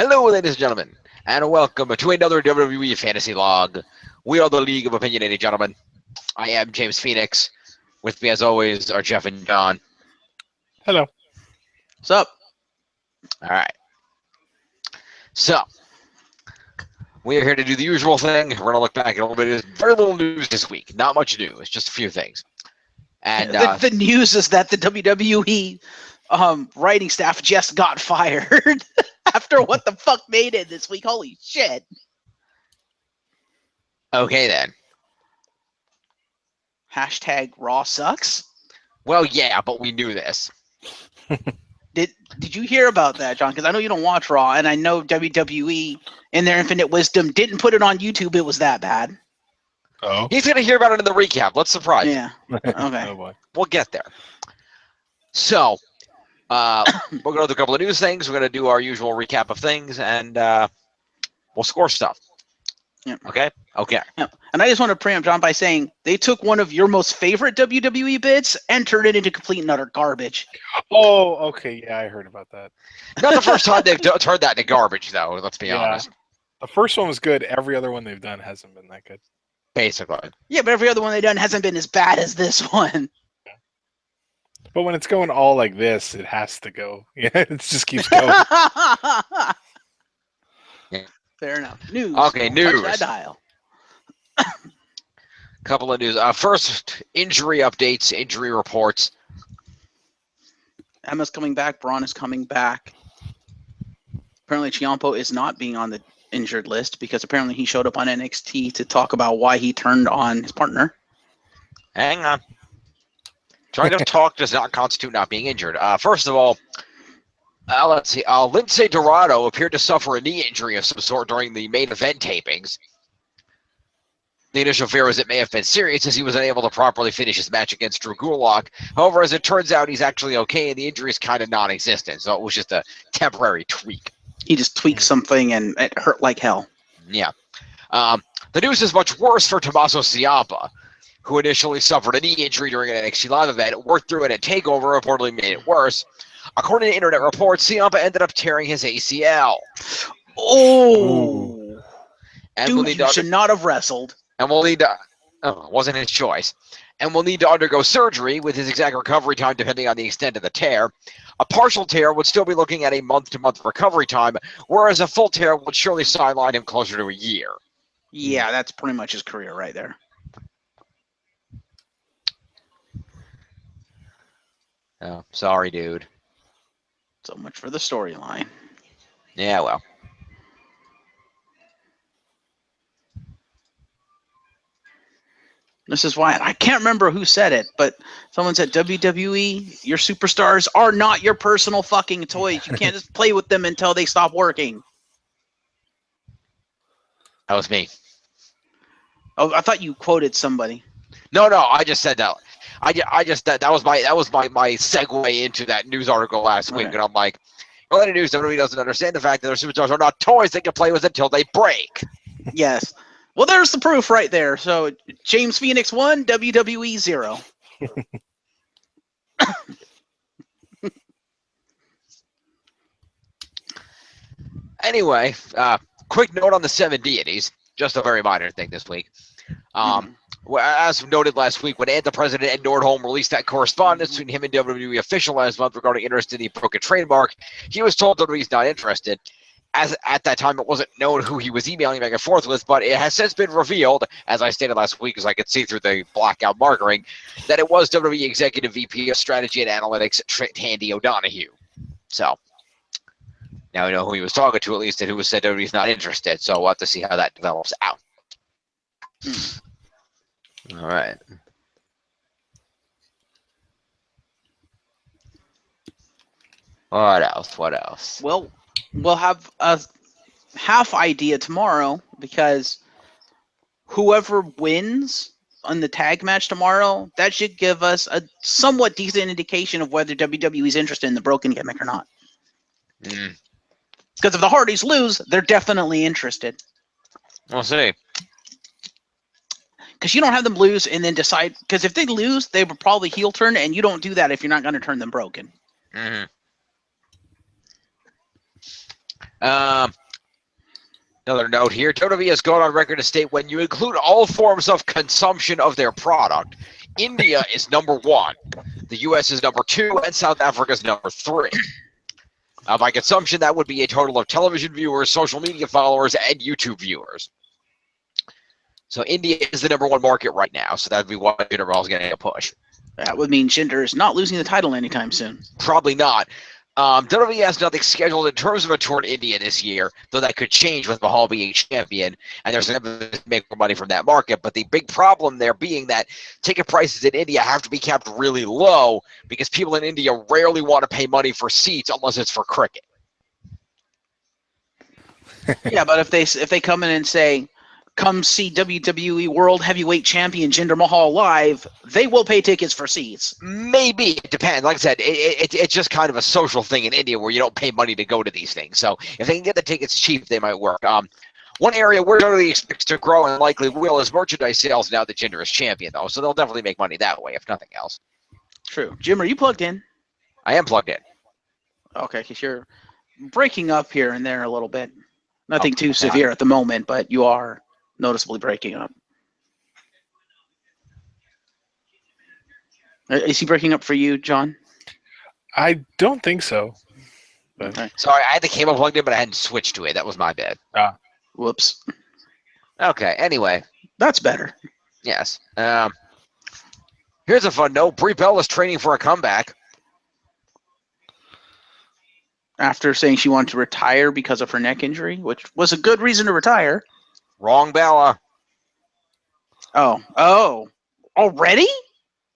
Hello, ladies and gentlemen, and welcome to another WWE Fantasy Log. We are the League of Opinionated Gentlemen. I am James Phoenix. With me, as always, are Jeff and John. Hello. What's up? All right. So, we are here to do the usual thing. We're going to look back at a little bit. There's very little news this week. Not much new. It's just a few things. And the news is that the WWE writing staff just got fired after what the fuck they did this week. Holy shit. Okay, then. Hashtag Raw sucks. Well, yeah, but we knew this. Did you hear about that, John? Because I know you don't watch Raw, and I know WWE, in their infinite wisdom, didn't put it on YouTube. It was that bad. Oh. He's going to hear about it in the recap. Let's surprise him. Yeah. Okay. Oh boy. We'll get there. So, we're going to do a couple of news things. We're going to do our usual recap of things, and we'll score stuff. Yeah. Okay? Okay. Yeah. And I just want to preempt John by saying they took one of your most favorite WWE bits and turned it into complete and utter garbage. Oh, okay. Yeah, I heard about that. Not the first time they've turned that into garbage, though. Let's be honest. The first one was good. Every other one they've done hasn't been that good. Basically. Yeah, but every other one they've done hasn't been as bad as this one. But when it's going all like this, it has to go. Yeah, it just keeps going. Yeah. Fair enough. News. Okay, news. Touch that dial. Couple of news. First, injury updates, injury reports. Emma's coming back. Braun is coming back. Apparently, Ciampa is not being on the injured list because apparently he showed up on NXT to talk about why he turned on his partner. Hang on. Trying to talk does not constitute not being injured. First of all, let's see. Lindsay Dorado appeared to suffer a knee injury of some sort during the main event tapings. The initial fear was it may have been serious as he was unable to properly finish his match against Drew Gulak. However, as it turns out, he's actually okay, and the injury is kind of non-existent, so it was just a temporary tweak. He just tweaked something, and it hurt like hell. Yeah. The news is much worse for Tommaso Ciampa, who initially suffered a knee injury during an NXT Live event, worked through it at TakeOver, reportedly made it worse. According to internet reports, Ciampa ended up tearing his ACL. Oh! And Dude, you should not have wrestled. And we'll need to... Oh, it wasn't his choice. And will need to undergo surgery with his exact recovery time depending on the extent of the tear. A partial tear would still be looking at a month-to-month recovery time, whereas a full tear would surely sideline him closer to a year. Yeah, that's pretty much his career right there. Oh, sorry, dude. So much for the storyline. Yeah, well. This is why I can't remember who said it, but someone said WWE, your superstars are not your personal fucking toys. You can't just play with them until they stop working. That was me. Oh, I thought you quoted somebody. No, I just said that. I just that was my segue into that news article last week, and I'm like, well, the news WWE doesn't understand the fact that their superstars are not toys they can play with until they break. Yes. Well, there's the proof right there. So James Phoenix 1, WWE 0. Anyway, quick note on the 7 deities. Just a very minor thing this week. As noted last week, when the president Ed Nordholm released that correspondence between him and WWE official last month regarding interest in the broken trademark, he was told WWE's not interested. As at that time, it wasn't known who he was emailing back and forth with, but it has since been revealed, as I stated last week, as I could see through the blackout markering, that it was WWE Executive VP of Strategy and Analytics, Tandy O'Donohue. So, now we know who he was talking to, at least, and who said WWE's not interested, so we'll have to see how that develops out. All right. What else? Well, we'll have a half idea tomorrow because whoever wins on the tag match tomorrow, that should give us a somewhat decent indication of whether WWE's interested in the broken gimmick or not. Because if the Hardys lose, they're definitely interested. We'll see. Because you don't have them lose and then decide. Because if they lose, they will probably heel turn, and you don't do that if you're not going to turn them broken. Another note here, WWE has gone on record to state when you include all forms of consumption of their product, India is number 1, the U.S. is number 2, and South Africa is number 3. By consumption, that would be a total of television viewers, social media followers, and YouTube viewers. So India is the number 1 market right now, so that would be why Jinder Mahal is getting a push. That would mean Jinder is not losing the title anytime soon. Probably not. WWE has nothing scheduled in terms of a tour in India this year, though that could change with Mahal being champion, and there's an ability to make more money from that market. But the big problem there being that ticket prices in India have to be kept really low because people in India rarely want to pay money for seats unless it's for cricket. Yeah, but if they come in and say, come see WWE World Heavyweight Champion Jinder Mahal live, they will pay tickets for seats. Maybe. It depends. Like I said, it's just kind of a social thing in India where you don't pay money to go to these things. So if they can get the tickets cheap, they might work. One area where WWE expects to grow and likely will is merchandise sales now that Jinder is champion, though. So they'll definitely make money that way, if nothing else. True. Jim, are you plugged in? I am plugged in. Okay, because you're breaking up here and there a little bit. Nothing too severe at the moment, but you are noticeably breaking up. Is he breaking up for you, John? I don't think so. But... Okay. Sorry, I had the cable plugged in, but I hadn't switched to it. That was my bad. Whoops. Okay, anyway. That's better. Yes. Here's a fun note. Brie Bella is training for a comeback. After saying she wanted to retire because of her neck injury, which was a good reason to retire. Wrong Bella. Oh. Already?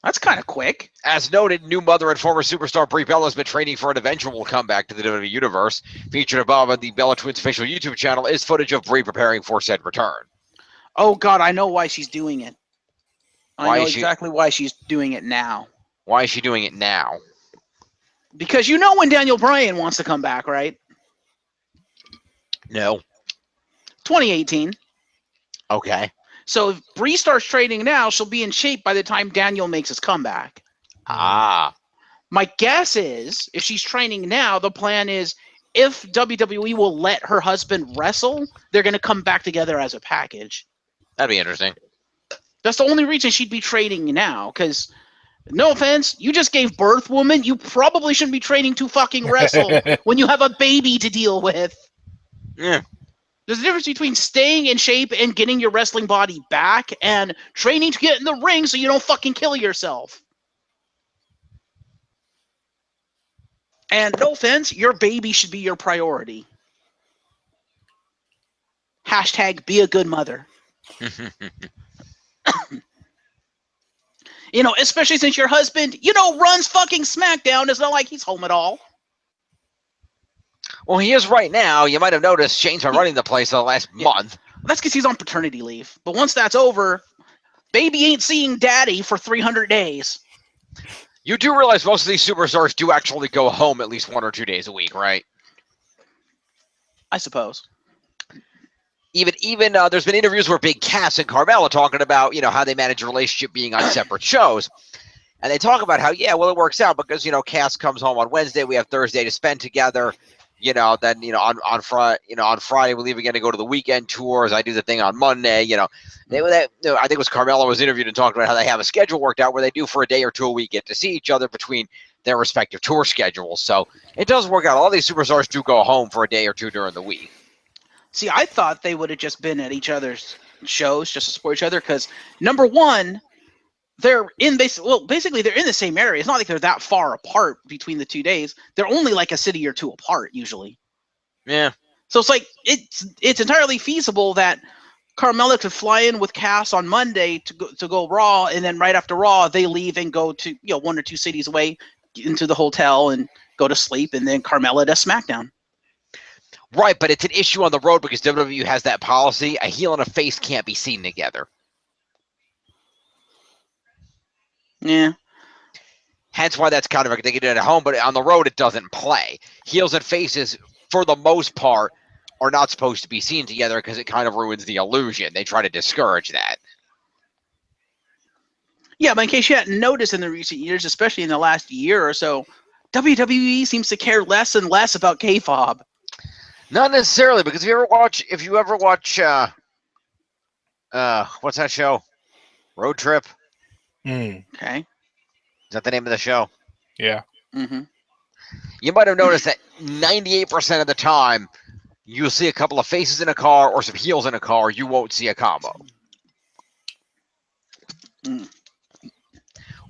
That's kind of quick. As noted, new mother and former superstar Brie Bella has been training for an eventual comeback to the WWE Universe. Featured above on the Bella Twins official YouTube channel is footage of Brie preparing for said return. Oh, God, I know why she's doing it. I know exactly why she's doing it now. Why is she doing it now? Because you know when Daniel Bryan wants to come back, right? No. 2018. Okay. So if Brie starts training now, she'll be in shape by the time Daniel makes his comeback. Ah. My guess is, if she's training now, the plan is if WWE will let her husband wrestle, they're going to come back together as a package. That'd be interesting. That's the only reason she'd be training now, because, no offense, you just gave birth, woman. You probably shouldn't be training to fucking wrestle when you have a baby to deal with. Yeah. There's a difference between staying in shape and getting your wrestling body back and training to get in the ring so you don't fucking kill yourself. And no offense, your baby should be your priority. Hashtag be a good mother. You know, especially since your husband, runs fucking SmackDown. It's not like he's home at all. Well, he is right now. You might have noticed Shane's been running the place the last month. That's because he's on paternity leave. But once that's over, baby ain't seeing daddy for 300 days. You do realize most of these superstars do actually go home at least 1 or 2 days a week, right? I suppose. Even there's been interviews where Big Cass and Carmella talking about, how they manage a relationship being on separate shows. And they talk about how, it works out because, Cass comes home on Wednesday. We have Thursday to spend together. Then, on Friday, we leave again to go to the weekend tours. I do the thing on Monday, I think it was Carmella was interviewed and talked about how they have a schedule worked out where they do for a day or two a week get to see each other between their respective tour schedules. So it does work out. All these superstars do go home for a day or two during the week. See, I thought they would have just been at each other's shows just to support each other because, number one, they're basically they're in the same area. It's not like they're that far apart between the 2 days. They're only like a city or two apart usually. Yeah. So it's like it's entirely feasible that Carmella could fly in with Cass on Monday to go Raw, and then right after Raw they leave and go to 1 or 2 cities away into the hotel and go to sleep, and then Carmella does SmackDown. Right, but it's an issue on the road because WWE has that policy. A heel and a face can't be seen together. Yeah. Hence why that's kind of they can do it at home, but on the road it doesn't play. Heels and faces, for the most part, are not supposed to be seen together because it kind of ruins the illusion. They try to discourage that. Yeah, but in case you hadn't noticed in the recent years, especially in the last year or so, WWE seems to care less and less about kayfabe. Not necessarily, because if you ever watch, what's that show? Road Trip. Mm, Okay. Is that the name of the show? yeah. Mm-hmm. You might have noticed that 98% of the time, you'll see a couple of faces in a car or some heels in a car. You won't see a combo. Mm.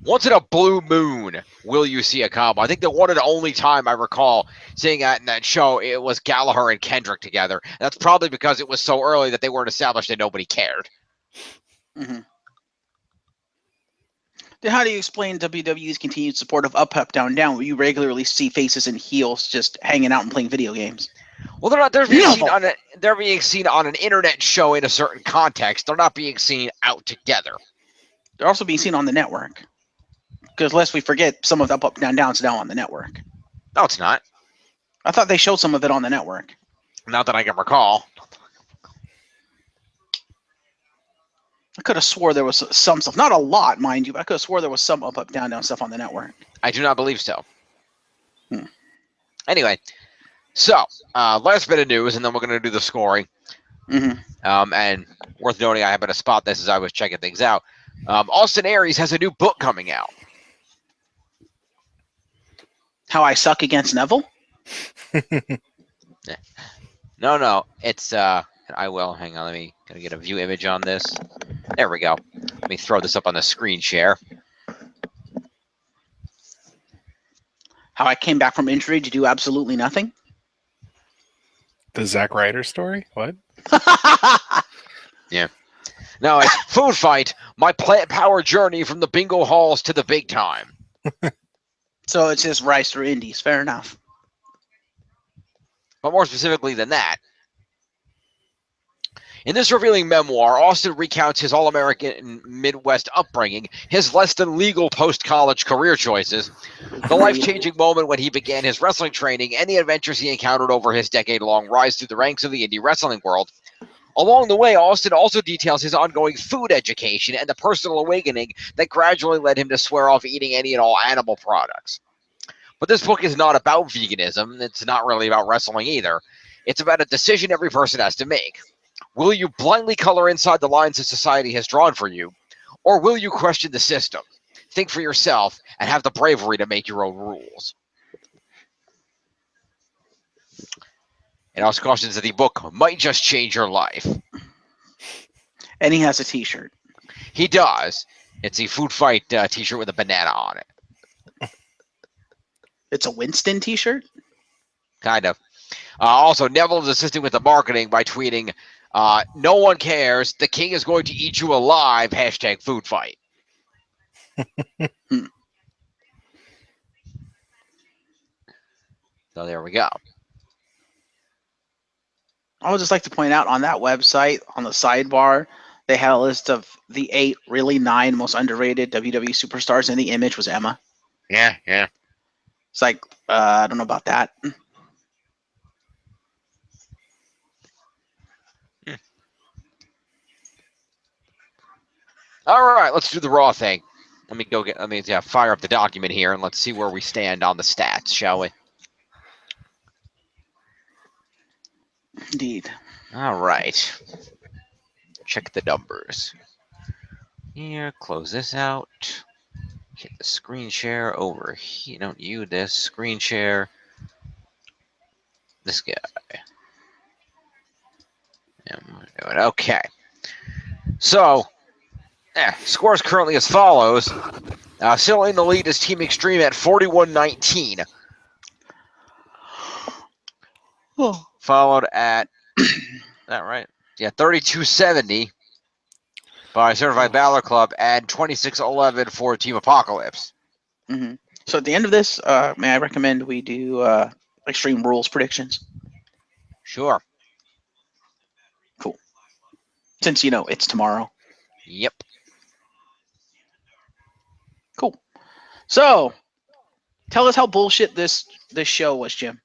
Once in a blue moon, will you see a combo? I think the one and only time I recall seeing that in that show, it was Gallagher and Kendrick together. And that's probably because it was so early that they weren't established and nobody cared. Mm-hmm. Then how do you explain WWE's continued support of Up, Up, Down, Down, where you regularly see faces and heels just hanging out and playing video games? Well, they're being No. seen they're being seen on an internet show in a certain context. They're not being seen out together. They're also being seen on the network. Because lest we forget, some of Up, Up, Down, Down is now on the network. No, it's not. I thought they showed some of it on the network. Not that I can recall. I could have swore there was some stuff. Not a lot, mind you, but I could have swore there was some Up, Up, Down, Down stuff on the network. I do not believe so. Hmm. Anyway, so last bit of news, and then we're going to do the scoring. Mm-hmm. And worth noting, I happened to spot this as I was checking things out. Austin Aries has a new book coming out. How I Suck Against Neville? No, it's I will hang on. Let me get a view image on this. There we go. Let me throw this up on the screen share. How I came back from injury to do absolutely nothing? The Zack Ryder story? What? Yeah. No, it's Food Fight, my plant power journey from the bingo halls to the big time. So it's just Rice for Indies. Fair enough. But more specifically than that, in this revealing memoir, Austin recounts his all-American Midwest upbringing, his less-than-legal post-college career choices, the life-changing moment when he began his wrestling training, and the adventures he encountered over his decade-long rise through the ranks of the indie wrestling world. Along the way, Austin also details his ongoing food education and the personal awakening that gradually led him to swear off eating any and all animal products. But this book is not about veganism. It's not really about wrestling either. It's about a decision every person has to make. Will you blindly color inside the lines that society has drawn for you? Or will you question the system, think for yourself, and have the bravery to make your own rules? And also cautions that the book might just change your life. And he has a t-shirt. He does. It's a Food Fight t-shirt with a banana on it. It's a Winston t-shirt? Kind of. Also, Neville is assisting with the marketing by tweeting, no one cares. The king is going to eat you alive. # Food Fight. So there we go. I would just like to point out on that website, on the sidebar, they had a list of the 8, really 9 most underrated WWE superstars, and the image was Emma. Yeah. It's like, I don't know about that. All right, let's do the Raw thing. Let me fire up the document here, and let's see where we stand on the stats, shall we? Indeed. All right. Check the numbers. Here, close this out. Hit the screen share over here. Don't you this screen share. This guy. Okay. So, scores currently as follows. Still in the lead is Team Extreme at 41-19. Oh. Followed at, is that right? Yeah, 32-70 by Certified Balor Club and 26-11 for Team Apocalypse. Mm-hmm. So at the end of this, may I recommend we do Extreme Rules predictions? Sure. Cool. Since, it's tomorrow. Yep. Cool. So, tell us how bullshit this show was, Jim.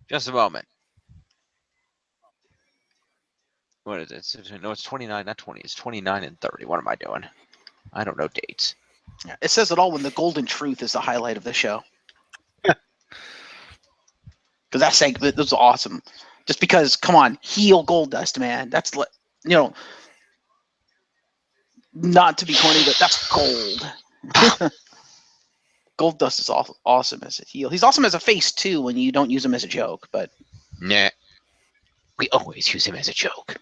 Just a moment. What is it? No, it's 29, not 20. It's 29 and 30. What am I doing? I don't know dates. Yeah, it says it all when the golden truth is the highlight of the show. because that segment was awesome. Just because, come on, heel Goldust, man. That's not to be corny, but that's gold. Goldust is awesome as a heel. He's awesome as a face too when you don't use him as a joke. But nah, we always use him as a joke.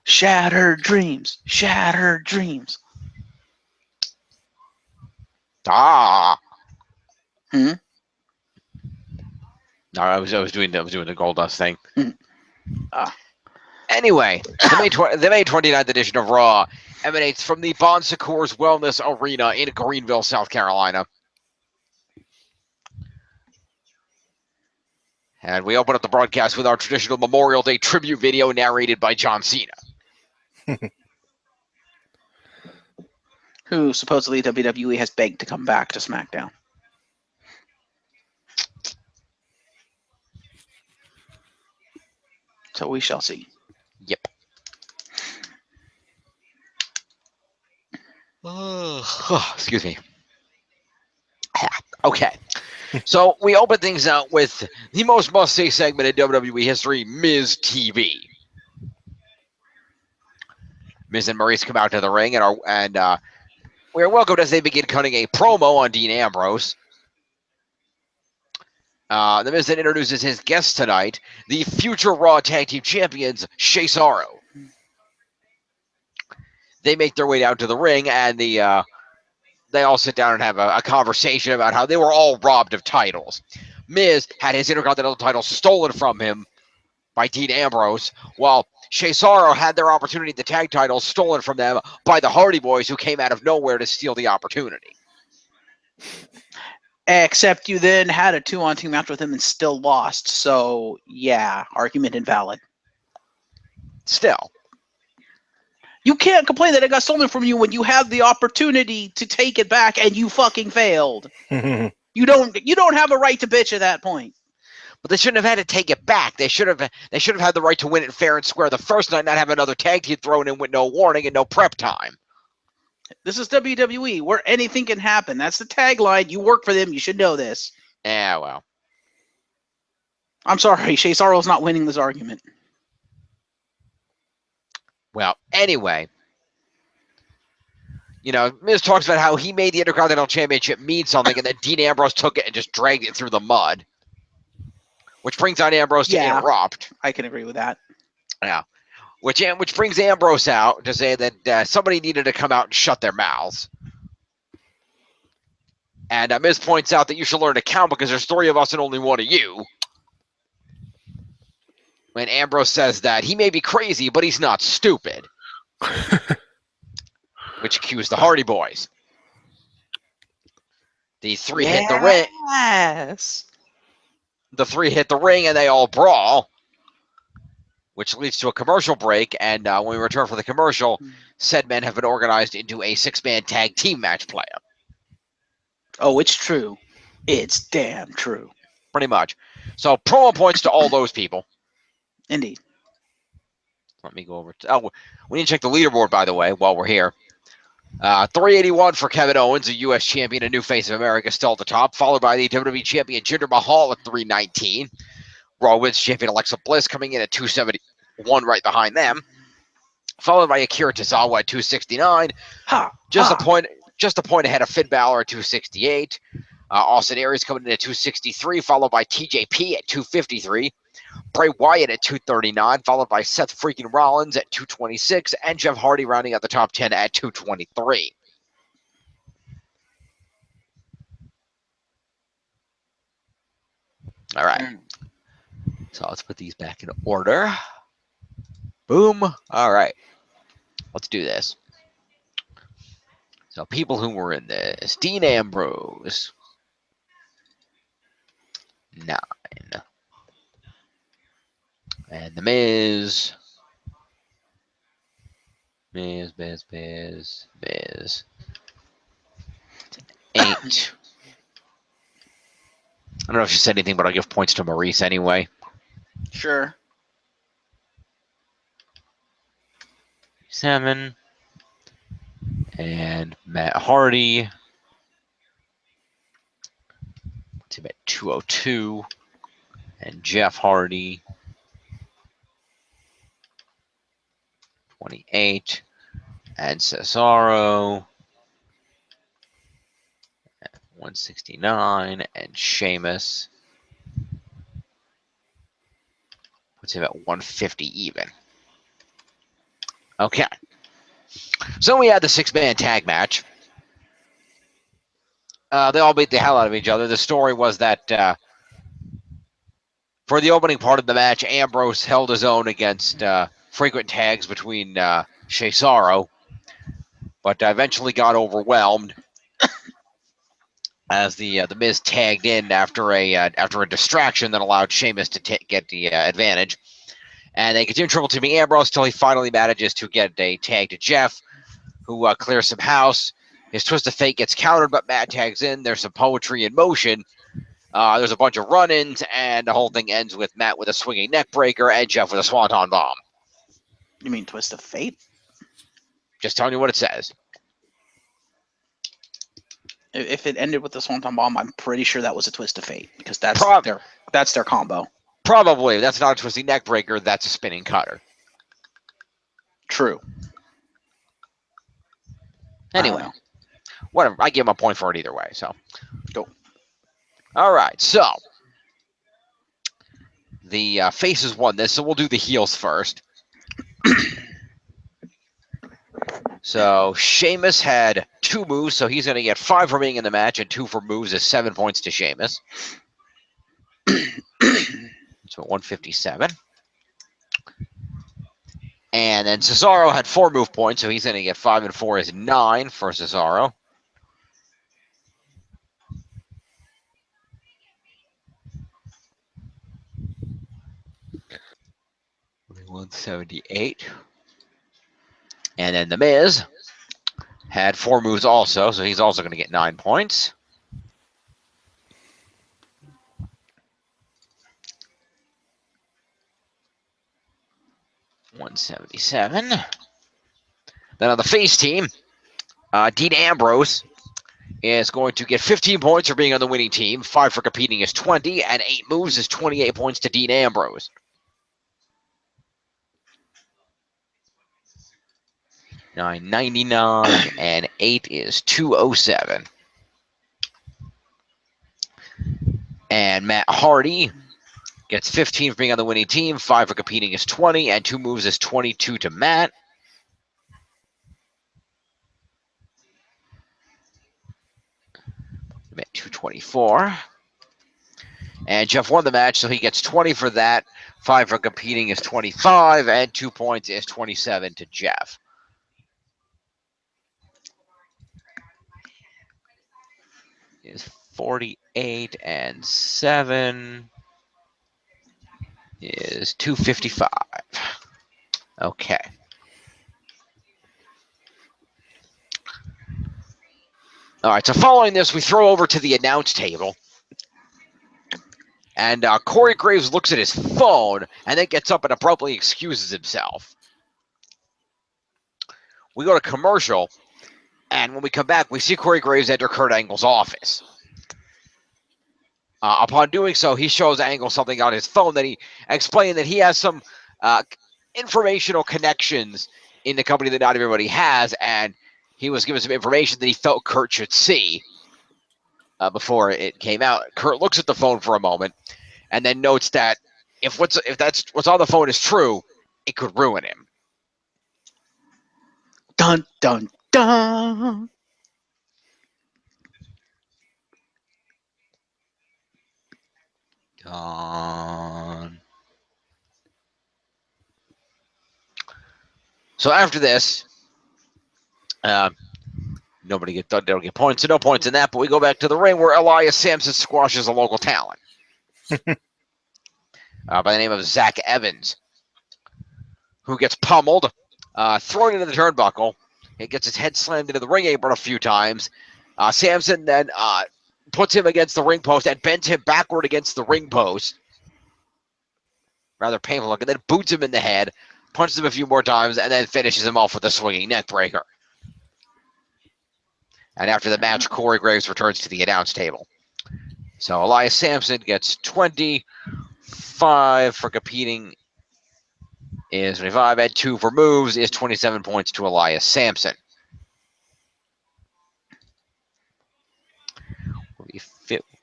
Shattered dreams, shattered dreams. Ah. Hmm? No, I was doing the Goldust thing. Ah. Anyway, the May 29th edition of Raw emanates from the Bon Secours Wellness Arena in Greenville, South Carolina. And we open up the broadcast with our traditional Memorial Day tribute video narrated by John Cena. Who supposedly WWE has begged to come back to SmackDown. So we shall see. Yep. Excuse me. Okay. So we open things out with the most must-see segment in WWE history, Miz TV. Miz and Maurice come out to the ring and we are welcomed as they begin cutting a promo on Dean Ambrose. The Miz then introduces his guest tonight, the future Raw Tag Team Champions, Cesaro. They make their way down to the ring, and they all sit down and have a conversation about how they were all robbed of titles. Miz had his Intercontinental title stolen from him by Dean Ambrose, while Cesaro had their opportunity, the tag titles, stolen from them by the Hardy Boys, who came out of nowhere to steal the opportunity. Except you then had a 2-on-2 match with him and still lost. So, yeah, argument invalid. Still. You can't complain that it got stolen from you when you had the opportunity to take it back and you fucking failed. You don't have a right to bitch at that point. But they shouldn't have had to take it back. They should have had the right to win it fair and square the first night, not have another tag team thrown in with no warning and no prep time. This is WWE, where anything can happen. That's the tagline. You work for them. You should know this. Yeah, well. I'm sorry. Cesaro's not winning this argument. Well, anyway. Miz talks about how he made the Intercontinental Championship mean something, and then Dean Ambrose took it and just dragged it through the mud. Which brings on Ambrose to interrupt. I can agree with that. Yeah. Which brings Ambrose out to say that somebody needed to come out and shut their mouths. And Miz points out that you should learn to count because there's 3 of us and only 1 of you. When Ambrose says that, he may be crazy, but he's not stupid. Which cues the Hardy Boys. The 3 hit the ring. Yes. The 3 hit the ring and they all brawl. Which leads to a commercial break, and when we return for the commercial, said men have been organized into a 6-man tag team match plan. Oh, it's true. It's damn true. Pretty much. So, promo points to all those people. Indeed. Let me go over we need to check the leaderboard, by the way, while we're here. 381 for Kevin Owens, a U.S. champion and new face of America, still at the top, followed by the WWE champion Jinder Mahal at 319. Raw Women's Champion Alexa Bliss coming in at 271 right behind them. Followed by Akira Tozawa at 269. Just a point ahead of Finn Balor at 268. Austin Aries coming in at 263, followed by TJP at 253. Bray Wyatt at 239, followed by Seth freaking Rollins at 226, and Jeff Hardy rounding out the top 10 at 223. All right. So let's put these back in order. Boom. All right. Let's do this. So people who were in this. Dean Ambrose. 9. And The Miz. Miz. 8. I don't know if she said anything, but I'll give points to Maurice anyway. Sure. 7. And Matt Hardy. Puts him at 202. And Jeff Hardy, 28. And Cesaro, 169. And Sheamus puts him at 150 even. Okay. So we had the 6-man tag match. They all beat the hell out of each other. The story was that for the opening part of the match, Ambrose held his own against frequent tags between Cesaro, but eventually got overwhelmed as the Miz tagged in after a distraction that allowed Sheamus to get the advantage. And they continue triple teaming Ambrose till he finally manages to get a tag to Jeff, who clears some house. His twist of fate gets countered, but Matt tags in. There's some poetry in motion. There's a bunch of run-ins, and the whole thing ends with Matt with a swinging neck breaker and Jeff with a swanton bomb. You mean twist of fate? Just telling you what it says. If it ended with the swanton bomb, I'm pretty sure that was a twist of fate because that's their combo. Probably. That's not a twisting neck breaker. That's a spinning cutter. True. Anyway, whatever. I give him a point for it either way. So, go. All right. So, the faces won this, so we'll do the heels first. So, Sheamus had 2 moves, so he's going to get 5 for being in the match, and 2 for moves is 7 points to Sheamus. So, 157. And then Cesaro had 4 move points, so he's going to get 5 and 4 is 9 for Cesaro. $178. And then The Miz had 4 moves also, so he's also going to get 9 points. $177. Then on the face team, Dean Ambrose is going to get 15 points for being on the winning team. 5 for competing is 20, and 8 moves is 28 points to Dean Ambrose. $999 and 8 is 207. And Matt Hardy gets 15 for being on the winning team. 5 for competing is 20, and 2 moves is 22 to Matt. At 224. And Jeff won the match, so he gets 20 for that. 5 for competing is 25, and 2 points is 27 to Jeff. Is 48 and 7 is 255. Okay. All right, so following this, we throw over to the announce table. And Corey Graves looks at his phone and then gets up and abruptly excuses himself. We go to commercial, and when we come back, we see Corey Graves enter Kurt Angle's office. Upon doing so, he shows Angle something on his phone that he explained that he has some informational connections in the company that not everybody has, and he was given some information that he felt Kurt should see before it came out. Kurt looks at the phone for a moment and then notes that if what's on the phone is true, it could ruin him. Dun, dun, dun. So after this, they don't get points, so no points in that. But we go back to the ring where Elias Sampson squashes a local talent by the name of Zach Evans, who gets pummeled, thrown into the turnbuckle. He gets his head slammed into the ring apron a few times. Sampson then puts him against the ring post and bends him backward against the ring post. Rather painful looking. Then boots him in the head, punches him a few more times, and then finishes him off with a swinging neck breaker. And after the match, Corey Graves returns to the announce table. So Elias Sampson gets 25 for competing. Is 25, and 2 for moves is 27 points to Elias Sampson.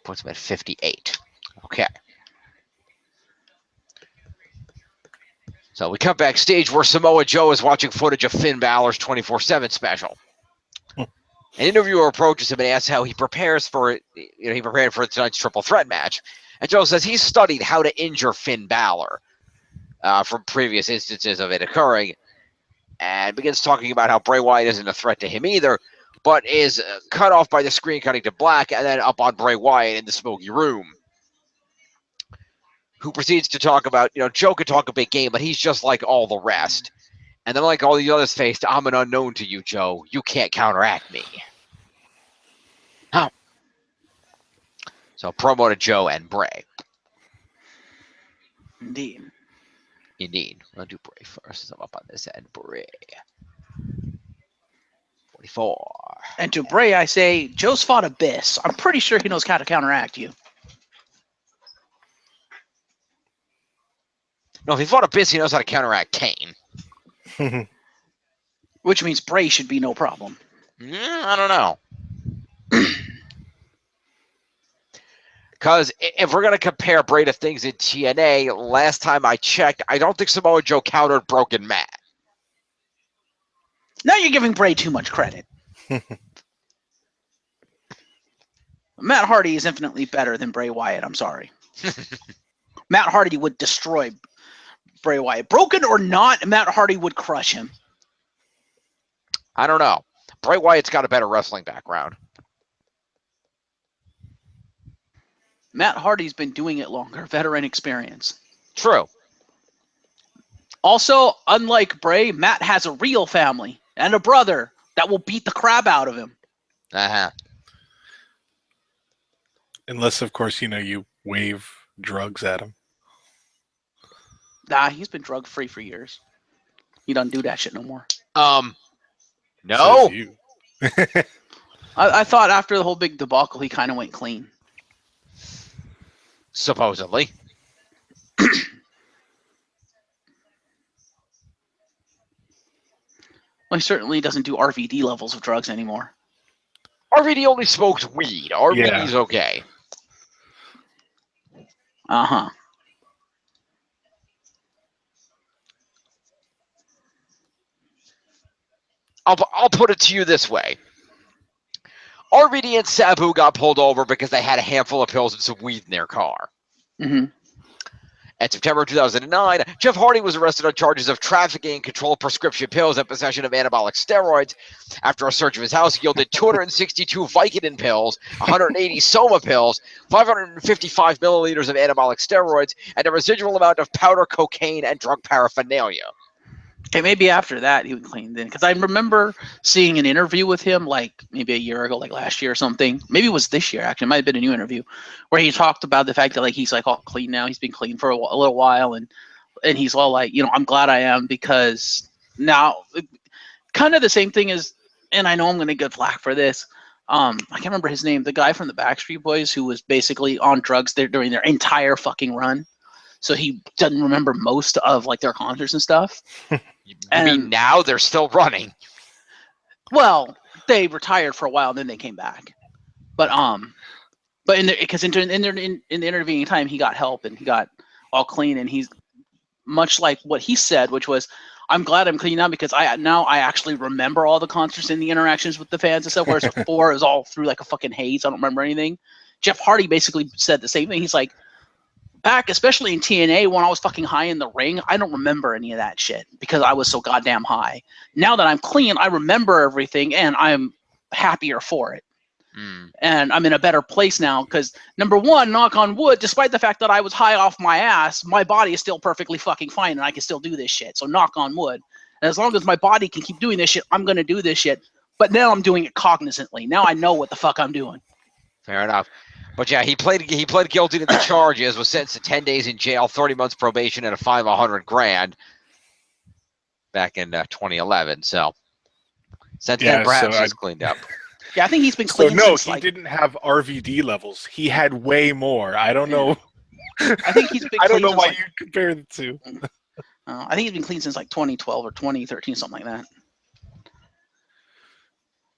Puts him at 58. Okay. So we come backstage where Samoa Joe is watching footage of Finn Balor's 24/7 special. An interviewer approaches him and asks how he prepares for it. He prepared for tonight's triple threat match. And Joe says he's studied how to injure Finn Balor from previous instances of it occurring, and begins talking about how Bray Wyatt isn't a threat to him either, but is cut off by the screen cutting to black and then up on Bray Wyatt in the smoky room. Who proceeds to talk about, Joe could talk a big game, but he's just like all the rest. And then like all the others faced, I'm an unknown to you, Joe. You can't counteract me. Oh. So promo to Joe and Bray. Indeed. I'll do Bray first as I'm up on this end. Bray. 44. And to Bray, I say, Joe's fought Abyss. I'm pretty sure he knows how to counteract you. No, if he fought Abyss, he knows how to counteract Kane. Which means Bray should be no problem. I don't know. Because if we're going to compare Bray to things in TNA, last time I checked, I don't think Samoa Joe countered Broken Matt. Now you're giving Bray too much credit. Matt Hardy is infinitely better than Bray Wyatt. I'm sorry. Matt Hardy would destroy Bray Wyatt. Broken or not, Matt Hardy would crush him. I don't know. Bray Wyatt's got a better wrestling background. Matt Hardy's been doing it longer. Veteran experience. True. Also, unlike Bray, Matt has a real family and a brother that will beat the crap out of him. Uh-huh. Unless, of course, you wave drugs at him. Nah, he's been drug-free for years. He doesn't do that shit no more. No. Says you. I thought after the whole big debacle, he kind of went clean. Supposedly. Well, he certainly doesn't do RVD levels of drugs anymore. RVD only smokes weed. RVD's okay. Uh-huh. I'll put it to you this way. RVD and Sabu got pulled over because they had a handful of pills and some weed in their car. Mm-hmm. In September 2009, Jeff Hardy was arrested on charges of trafficking controlled prescription pills and possession of anabolic steroids. After a search of his house yielded 262 Vicodin pills, 180 Soma pills, 555 milliliters of anabolic steroids, and a residual amount of powder cocaine and drug paraphernalia. Okay, maybe after that he would clean then, because I remember seeing an interview with him like maybe a year ago, like last year or something. Maybe it was this year actually. It might have been a new interview where he talked about the fact that like he's like all clean now. He's been clean for a little while, and he's all like, I'm glad I am, because now kind of the same thing as, and I know I'm gonna get flack for this. I can't remember his name. The guy from the Backstreet Boys who was basically on drugs there during their entire fucking run. So he doesn't remember most of like their concerts and stuff. I mean, now they're still running. Well, they retired for a while, and then they came back. But in the intervening time, he got help and he got all clean, and he's much like what he said, which was, "I'm glad I'm clean now because I actually remember all the concerts and the interactions with the fans and stuff. Whereas before it was all through like a fucking haze. I don't remember anything." Jeff Hardy basically said the same thing. He's like, back, especially in TNA, when I was fucking high in the ring, I don't remember any of that shit because I was so goddamn high. Now that I'm clean, I remember everything, and I'm happier for it. And I'm in a better place now because, number one, knock on wood, despite the fact that I was high off my ass, my body is still perfectly fucking fine, and I can still do this shit. So knock on wood. And as long as my body can keep doing this shit, I'm going to do this shit. But now I'm doing it cognizantly. Now I know what the fuck I'm doing. Fair enough. But yeah, he pled guilty to the charges, was sentenced to 10 days in jail, 30 months probation, and a fine of $100,000 back in 2011. So since then, perhaps he's cleaned up. Yeah, I think he's been So clean no, since he like. didn't have RVD levels. He had way more. I don't know. I think he's been I don't clean know since why like. you compare the two. I think he's been clean since like 2012 or 2013, something like that.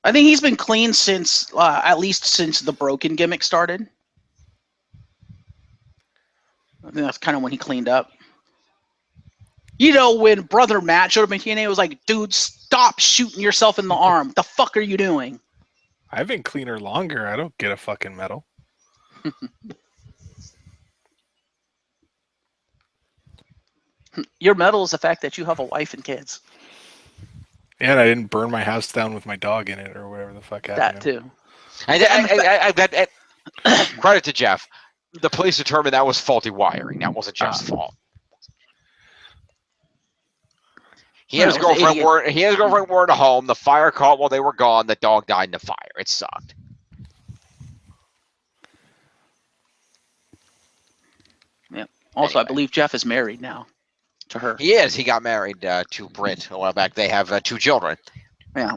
I think he's been clean since at least since the broken gimmick started. I think that's kind of when he cleaned up. You know, when Brother Matt showed up in TNA, it was like, dude, stop shooting yourself in the arm. What the fuck are you doing? I've been cleaner longer. I don't get a fucking medal. Your medal is the fact that you have a wife and kids. And I didn't burn my house down with my dog in it or whatever the fuck happened. That too. I credit to Jeff. The police determined that was faulty wiring. That wasn't Jeff's fault. He and his girlfriend were at home. The fire caught while they were gone. The dog died in the fire. It sucked. Yeah. Also, anyway. I believe Jeff is married now to her. He is. He got married to Britt a while back. They have 2 children. Yeah.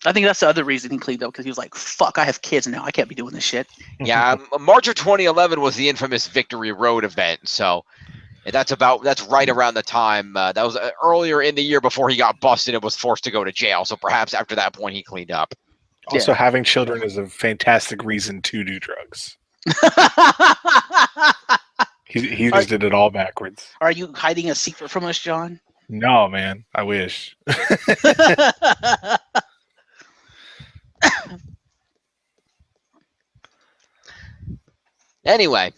I think that's the other reason he cleaned up, because he was like, fuck, I have kids now. I can't be doing this shit. Yeah. March of 2011 was the infamous Victory Road event. So that's right around the time. That was earlier in the year before he got busted and was forced to go to jail. So perhaps after that point, he cleaned up. Also, having children is a fantastic reason to do drugs. He just did it all backwards. Are you hiding a secret from us, John? No, man. I wish. Anyway.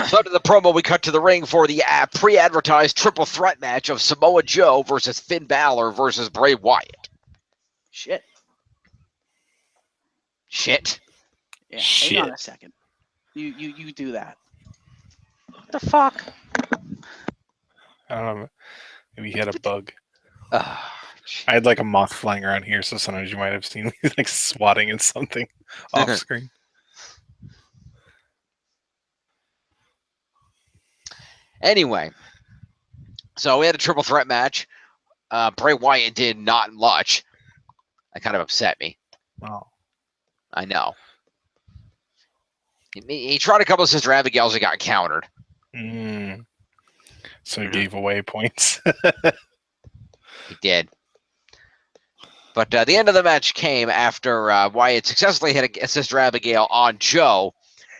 So to the promo, we cut to the ring for the pre-advertised triple threat match of Samoa Joe versus Finn Balor versus Bray Wyatt. Shit. Yeah, Shit. hang on a second. You do that. What the fuck? I don't know. Maybe he had a bug. I had like a moth flying around here, so sometimes you might have seen me like swatting at something off screen. Anyway, so we had a triple threat match. Bray Wyatt did not much. That kind of upset me. Oh. I know. He tried a couple of Sister Abigail's and got countered. So he gave away points. He did. But the end of the match came after Wyatt successfully hit a Sister Abigail on Joe,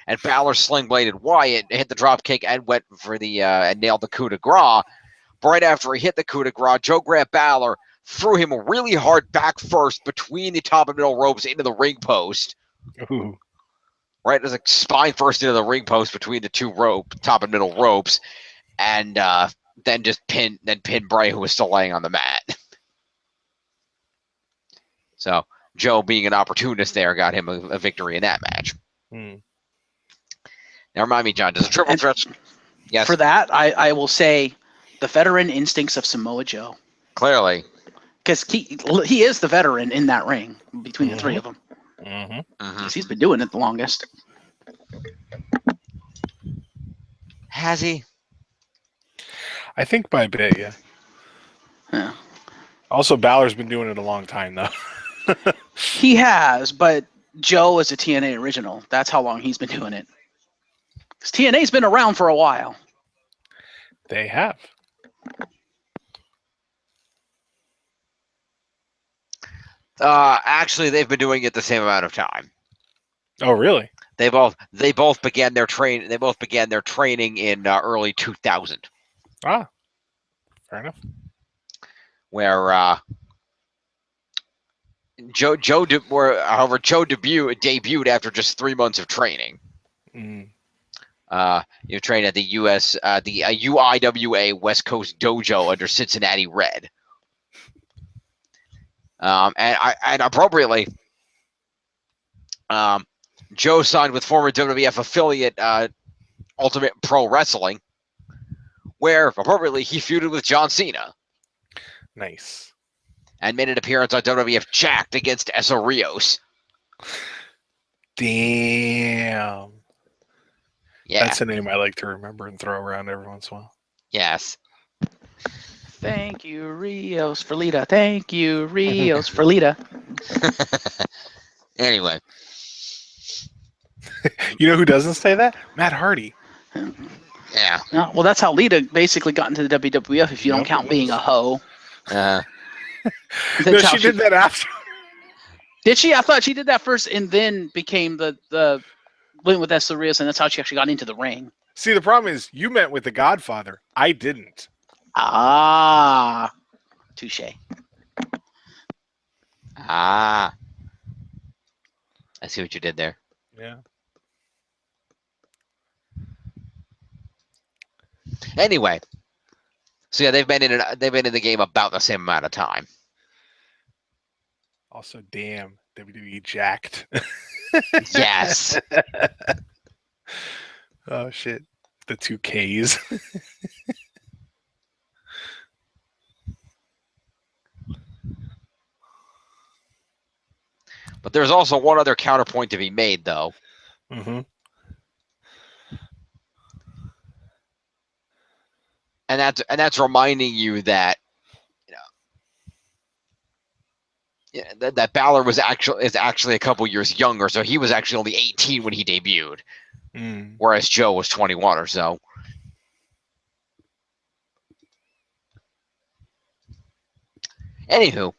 and Balor sling-bladed Wyatt, hit the drop kick, and went for the and nailed the coup de grace. Right after he hit the coup de grace, Joe grabbed Balor, threw him really hard back first between the top and middle ropes into the ring post. Ooh. Right, as a spine first into the ring post between the 2 top and middle ropes, and then just pinned Bray, who was still laying on the mat. So Joe, being an opportunist there, got him a victory in that match. Now remind me, John, does a triple threat? Yes. For that, I will say the veteran instincts of Samoa Joe. Clearly. Because he is the veteran in that ring between the 3 of them. Because he's been doing it the longest. Has he? I think by a bit, yeah. Also, Balor's been doing it a long time, though. He has, but Joe is a TNA original. That's how long he's been doing it. Because TNA's been around for a while. They have. Actually, they've been doing it the same amount of time. Oh, really? They both began their training in early 2000. Ah, fair enough. Where Joe debuted after just 3 months of training. You trained at the UIWA West Coast Dojo under Cincinnati Red. And appropriately, Joe signed with former WWF affiliate Ultimate Pro Wrestling, where appropriately he feuded with John Cena. Nice. And made an appearance on WWF Jacked against Essa Rios. Damn. Yeah. That's a name I like to remember and throw around every once in a while. Yes. Thank you, Rios for Lita. Thank you, Rios for Lita. Anyway. You know who doesn't say that? Matt Hardy. Yeah. Well, that's how Lita basically got into the WWF, if you don't count being a hoe. No, she did that after. Did she? I thought she did that first and then became the went with Esther Rios, and that's how she actually got into the ring. See, the problem is you meant with The Godfather. I didn't. Ah. Touche. Ah. I see what you did there. Yeah. Anyway. So yeah, they've been in the game about the same amount of time. Also, damn, WWE jacked. Yes. Oh shit. The 2 Ks. But there's also one other counterpoint to be made, though. Mm-hmm. And that's reminding you that that Balor is actually a couple years younger, so he was actually only 18 when he debuted, whereas Joe was 21 or so. Anywho,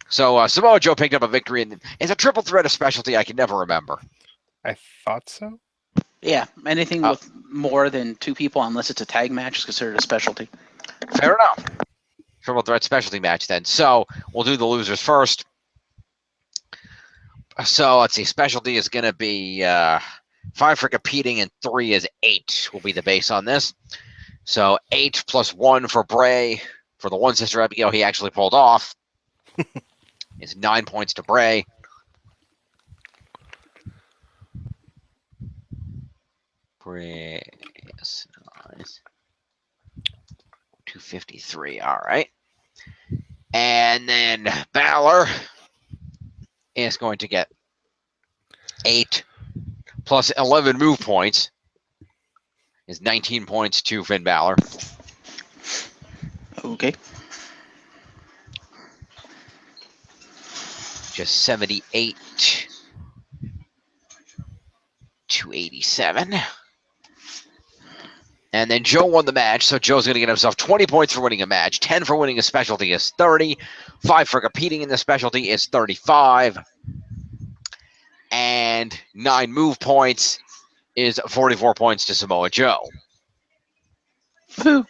so Samoa Joe picked up a victory, and it's a triple threat of specialty I can never remember. I thought so. Yeah, anything with more than 2 people, unless it's a tag match, is considered a specialty. Fair enough. Triple threat specialty match then. So we'll do the losers first. So let's see. Specialty is going to be 5 for competing and 3 is 8 will be the base on this. So 8 plus 1 for Bray. For the one Sister Abigail he actually pulled off. It's 9 points to Bray. Bray, yes, nice. 253. All right. And then Balor is going to get 8 plus 11 move points. Is 19 points to Finn Balor. Okay. Just 78 to 87. And then Joe won the match, so Joe's going to get himself 20 points for winning a match. 10 for winning a specialty is 30. 5 for competing in the specialty is 35. And 9 move points is 44 points to Samoa Joe. Woo.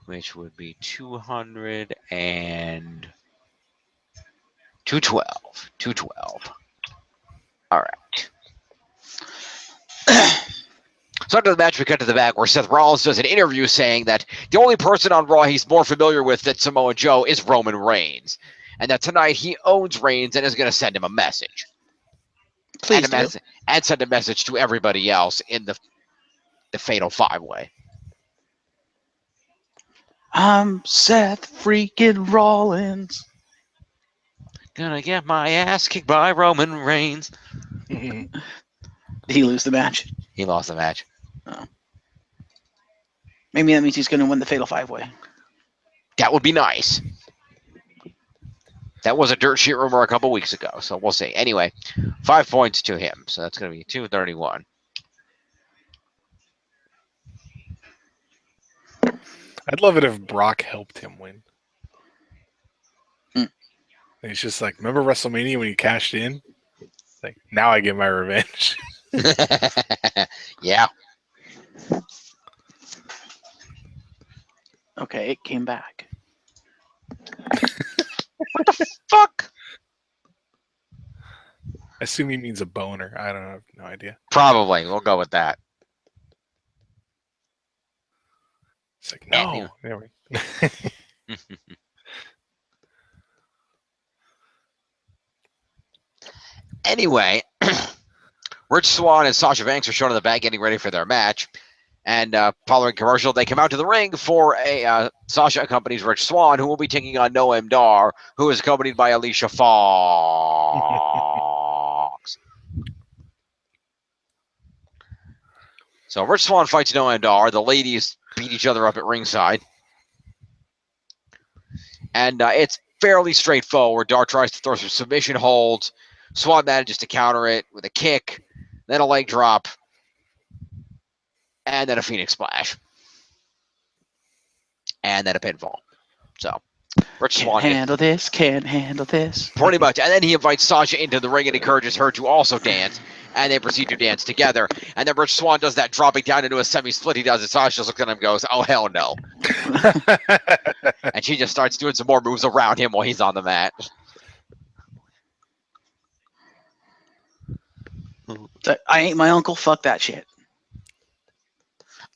Which would be 200 and 212. 212. All right. So after the match, we cut to the back where Seth Rollins does an interview saying that the only person on Raw he's more familiar with than Samoa Joe is Roman Reigns. And that tonight he owns Reigns and is going to send him a message. Please and send a message to everybody else in the Fatal 5-Way. I'm Seth freaking Rollins. Gonna get my ass kicked by Roman Reigns. Did he lose the match? He lost the match. Oh. Maybe that means he's going to win the Fatal 5-Way. That would be nice. That was a dirt sheet rumor a couple weeks ago, so we'll see. Anyway, 5 points to him, so that's going to be 231. I'd love it if Brock helped him win. He's just like, remember WrestleMania when you cashed in? Like, now I get my revenge. Yeah. Okay, it came back. What the fuck? I assume he means a boner. I don't know. I have no idea. Probably. We'll go with that. It's like, no. There we go. Anyway, Rich Swann and Sasha Banks are shown in the back getting ready for their match. And following commercial, they come out to the ring for a Sasha accompanies Rich Swann, who will be taking on Noam Dar, who is accompanied by Alicia Fox. So Rich Swann fights Noam Dar. The ladies beat each other up at ringside. And it's fairly straightforward. Dar tries to throw some submission holds. Swann manages to counter it with a kick, then a leg drop, and then a Phoenix Splash. And then a pinfall. So, Rich Swann can't handle this. Pretty much. And then he invites Sasha into the ring and encourages her to also dance. And they proceed to dance together. And then Rich Swann does that dropping down into a semi-split. He does it. Sasha looks at him and goes, oh, hell no. And she just starts doing some more moves around him while he's on the mat. I ain't my uncle. Fuck that shit.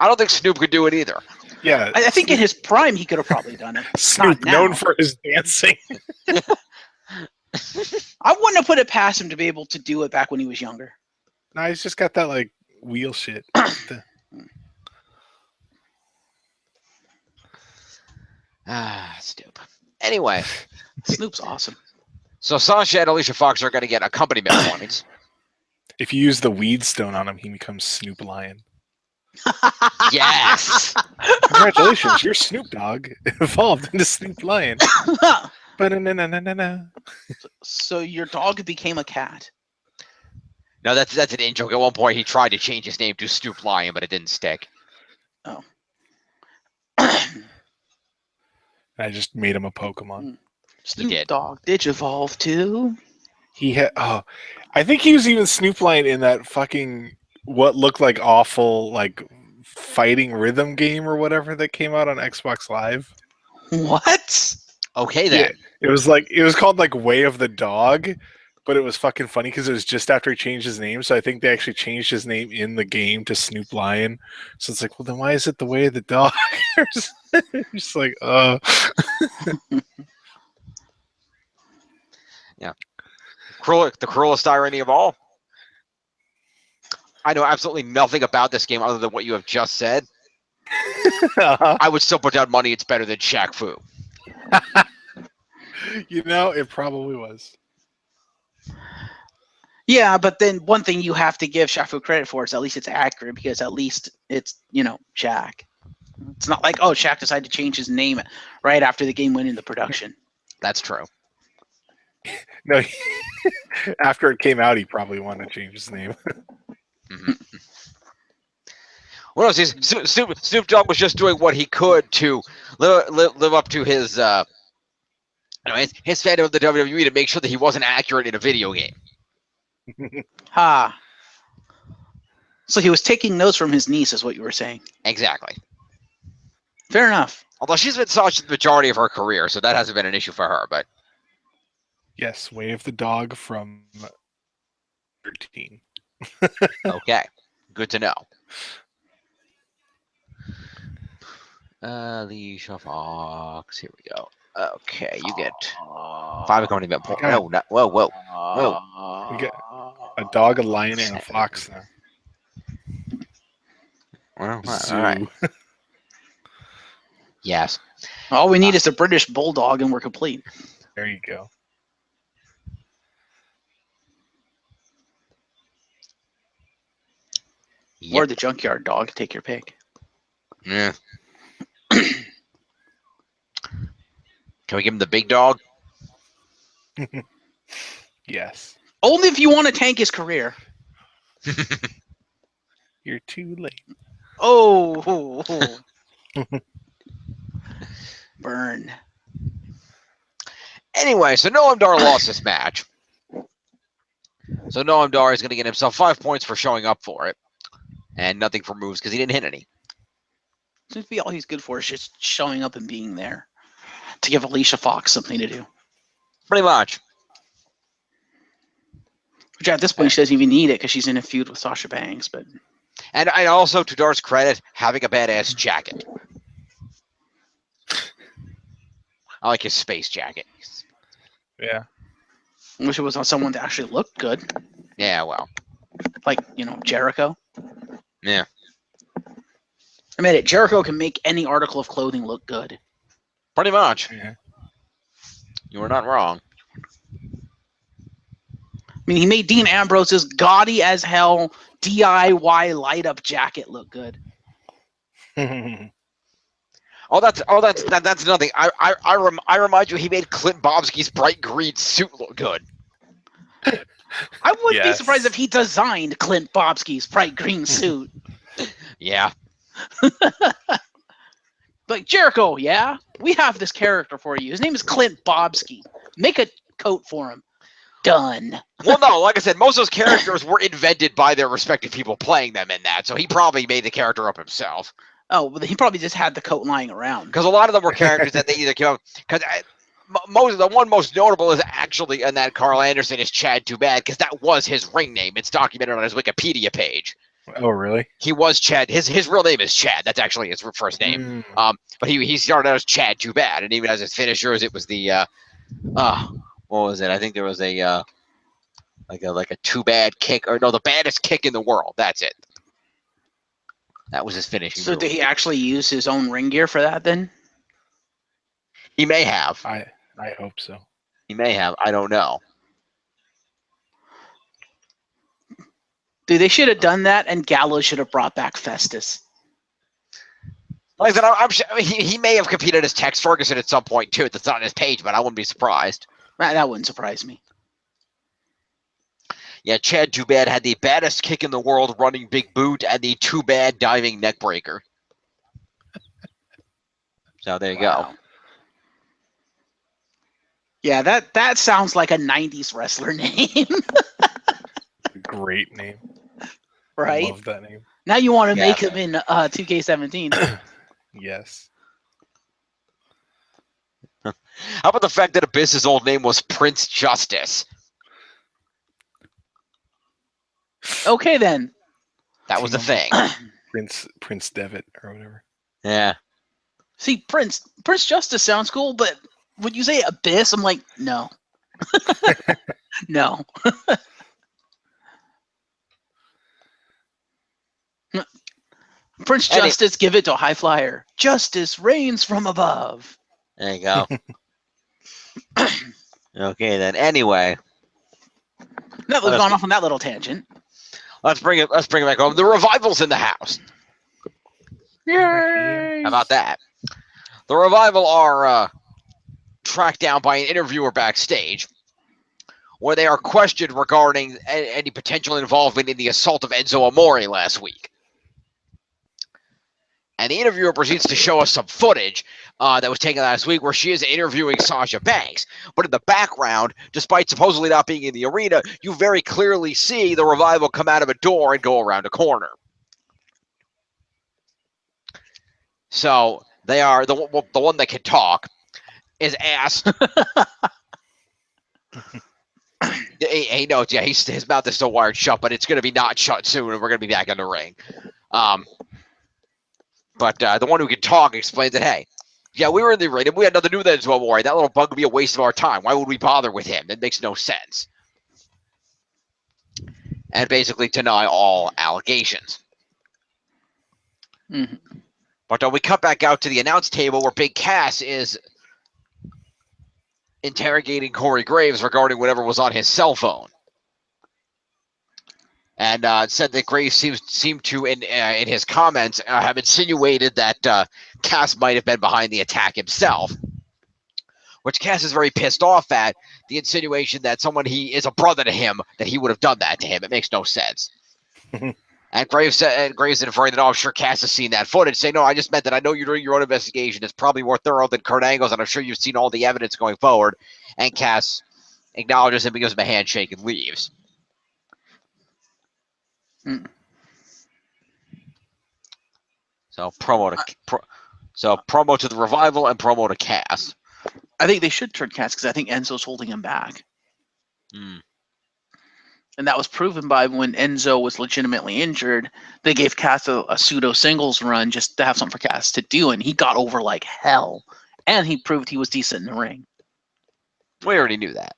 I don't think Snoop could do it either. Yeah, I think in his prime he could have probably done it. Snoop, known for his dancing. I wouldn't have put it past him to be able to do it back when he was younger. No, he's just got that like wheel shit. Snoop. Anyway. Snoop's awesome. So Sasha and Alicia Fox are going to get accompaniment points. If you use the weed stone on him, he becomes Snoop Lion. Yes. Congratulations, you're Snoop Dogg evolved into Snoop Lion. Ba-na-na-na-na-na. So your dog became a cat. No, that's an in-joke. At one point, he tried to change his name to Snoop Lion, but it didn't stick. Oh. I just made him a Pokemon. Snoop did. Dogg did evolve too. He had. Oh, I think he was even Snoop Lion in that fucking what looked like awful like fighting rhythm game or whatever that came out on Xbox Live. What? Okay, then. Yeah, it was called like Way of the Dog, but it was fucking funny because it was just after he changed his name. So I think they actually changed his name in the game to Snoop Lion. So it's like, well, then why is it the Way of the Dog? Just like, Yeah. The cruelest irony of all. I know absolutely nothing about this game other than what you have just said. I would still put down money it's better than Shaq Fu. You know, it probably was. Yeah, but then one thing you have to give Shaq Fu credit for is at least it's accurate because at least it's, Shaq. It's not like, oh, Shaq decided to change his name right after the game went into production. That's true. No, after it came out, he probably wanted to change his name. Mm-hmm. What else? Snoop Dogg was just doing what he could to live up to his his fandom of the WWE to make sure that he wasn't accurate in a video game. Ha. So he was taking notes from his niece, is what you were saying. Exactly. Fair enough. Although she's been such the majority of her career, so that hasn't been an issue for her. But Yes, Way of the Dog from 13. okay, good to know. Alicia Fox. Here we go. Okay, you get 5 accompaniment points. No, not, whoa. We get a dog, a lion, and a fox now. Well, all right. Yes. All we need is a British bulldog and we're complete. There you go. Yep. Or the junkyard dog. Take your pick. Yeah. Can we give him the big dog? Yes. Only if you want to tank his career. You're too late. Oh. Burn. Anyway, so Noam Dar lost this match. So Noam Dar is going to get himself 5 points for showing up for it. And nothing for moves because he didn't hit any. Seems to be all he's good for is just showing up and being there. To give Alicia Fox something to do. Pretty much. Which at this point she doesn't even need it because she's in a feud with Sasha Banks. But And also, to Dar's credit, having a badass jacket. I like his space jacket. Yeah. I wish it was on someone that actually looked good. Yeah, well. Like, Jericho. Yeah. I mean, Jericho can make any article of clothing look good. Pretty much. Yeah. You were not wrong. mean, he made Dean Ambrose's gaudy as hell DIY light up jacket look good. That's nothing. I remind you, he made Clint Bobsky's bright green suit look good. I wouldn't be Yes. surprised if he designed Clint Bobsky's bright green suit. Yeah. Like, Jericho, yeah? We have this character for you. His name is Clint Bobsky. Make a coat for him. Done. Well, no, like I said, most of those characters were invented by their respective people playing them in that, so he probably made the character up himself. Oh, well, he probably just had the coat lying around. Because a lot of them were characters that they either came up. Because the one most notable is actually, and that Carl Anderson is Chad Too Bad, because that was his ring name. It's documented on his Wikipedia page. Oh, really? He was Chad. His real name is Chad. That's actually his first name. But he started out as Chad Too Bad, and even as his finishers, it was the what was it? I think there was a like a too bad kick, or no, the baddest kick in the world. That's it. That was his finishing. So did he actually use his own ring gear for that then? He may have. I hope so. He may have. I don't know. Dude, they should have done that, and Gallows should have brought back Festus. Like I said, I'm sure he may have competed as Tex Ferguson at some point too. That's not on his page, but I wouldn't be surprised. That wouldn't surprise me. Yeah, Chad Too Bad had the baddest kick in the world, running big boot, and the Too Bad diving neck breaker. So there you go. Yeah, that sounds like a 90s wrestler name. Great name. Right? I love that name. Now you want to make him in 2K17. Yes. How about the fact that Abyss's old name was Prince Justice? Okay, then. That was the thing. Prince Devitt or whatever. Yeah. See, Prince Justice sounds cool, but when you say Abyss, I'm like, no. No. Prince Justice, give it to a high flyer. Justice reigns from above. There you go. Okay, then. Anyway. Now that we've gone off on that little tangent. Let's bring it back home. The Revival's in the house. Yay! How about that? The Revival are tracked down by an interviewer backstage, where they are questioned regarding any potential involvement in the assault of Enzo Amore last week. And the interviewer proceeds to show us some footage that was taken last week where she is interviewing Sasha Banks. But in the background, despite supposedly not being in the arena, you very clearly see the Revival come out of a door and go around a corner. So they are the one that can talk is asked. He knows, yeah, his mouth is still wired shut, but it's going to be not shut soon, and we're going to be back in the ring. But the one who can talk explains that, hey, yeah, we were in the ring, and we had nothing to do with that as well, Warrior. That little bug would be a waste of our time. Why would we bother with him? That makes no sense. And basically deny all allegations. Mm-hmm. But we cut back out to the announce table where Big Cass is interrogating Corey Graves regarding whatever was on his cell phone. And said that Graves seemed to, in his comments, have insinuated that Cass might have been behind the attack himself, which Cass is very pissed off at, the insinuation that someone he is a brother to him, that he would have done that to him. It makes no sense. And Graves inferring that, oh, I'm sure Cass has seen that footage, saying, no, I just meant that I know you're doing your own investigation. It's probably more thorough than Kurt Angle's, and I'm sure you've seen all the evidence going forward. And Cass acknowledges him, gives him a handshake, and leaves. So promo to the Revival and promo to Cass. I think they should turn Cass because I think Enzo's holding him back. And that was proven by when Enzo was legitimately injured. They gave Cass a pseudo singles run just to have something for Cass to do, and he got over like hell. And he proved he was decent in the ring. We already knew that.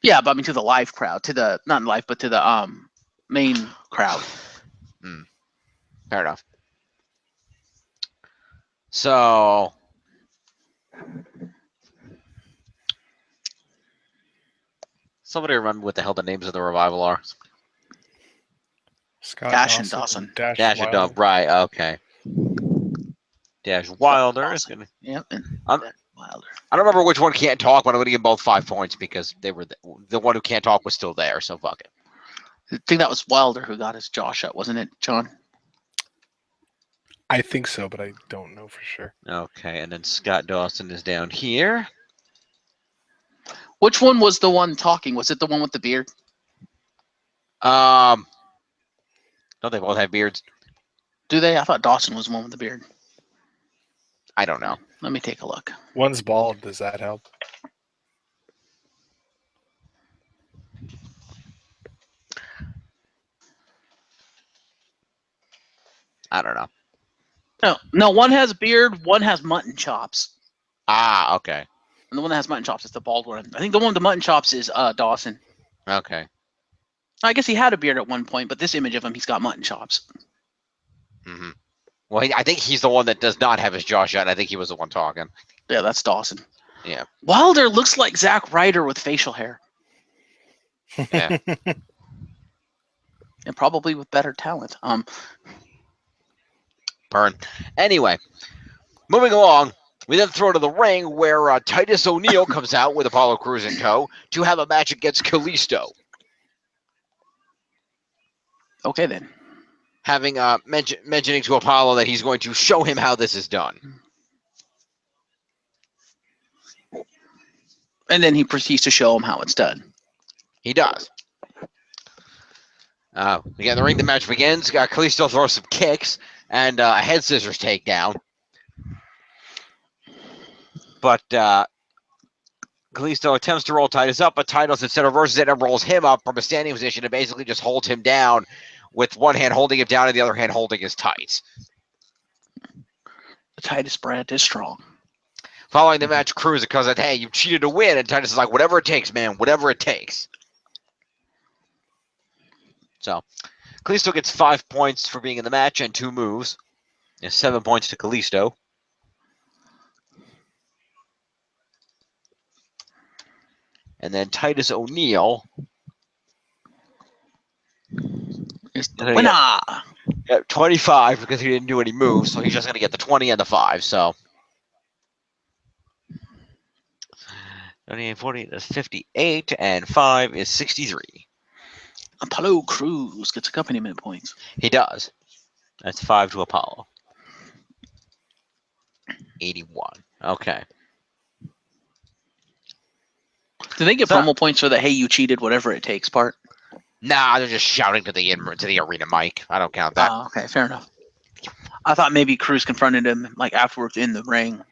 Yeah, but I mean to the live crowd, not live, but to the main crowd. Fair enough. So Somebody remember what the hell the names of the revival are? Scott Dash and Dawson. Dash Dash and Wilder. Dog. Right. Okay. Dash Wilder is Dawson. gonna. Yep, and I'm- Wilder. I don't remember which one can't talk, but I'm gonna give them both 5 points because they were the one who can't talk was still there. So fuck it. I think that was Wilder who got his jaw shut, wasn't it, John? I think so, but I don't know for sure. Okay, and then Scott Dawson is down here. Which one was the one talking? Was it the one with the beard? Don't they both have beards? Do they? I thought Dawson was the one with the beard. I don't know. Let me take a look. One's bald. Does that help? I don't know. No, one has beard, one has mutton chops. Ah, okay. And the one that has mutton chops is the bald one. I think the one with the mutton chops is Dawson. Okay. I guess he had a beard at one point, but this image of him, he's got mutton chops. Hmm. Well, I think he's the one that does not have his jaw shut. And I think he was the one talking. Yeah, that's Dawson. Yeah. Wilder looks like Zack Ryder with facial hair. Yeah. And probably with better talent. Burn. Anyway, moving along, we then throw to the ring where Titus O'Neil comes out with Apollo Crews and co. to have a match against Kalisto. Okay, then. Having mentioning to Apollo that he's going to show him how this is done. And then he proceeds to show him how it's done. He does. Again, the ring, the match begins. Kalisto throws some kicks and a head scissors takedown. But Kalisto attempts to roll Titus up, but Titus instead reverses it and rolls him up from a standing position and basically just holds him down with one hand holding him down and the other hand holding his tights. The Titus brand is strong. Following the match, Crews comes like, hey, you cheated to win. And Titus is like, whatever it takes, man, whatever it takes. So, Kalisto gets 5 points for being in the match and 2 moves. And 7 points to Kalisto. And then Titus O'Neil. Is the winner. At 25 because he didn't do any moves, so he's just going to get the 20 and the 5. So 28, 40 is 58, and 5 is 63. Apollo Crews gets accompaniment points. He does. That's 5 to Apollo. 81. Okay. Do they get promo points for the "Hey, you cheated, whatever it takes" part? Nah, they're just shouting to the arena mic. I don't count that. Oh, okay, fair enough. I thought maybe Crews confronted him like afterwards in the ring.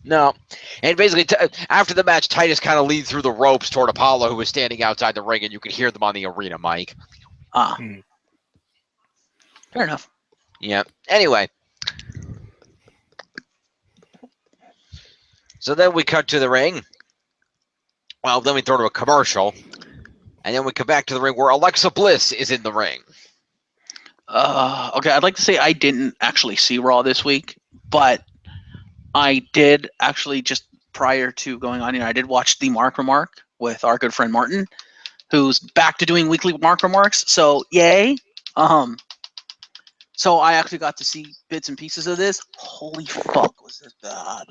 No. And basically, after the match, Titus kind of leaned through the ropes toward Apollo, who was standing outside the ring, and you could hear them on the arena mic. Fair enough. Yeah. Anyway. So then we cut to the ring. Well, then we throw to a commercial. And then we come back to the ring where Alexa Bliss is in the ring. Okay, I'd like to say I didn't actually see Raw this week, but I did actually just prior to going on here, I did watch the Mark Remark with our good friend Martin, who's back to doing weekly Mark Remarks. So yay. So I actually got to see bits and pieces of this. Holy fuck, was this bad.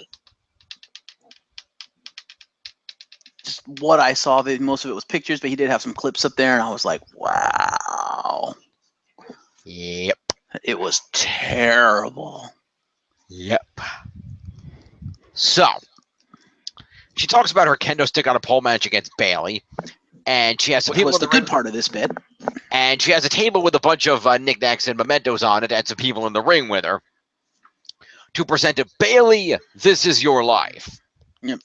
Just what I saw, most of it was pictures, but he did have some clips up there, and I was like, wow. Yep. It was terrible. Yep. So, she talks about her kendo stick on a pole match against Bailey, and she has some Which people was in the good part of this bit. And she has a table with a bunch of knickknacks and mementos on it, and some people in the ring with her to present to Bailey. This is your life. Yep.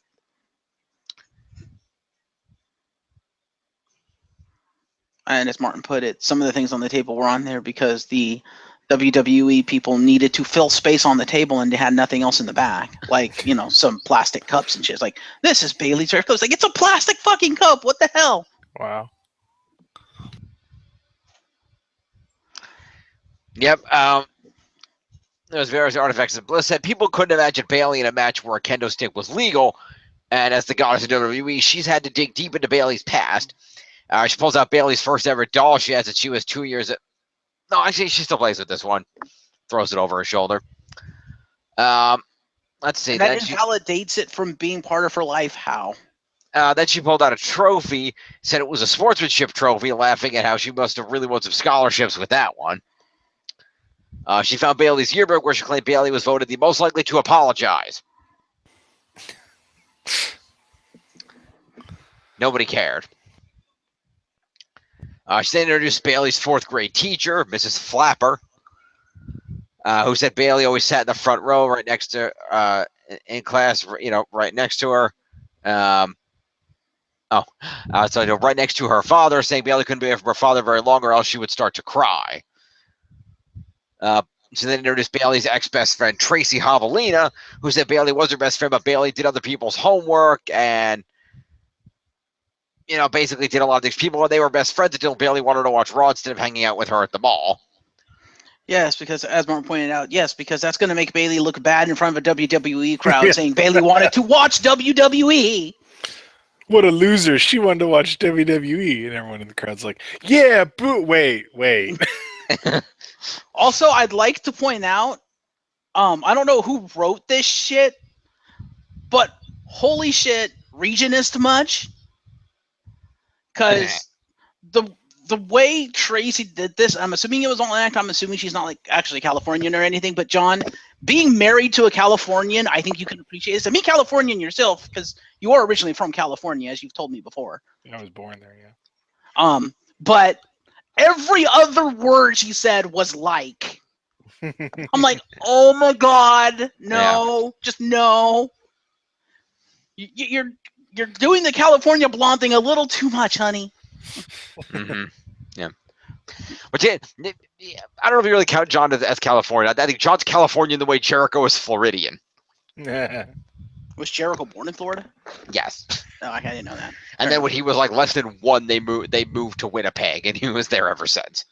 And as Martin put it, some of the things on the table were on there because the WWE people needed to fill space on the table and they had nothing else in the back. Like, you know, some plastic cups and shit. It's like, this is Bailey's Rare Cups. Like, it's a plastic fucking cup. What the hell? Wow. Yep. There's various artifacts. Bliss said people couldn't imagine Bailey in a match where a kendo stick was legal And as the goddess of WWE, she's had to dig deep into Bayley's past. She pulls out Bayley's first ever doll she has that she was 2 years. No, actually, she still plays with this one. Throws it over her shoulder. Let's see. And that invalidates it from being part of her life. How? Then she pulled out a trophy, said it was a sportsmanship trophy, laughing at how she must have really won some scholarships with that one. She found Bayley's yearbook where she claimed Bayley was voted the most likely to apologize. Nobody cared. She then introduced Bayley's 4th grade teacher, Mrs. Flapper, who said Bayley always sat in the front row right next to in class, right next to her. Right next to her father, saying Bayley couldn't be away from her father very long or else she would start to cry. She then introduced Bayley's ex-best friend, Tracy Javelina, who said Bayley was her best friend, but Bayley did other people's homework and, basically did a lot of things. People, they were best friends until Bayley wanted to watch Raw instead of hanging out with her at the mall. Yes, because as Martin pointed out, because that's going to make Bayley look bad in front of a WWE crowd saying Bayley wanted to watch WWE. What a loser. She wanted to watch WWE. And everyone in the crowd's like, yeah, boo. Wait. Also, I'd like to point out, I don't know who wrote this shit, but holy shit, Regionist much? Because the way Tracy did this, I'm assuming it was on act. I'm assuming she's not actually Californian or anything. But John, being married to a Californian, I think you can appreciate this. I mean, Californian yourself, because you are originally from California, as you've told me before. I was born there, yeah. But every other word she said was like. I'm like, oh my god, no, just no. You're doing the California blonde thing a little too much, honey. Mm-hmm. Yeah. But I don't know if you really count John as California. I think John's Californian the way Jericho is Floridian. Was Jericho born in Florida? Yes. No, I didn't know that. And then when he was less than 1, they moved to Winnipeg, and he was there ever since.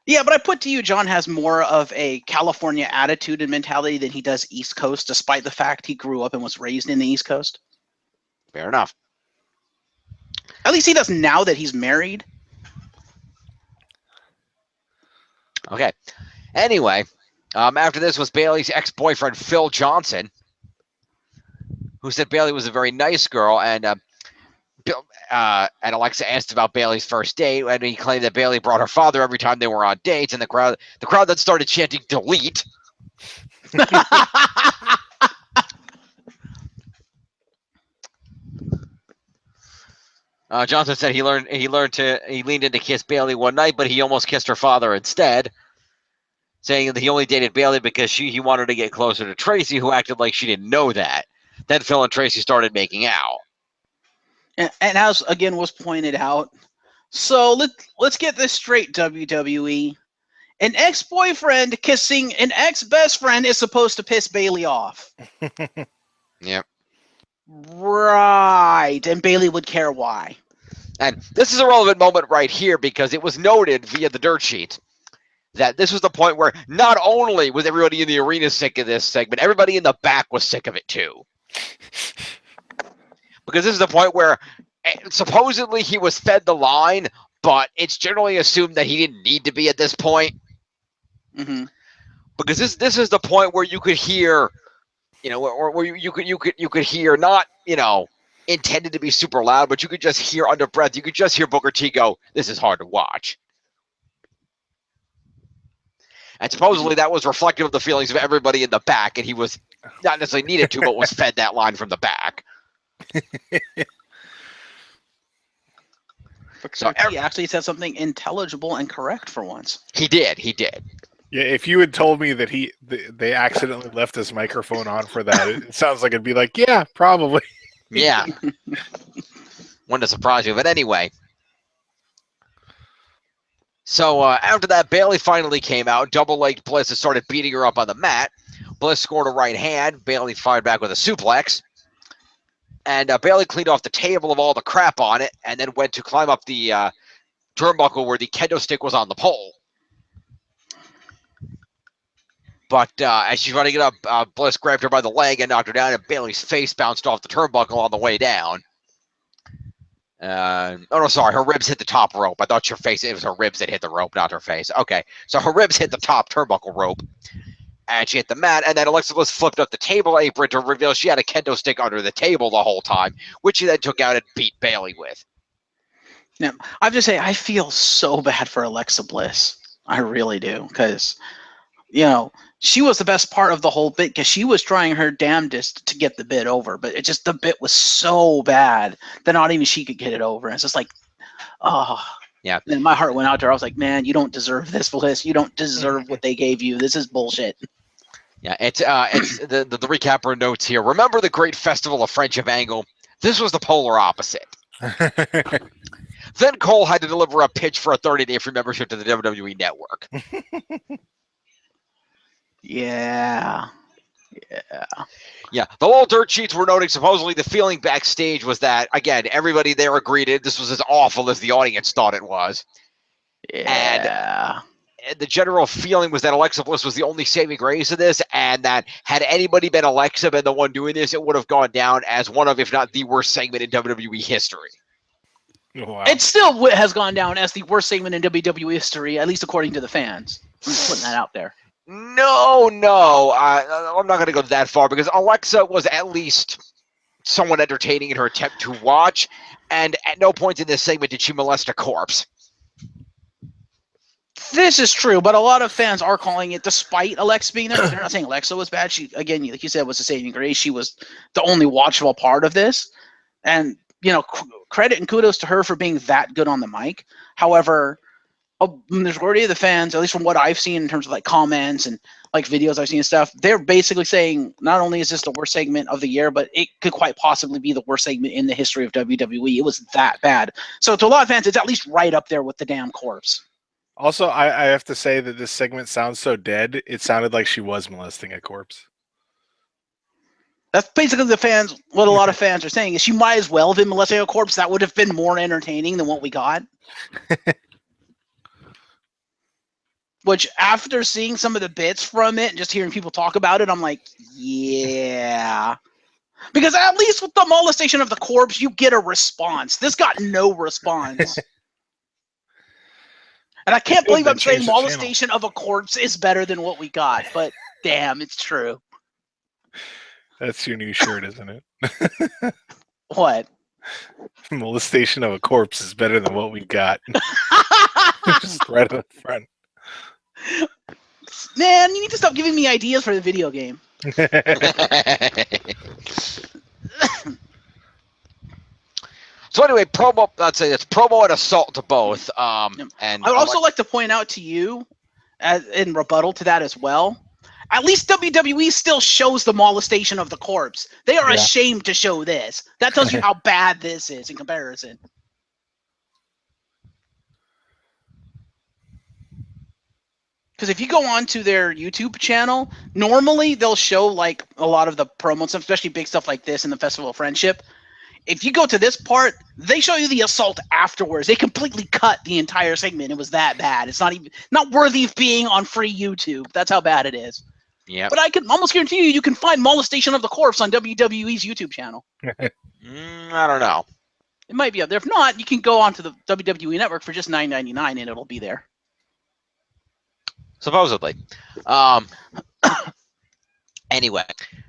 Yeah, but I put to you, John has more of a California attitude and mentality than he does East Coast, despite the fact he grew up and was raised in the East Coast. Fair enough. At least he does now that he's married. Okay. Anyway, after this was Bayley's ex-boyfriend, Phil Johnson, who said Bayley was a very nice girl, and Alexa asked about Bayley's first date, and he claimed that Bayley brought her father every time they were on dates, and the crowd then started chanting "delete." Johnson said he leaned in to kiss Bayley one night, but he almost kissed her father instead, saying that he only dated Bayley because he wanted to get closer to Tracy, who acted like she didn't know that. Then Phil and Tracy started making out. And as again was pointed out, so let's get this straight, WWE. An ex-boyfriend kissing an ex-best friend is supposed to piss Bayley off. Yep. Right. And Bayley would care why. And this is a relevant moment right here because it was noted via the dirt sheet that this was the point where not only was everybody in the arena sick of this segment, everybody in the back was sick of it too. Because this is the point where supposedly he was fed the line, but it's generally assumed that he didn't need to be at this point. Mm-hmm. Because this is the point where you could hear, or where you could hear not, intended to be super loud, but you could just hear under breath. You could just hear Booker T go, "This is hard to watch." And supposedly that was reflective of the feelings of everybody in the back, and he was not necessarily needed to, but was fed that line from the back. So he actually said something intelligible and correct for once. He did. Yeah, if you had told me that they accidentally left his microphone on for that, it sounds like it'd be like, yeah, probably. Yeah. Wouldn't surprise you, but anyway. So after that, Bayley finally came out. Double-legged Bliss and started beating her up on the mat. Bliss scored a right hand. Bayley fired back with a suplex. And Bayley cleaned off the table of all the crap on it and then went to climb up the turnbuckle where the kendo stick was on the pole. But as she's running it up, Bliss grabbed her by the leg and knocked her down, and Bailey's face bounced off the turnbuckle on the way down. Oh, no, sorry. Her ribs hit the top rope. I thought it was her ribs that hit the rope, not her face. Okay, so her ribs hit the top turnbuckle rope, and she hit the mat, and then Alexa Bliss flipped up the table apron to reveal she had a kendo stick under the table the whole time, which she then took out and beat Bailey with. Now, I have to say, I feel so bad for Alexa Bliss. I really do, because, she was the best part of the whole bit because she was trying her damnedest to get the bit over, but the bit was so bad that not even she could get it over. And it's just like, oh. Yeah. And my heart went out to her. I was like, man, you don't deserve this, Bliss. You don't deserve what they gave you. This is bullshit. Yeah, it's the recapper notes here. Remember the great Festival of Friendship angle? This was the polar opposite. Then Cole had to deliver a pitch for a 30-day free membership to the WWE Network. Yeah. Yeah, the little dirt sheets were noting supposedly the feeling backstage was that, again, everybody there agreed this was as awful as the audience thought it was. Yeah. And the general feeling was that Alexa Bliss was the only saving grace of this, and that had anybody been Alexa been the one doing this, it would have gone down as one of, if not the worst segment in WWE history. Wow. It still has gone down as the worst segment in WWE history, at least according to the fans. I'm just putting that out there. No, I'm not going to go that far because Alexa was at least somewhat entertaining in her attempt to watch, and at no point in this segment did she molest a corpse. This is true, but a lot of fans are calling it despite Alexa being there. They're not saying Alexa was bad. She, again, like you said, was a saving grace. She was the only watchable part of this. And, credit and kudos to her for being that good on the mic. However, a majority of the fans, at least from what I've seen in terms of like comments and like videos I've seen and stuff, they're basically saying not only is this the worst segment of the year, but it could quite possibly be the worst segment in the history of WWE. It was that bad. So to a lot of fans, it's at least right up there with the damn corpse. Also, I have to say that this segment sounds so dead. It sounded like she was molesting a corpse. That's basically what a lot of fans are saying is she might as well have been molesting a corpse. That would have been more entertaining than what we got. Which, after seeing some of the bits from it and just hearing people talk about it, I'm like, yeah. Because at least with the molestation of the corpse, you get a response. This got no response. And I can't believe I'm saying molestation of a corpse is better than what we got, but damn, it's true. That's your new shirt, isn't it? What? Molestation of a corpse is better than what we got. Just right on the front. Man, you need to stop giving me ideas for the video game. So anyway, promo. I'd say it's promo and assault to both. And I would also like to point out to you, in rebuttal to that as well, at least WWE still shows the molestation of the corpse. They are ashamed to show this. That tells you how bad this is in comparison. Because if you go on to their YouTube channel, normally they'll show like a lot of the promo stuff, especially big stuff like this in the Festival of Friendship. If you go to this part, they show you the assault afterwards. They completely cut the entire segment. It was that bad. It's not worthy of being on free YouTube. That's how bad it is. Yeah. But I can almost guarantee you can find molestation of the corpse on WWE's YouTube channel. I don't know. It might be up there. If not, you can go onto the WWE Network for just $9.99 and it'll be there. Supposedly. Anyway,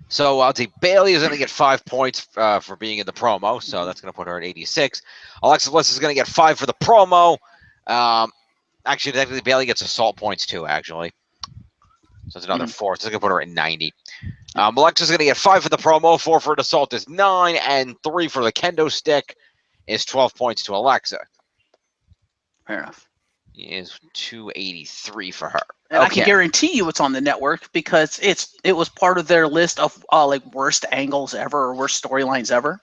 so I'll see Bailey is going to get 5 points for being in the promo, so that's going to put her at 86. Alexa Bliss is going to get 5 for the promo. Actually, technically, Bailey gets assault points too, actually. So it's another 4. So it's going to put her at 90. Alexa's going to get 5 for the promo, 4 for an assault is 9, and 3 for the kendo stick is 12 points to Alexa. Fair enough. Is 283 for her. And I can guarantee you it's on the network because it was part of their list of like worst angles ever or worst storylines ever.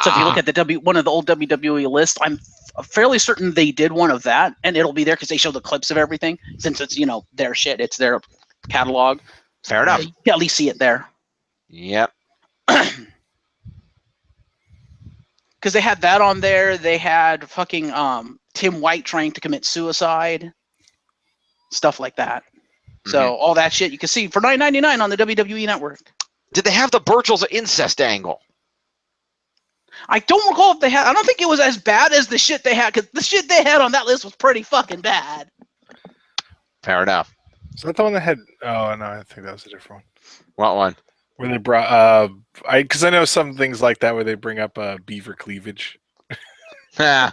So if you look at one of the old WWE lists, I'm fairly certain they did one of that, and it'll be there because they show the clips of everything. Since it's their shit, it's their catalog. Fair enough. You can at least see it there. Yep. Because they had that on there. They had fucking Tim White trying to commit suicide. Stuff like that. So all that shit you can see for $9.99 on the WWE Network. Did they have the Burchell's incest angle? I don't recall if they had. I don't think it was as bad as the shit they had, because the shit they had on that list was pretty fucking bad. Fair enough. Is that the one that had? Oh no, I think that was a different one. What one? Where they brought because I know some things like that where they bring up beaver cleavage. Yeah.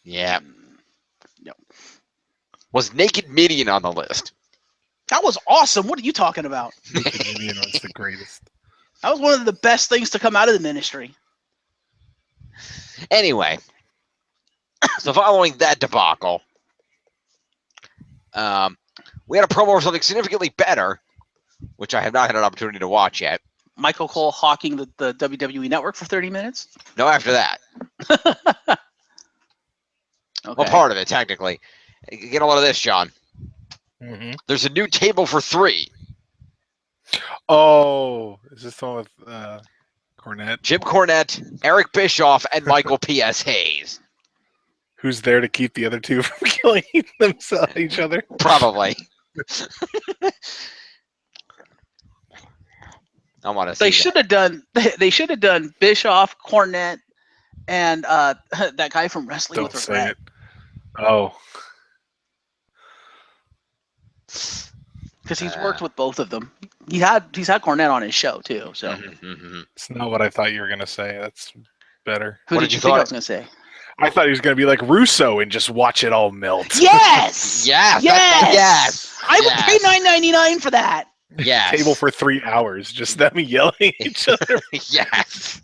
No. Was Naked Midian on the list? That was awesome. What are you talking about? Canadian was the greatest. That was one of the best things to come out of the ministry. Anyway, so following that debacle, we had a promo for something significantly better, which I have not had an opportunity to watch yet. Michael Cole hawking the WWE Network for 30 minutes? No, after that. Okay. Well, part of it, technically. Get a load of this, John. Mm-hmm. There's a new table for 3. Oh, is this the one with Cornette? Jim Cornette, Eric Bischoff, and Michael P.S. Hayes. Who's there to keep the other two from killing each other? Probably. I want to see They should have done. They should have done Bischoff, Cornette, and that guy from Wrestling Don't with say Regret. it. Oh, Because he's worked with both of them. He's had Cornette on his show too. So it's not what I thought you were gonna say. That's better. who What did did you you think I thought? was gonna say? I thought he was gonna be like Russo and just watch it all melt. Yes. Yes. Yes. I would Yes. pay $9.99 for that. Yes. Table for 3 hours, just them yelling at each other. Yes.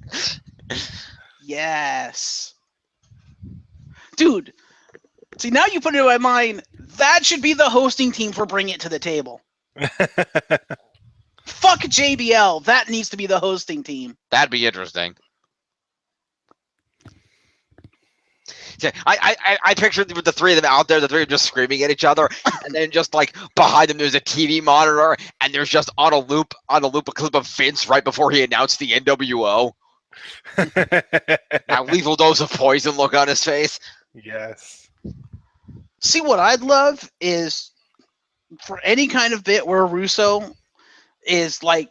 Yes. Dude. See, now you put it in my mind. That should be the hosting team for Bring It to the Table. Fuck JBL. That needs to be the hosting team. That'd be interesting. Yeah, I pictured with the 3 of them out there, the 3 of them just screaming at each other, and then just like behind them there's a TV monitor, and there's just on a loop a clip of Vince right before he announced the NWO. That lethal dose of poison look on his face. Yes. See, what I'd love is for any kind of bit where Russo is like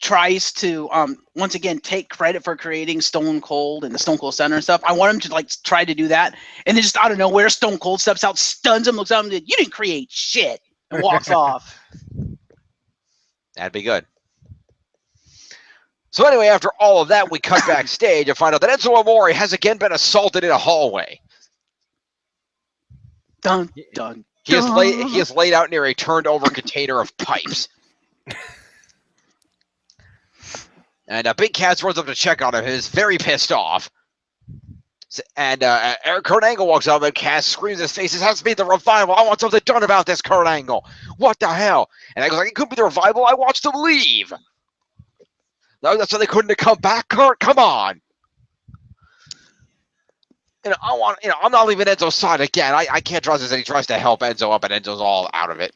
tries to once again take credit for creating Stone Cold and the Stone Cold Center and stuff. I want him to like try to do that, and then just out of nowhere, Stone Cold steps out, stuns him, looks at him, and you didn't create shit, and walks off. That'd be good. So anyway, after all of that, we cut backstage and find out that Enzo Amore has again been assaulted in a hallway. Dun dun. He is laid out near a turned over container of pipes. And Big Cass runs up to check on him. He's very pissed off. And Kurt Angle walks up and Cass screams in his face, "This has to be the Revival. I want something done about this, Kurt Angle. What the hell?" And Angle's like, "It could be the Revival. I watched them leave. No, that's why they couldn't have come back, Kurt. Come on." I'm not leaving Enzo's side again. I can't trust this. And he tries to help Enzo up, and Enzo's all out of it.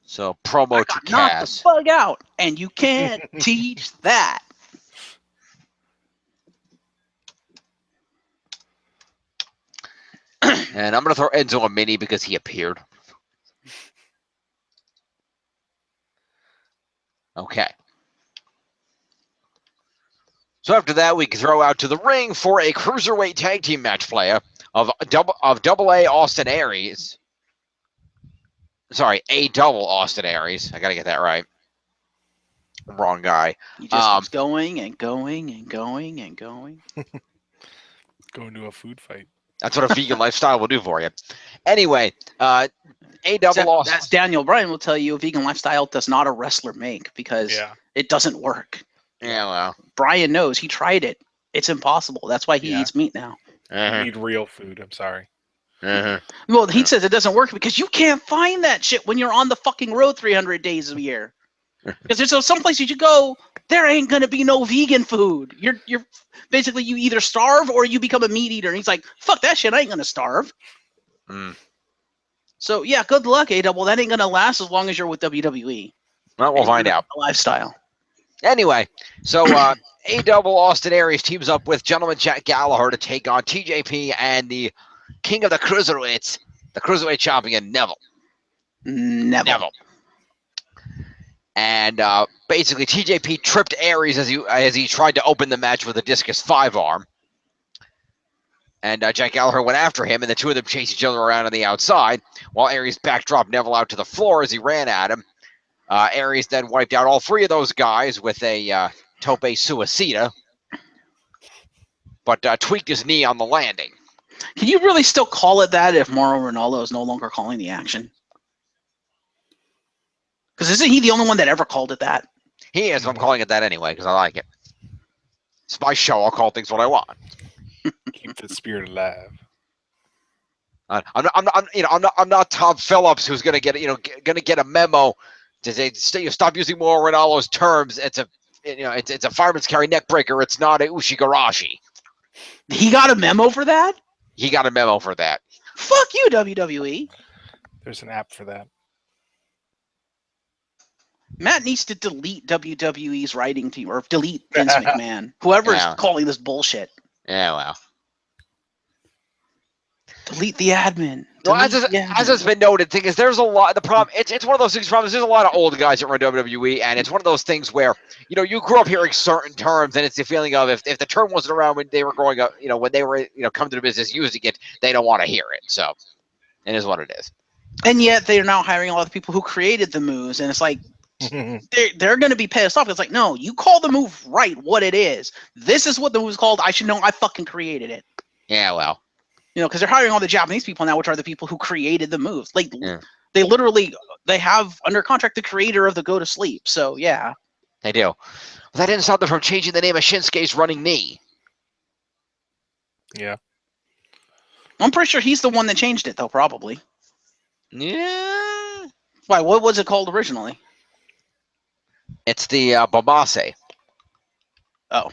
So promo to Knock Cass. the bug out, and you can't teach that. And I'm going to throw Enzo a mini because he appeared. Okay. So after that, we can throw out to the ring for a cruiserweight tag team match play of double A Austin Aries. Sorry, A double Austin Aries. I got to get that right. Wrong guy. He just keeps going and going and going and going. Going to a food fight. That's what a vegan lifestyle will do for you. Anyway, A double Austin. As Daniel Bryan will tell you, a vegan lifestyle does not a wrestler make because it doesn't work. Yeah, well. Brian knows. He tried it. It's impossible. That's why he eats meat now. I need real food. I'm sorry. Well, he says it doesn't work because you can't find that shit when you're on the fucking road 300 days a year. Because there's some places you go, there ain't gonna be no vegan food. You're basically you either starve or you become a meat eater. And he's like, fuck that shit. I ain't gonna starve. So yeah, good luck, A-Double. That ain't gonna last as long as you're with WWE. Well, we'll find out. Lifestyle. Anyway, so A double Austin Aries teams up with Gentleman Jack Gallagher to take on TJP and the King of the Cruiserweights, the Cruiserweight Champion, Neville. Neville. And basically, TJP tripped Aries as he tried to open the match with a discus 5-arm. And Jack Gallagher went after him, and the two of them chased each other around on the outside, while Aries backdropped Neville out to the floor as he ran at him. Aries then wiped out all three of those guys with a tope suicida, but tweaked his knee on the landing. Can you really still call it that if Mauro Ranallo is no longer calling the action? Because isn't he the only one that ever called it that? He is. I'm calling it that anyway because I like it. It's my show. I'll call things what I want. Keep the spirit alive. I'm not Tom Phillips who's gonna get a memo to say stop using Mauro Ranallo's terms. It's a fireman's carry neck breaker. It's not a ushigarashi. He got a memo for that? He got a memo for that. Fuck you, WWE. There's an app for that. Matt needs to delete WWE's writing team or delete Vince McMahon. Whoever's calling this bullshit. Yeah, well. Delete the admin. Well, as has been noted, thing is, there's a lot. The problem, it's one of those things. Problems. There's a lot of old guys that run WWE, and it's one of those things where you grew up hearing certain terms, and it's the feeling of if the term wasn't around when they were growing up, when they were come to the business using it, they don't want to hear it. So, it is what it is. And yet they are now hiring a lot of people who created the moves, and it's like they're going to be pissed off. It's like, no, you call the move right what it is. This is what the move is called. I should know. I fucking created it. Yeah, well. Because they're hiring all the Japanese people now, which are the people who created the moves. Like, they literally, they have under contract the creator of the Go to Sleep. So, yeah. They do. Well, that didn't stop them from changing the name of Shinsuke's running knee. Yeah. I'm pretty sure he's the one that changed it, though, probably. Yeah. Why? What was it called originally? It's the Babase. Oh.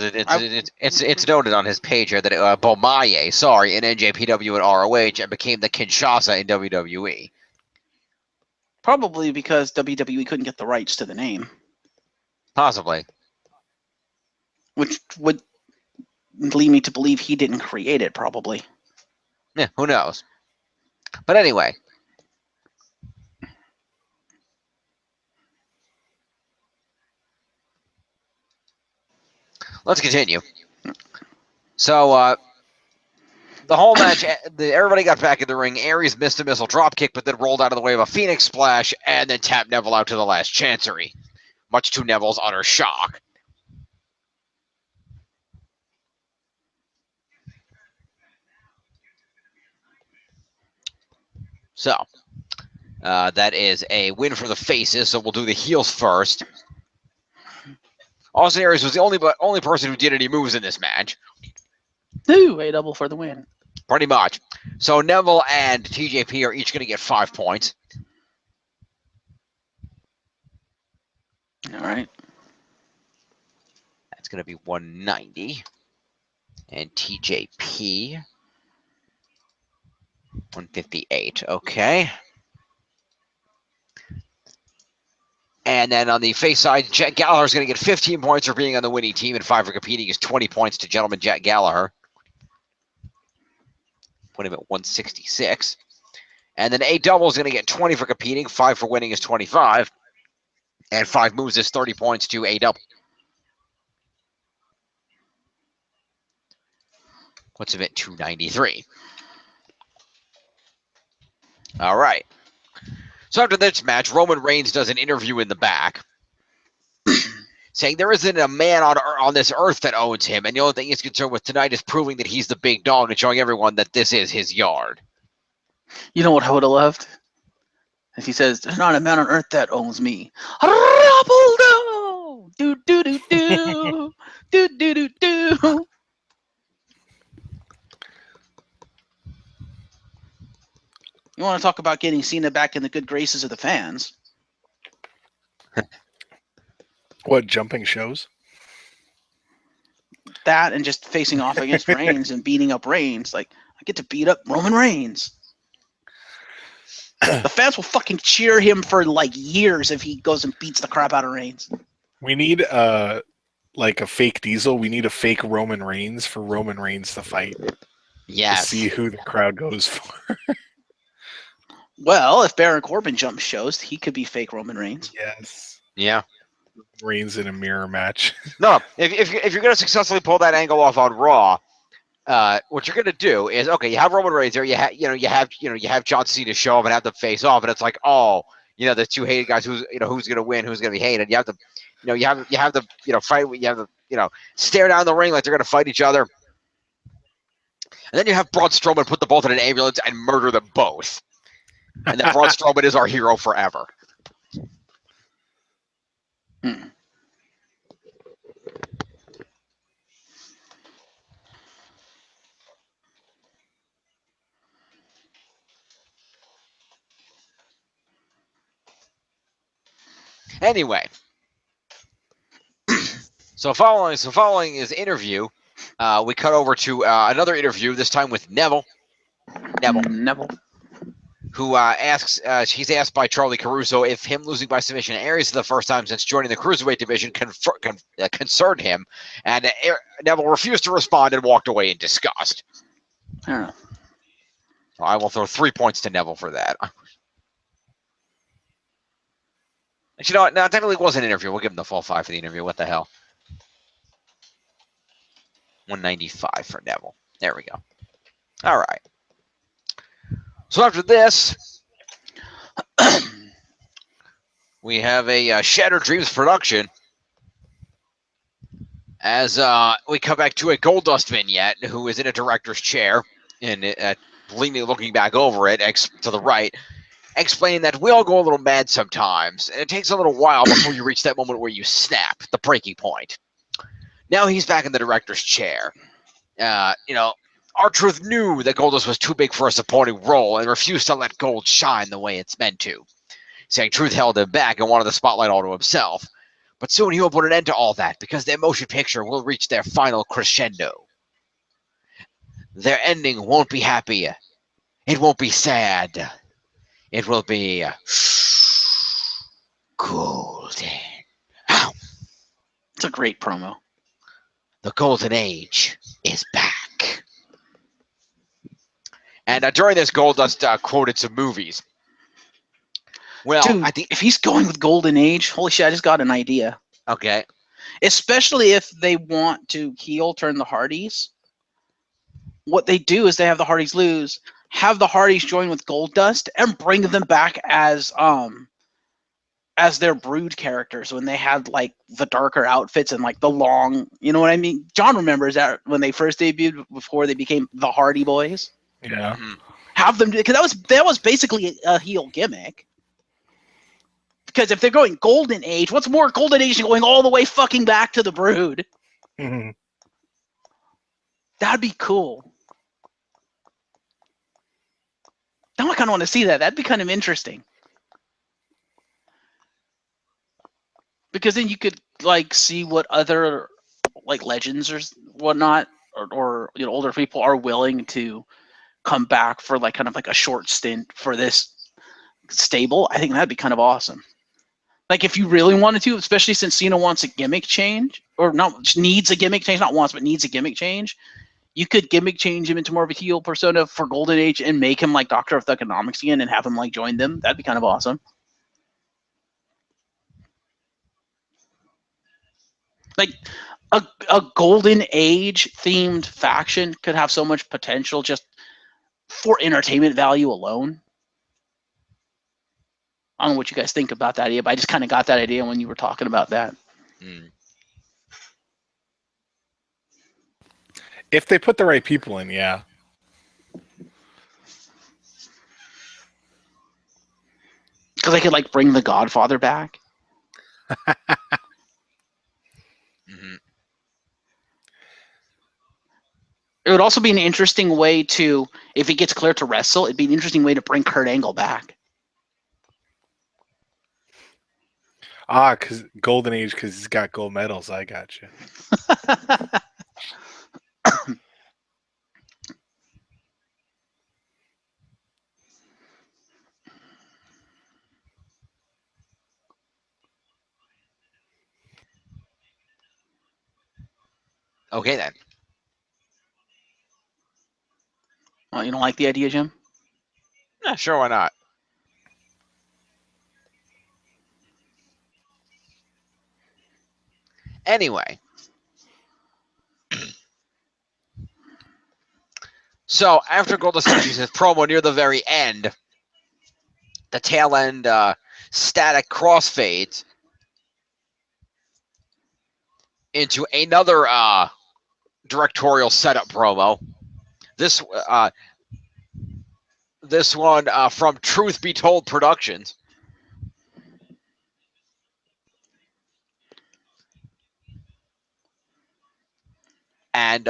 It's noted on his page here that Bomaye, in NJPW and ROH, and became the Kinshasa in WWE. Probably because WWE couldn't get the rights to the name. Possibly. Which would lead me to believe he didn't create it, probably. Yeah, who knows? But anyway. Let's continue. So, the whole match, everybody got back in the ring. Aries missed a missile dropkick, but then rolled out of the way of a Phoenix Splash and then tapped Neville out to the last Chancery, much to Neville's utter shock. So, that is a win for the faces, so we'll do the heels first. Austin Aries was the only person who did any moves in this match. Ooh, a double for the win. Pretty much. So Neville and TJP are each going to get 5 points. All right. That's going to be 190. And TJP, 158. Okay. And then on the face side, Jack Gallagher is going to get 15 points for being on the winning team, and 5 for competing is 20 points to gentleman Jack Gallagher. Put him at 166. And then A double is going to get 20 for competing, 5 for winning is 25, and 5 moves is 30 points to A double. Puts him at 293. All right. So after this match, Roman Reigns does an interview in the back saying there isn't a man on this earth that owns him, and the only thing he's concerned with tonight is proving that he's the big dog and showing everyone that this is his yard. You know what I would have loved? If he says, there's not a man on earth that owns me. Rapaldo! Do, do, do, do. Do, do, do, do. You want to talk about getting Cena back in the good graces of the fans? What, jumping shows? That and just facing off against Reigns and beating up Reigns. Like, I get to beat up Roman Reigns. The fans will fucking cheer him for like years if he goes and beats the crap out of Reigns. We need like a fake Diesel, we need a fake Roman Reigns for Roman Reigns to fight. Yes. To see who the crowd goes for. Well, if Baron Corbin jumps shows, he could be fake Roman Reigns. Yes. Yeah. Reigns in a mirror match. No, if you're going to successfully pull that angle off on Raw, what you're going to do is, okay, you have Roman Reigns there, you have John Cena show up and have them face off, and it's like, oh, the two hated guys, who's going to win, who's going to be hated. You have to, you have the fight, you have the stare down the ring like they're going to fight each other, and then you have Braun Strowman put the both in an ambulance and murder them both, and then Braun Strowman is our hero forever. Hmm. Anyway, so following his interview, we cut over to another interview, this time with Neville. Neville. Who asks, he's asked by Charlie Caruso if him losing by submission to Aries for the first time since joining the Cruiserweight division concerned him, and Neville refused to respond and walked away in disgust. I don't know. So I will throw 3 points to Neville for that. Actually, no, technically it was an interview. We'll give him the full 5 for the interview. What the hell? 195 for Neville. There we go. All right. So after this, we have a Shattered Dreams production as we come back to a Goldust vignette, who is in a director's chair and looking back over it to the right, explaining that we all go a little mad sometimes, and it takes a little while before you reach that moment where you snap, the breaking point. Now he's back in the director's chair. R-Truth knew that Goldust was too big for a supporting role and refused to let Gold shine the way it's meant to, saying Truth held him back and wanted the spotlight all to himself. But soon he will put an end to all that because their motion picture will reach their final crescendo. Their ending won't be happy. It won't be sad. It will be golden. Ow. It's a great promo. The golden age is back. And during this, Goldust quoted some movies. Well, Dude, if he's going with Golden Age, holy shit, I just got an idea. Okay. Especially if they want to heel turn the Hardys. What they do is they have the Hardys lose, have the Hardys join with Goldust, and bring them back as their Brood characters when they had like the darker outfits and like the long, you know what I mean? John remembers that when they first debuted before they became the Hardy Boys. Yeah. Mm-hmm. Have them, because that was basically a heel gimmick. Because if they're going Golden Age, what's more Golden Age than going all the way fucking back to the Brood? Mm-hmm. That'd be cool. Now I kind of want to see that. That'd be kind of interesting. Because then you could like see what other like legends or whatnot or older people are willing to come back for like kind of like a short stint for this stable. I think that'd be kind of awesome. Like if you really wanted to, especially since Cena wants a gimmick change, or not needs a gimmick change, not wants, but needs a gimmick change, you could gimmick change him into more of a heel persona for Golden Age and make him like Doctor of Thugonomics again and have him like join them. That'd be kind of awesome. Like a Golden Age themed faction could have so much potential just for entertainment value alone. I don't know what you guys think about that idea, but I just kind of got that idea when you were talking about that. Mm. If they put the right people in, yeah. Because I could like bring the Godfather back. Mm-hmm. It would also be an interesting way to, if he gets cleared to wrestle, it'd be an interesting way to bring Kurt Angle back. Because Golden Age, because he's got gold medals. I got you. Okay, then. Oh, you don't like the idea, Jim? Yeah, sure, why not? Anyway. So, after Goldust finishes his promo near the very end, the tail end static crossfades into another directorial setup promo. This one from Truth Be Told Productions. And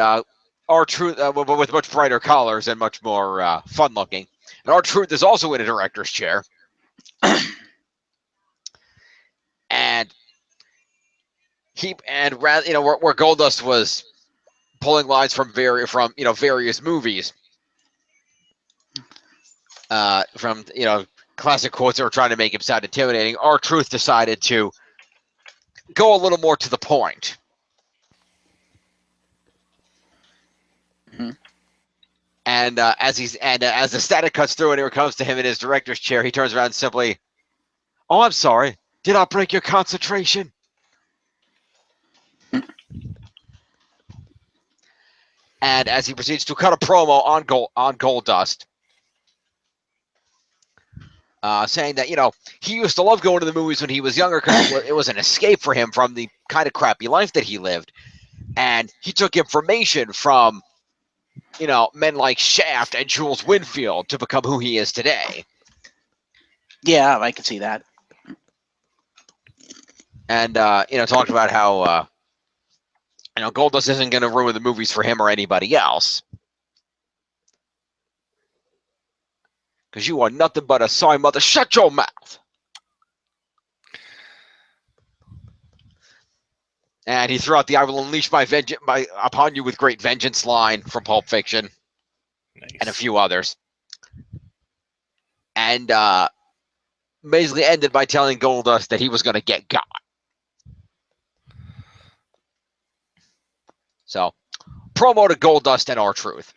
R-Truth with much brighter colors and much more fun looking. And R-Truth is also in a director's chair. and where Goldust was pulling lines from various movies, from classic quotes that were trying to make him sound intimidating. R-Truth decided to go a little more to the point. Mm-hmm. And as the static cuts through and here comes to him in his director's chair, he turns around and simply, "Oh, I'm sorry. Did I break your concentration?" And as he proceeds to cut a promo on Goldust, saying that he used to love going to the movies when he was younger because it was an escape for him from the kind of crappy life that he lived, and he took information from men like Shaft and Jules Winfield to become who he is today. Yeah, I can see that. And talked about how Goldust isn't going to ruin the movies for him or anybody else, because you are nothing but a sorry mother. Shut your mouth. And he threw out the "I will unleash my vengeance upon you with great vengeance" line from Pulp Fiction. Nice. And a few others. And basically ended by telling Goldust that he was going to get got. So, promo to Goldust and R-Truth.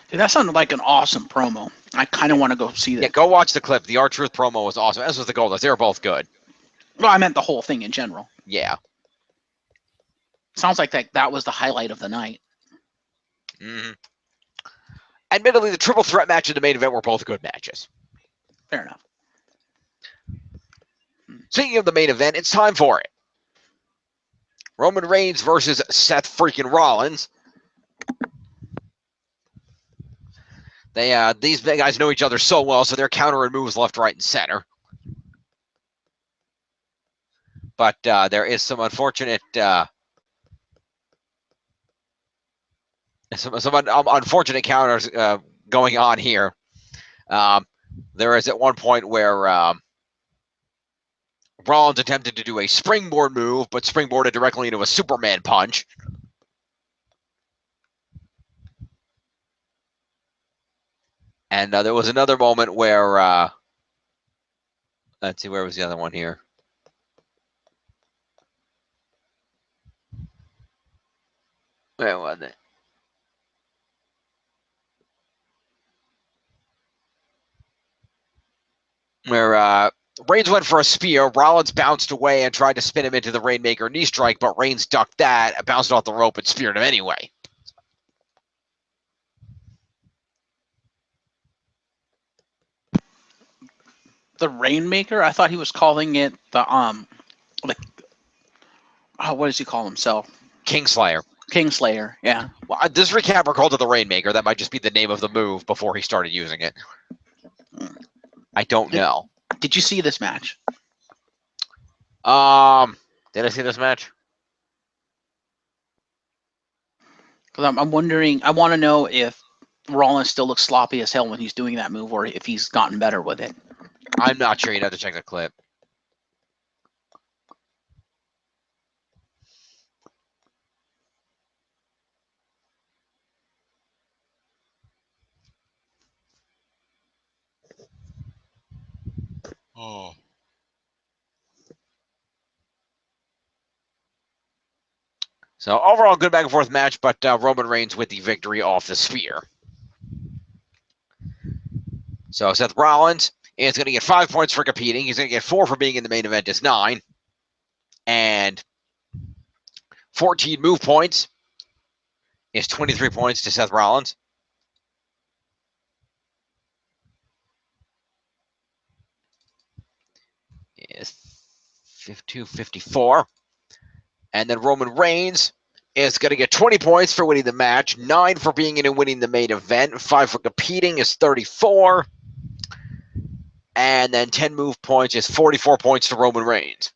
Dude, that sounded like an awesome promo. I kind of want to go see that. Yeah, go watch the clip. The R-Truth promo was awesome, as was the Goldust. They were both good. Well, I meant the whole thing in general. Yeah. Sounds like that was the highlight of the night. Mm-hmm. Admittedly, the triple threat match and the main event were both good matches. Fair enough. Speaking of the main event, it's time for it. Roman Reigns versus Seth freaking Rollins. These big guys know each other so well, so they're countering moves left, right, and center. But there is some unfortunate unfortunate counters going on here. There is at one point where Rollins attempted to do a springboard move, but springboarded directly into a Superman punch. And there was another moment where, let's see, where was the other one here? Where was it? Where Reigns went for a spear, Rollins bounced away and tried to spin him into the Rainmaker knee strike, but Reigns ducked that, bounced off the rope, and speared him anyway. The Rainmaker? I thought he was calling it the what does he call himself? Kingslayer. Kingslayer, yeah. Well, this recapper called it the Rainmaker. That might just be the name of the move before he started using it. I don't know. Did you see this match? Did I see this match? Because I'm wondering, I want to know if Rollins still looks sloppy as hell when he's doing that move, or if he's gotten better with it. I'm not sure. You'd have to check the clip. Oh. So overall, good back and forth match, but Roman Reigns with the victory off the spear. So Seth Rollins is going to get 5 points for competing. He's going to get 4 for being in the main event is 9. And 14 move points is 23 points to Seth Rollins. Is 52-54. And then Roman Reigns is going to get 20 points for winning the match, 9 for being in and winning the main event, 5 for competing is 34. And then 10 move points is 44 points to Roman Reigns.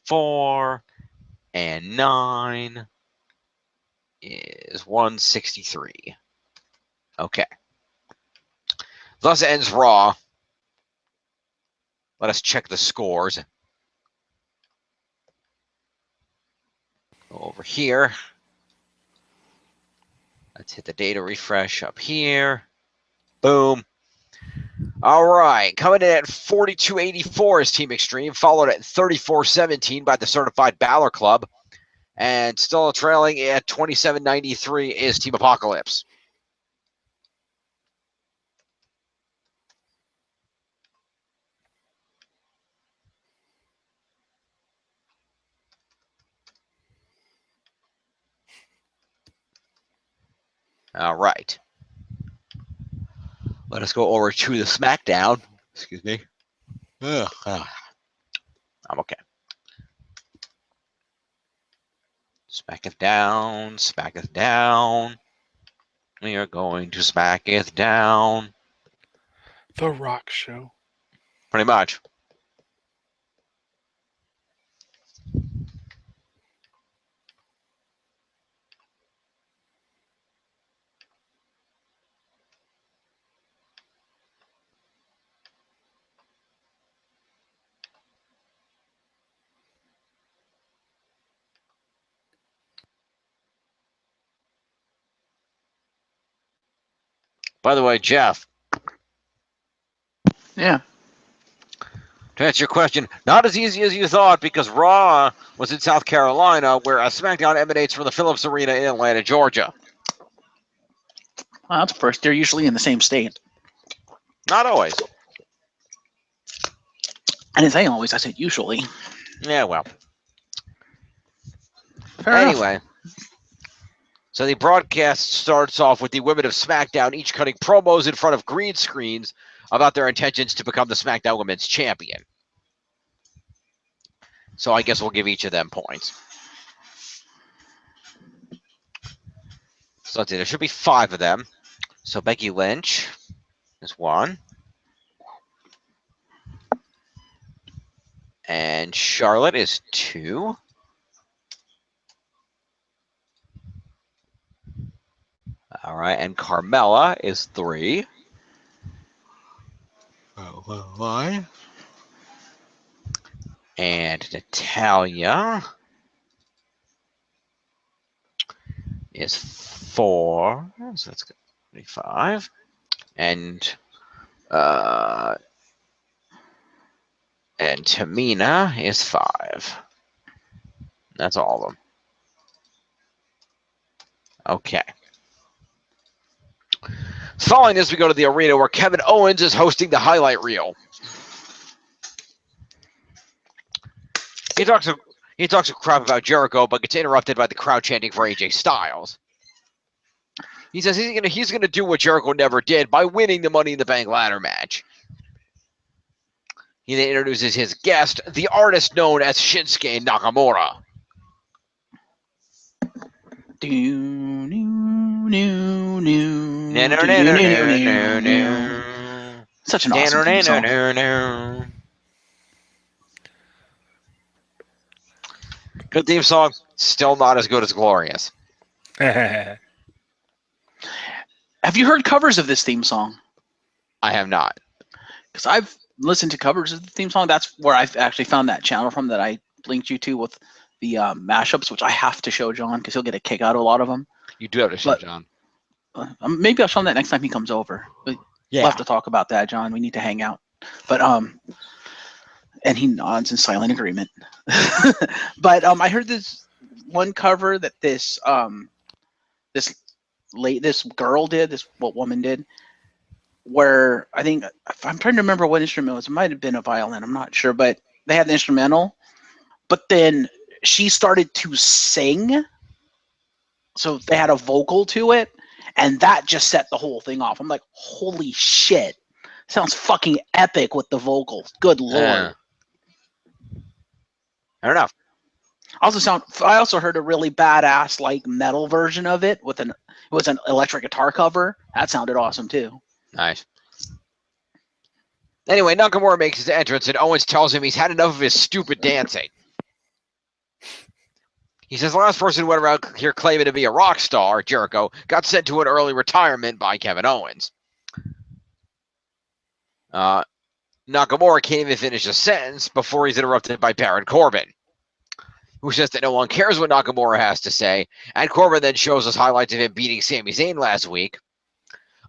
4 and 9 is 163. Okay. Thus ends Raw. Let us check the scores. Go over here. Let's hit the data refresh up here. Boom. All right. Coming in at 42.84 is Team Extreme, followed at 34.17 by the Certified Balor Club. And still trailing at 27.93 is Team Apocalypse. All right. Let us go over to the SmackDown. Excuse me. I'm okay. Smacketh down, smacketh down. We are going to smacketh down. The Rock Show. Pretty much. By the way, Jeff, Yeah. to answer your question, not as easy as you thought because Raw was in South Carolina, whereas SmackDown emanates from the Phillips Arena in Atlanta, Georgia. Well, that's first. They're usually in the same state. Not always. I didn't say always. I said usually. Yeah, well. Fair enough. Anyway. So the broadcast starts off with the women of SmackDown each cutting promos in front of green screens about their intentions to become the SmackDown Women's Champion. So I guess we'll give each of them points. So let's see, there should be 5 of them. So Becky Lynch is 1. And Charlotte is 2. All right, and Carmella is 3. Why? And Natalya is 4. So that's 25. And Tamina is 5. That's all of them. Okay. Following this, we go to the arena where Kevin Owens is hosting the highlight reel. He talks crap about Jericho, but gets interrupted by the crowd chanting for AJ Styles. He says he's gonna do what Jericho never did by winning the Money in the Bank ladder match. He then introduces his guest, the artist known as Shinsuke Nakamura. Such an awesome theme song. Good theme song, still not as good as Glorious. Have you heard covers of this theme song? I have not. Because I've listened to covers of the theme song. That's where I've actually found that channel from that I linked you to with the mashups, which I have to show John because he'll get a kick out of a lot of them. You do have to show John. Maybe I'll show him that next time he comes over. But Yeah. we'll have to talk about that, John. We need to hang out. But And he nods in silent agreement. But I heard this one cover that this woman did, where I think, I'm trying to remember what instrument it was. It might have been a violin. I'm not sure, but they had the instrumental. But then she started to sing, so they had a vocal to it, and that just set the whole thing off. I'm like, holy shit. Sounds fucking epic with the vocals. Good lord. I don't know. I also heard a really badass like metal version of it with it was an electric guitar cover. That sounded awesome too. Nice. Anyway, Nakamura makes his entrance, and Owens tells him he's had enough of his stupid dancing. He says the last person who went around here claiming to be a rock star, Jericho, got sent to an early retirement by Kevin Owens. Nakamura can't even finish a sentence before he's interrupted by Baron Corbin, who says that no one cares what Nakamura has to say, and Corbin then shows us highlights of him beating Sami Zayn last week.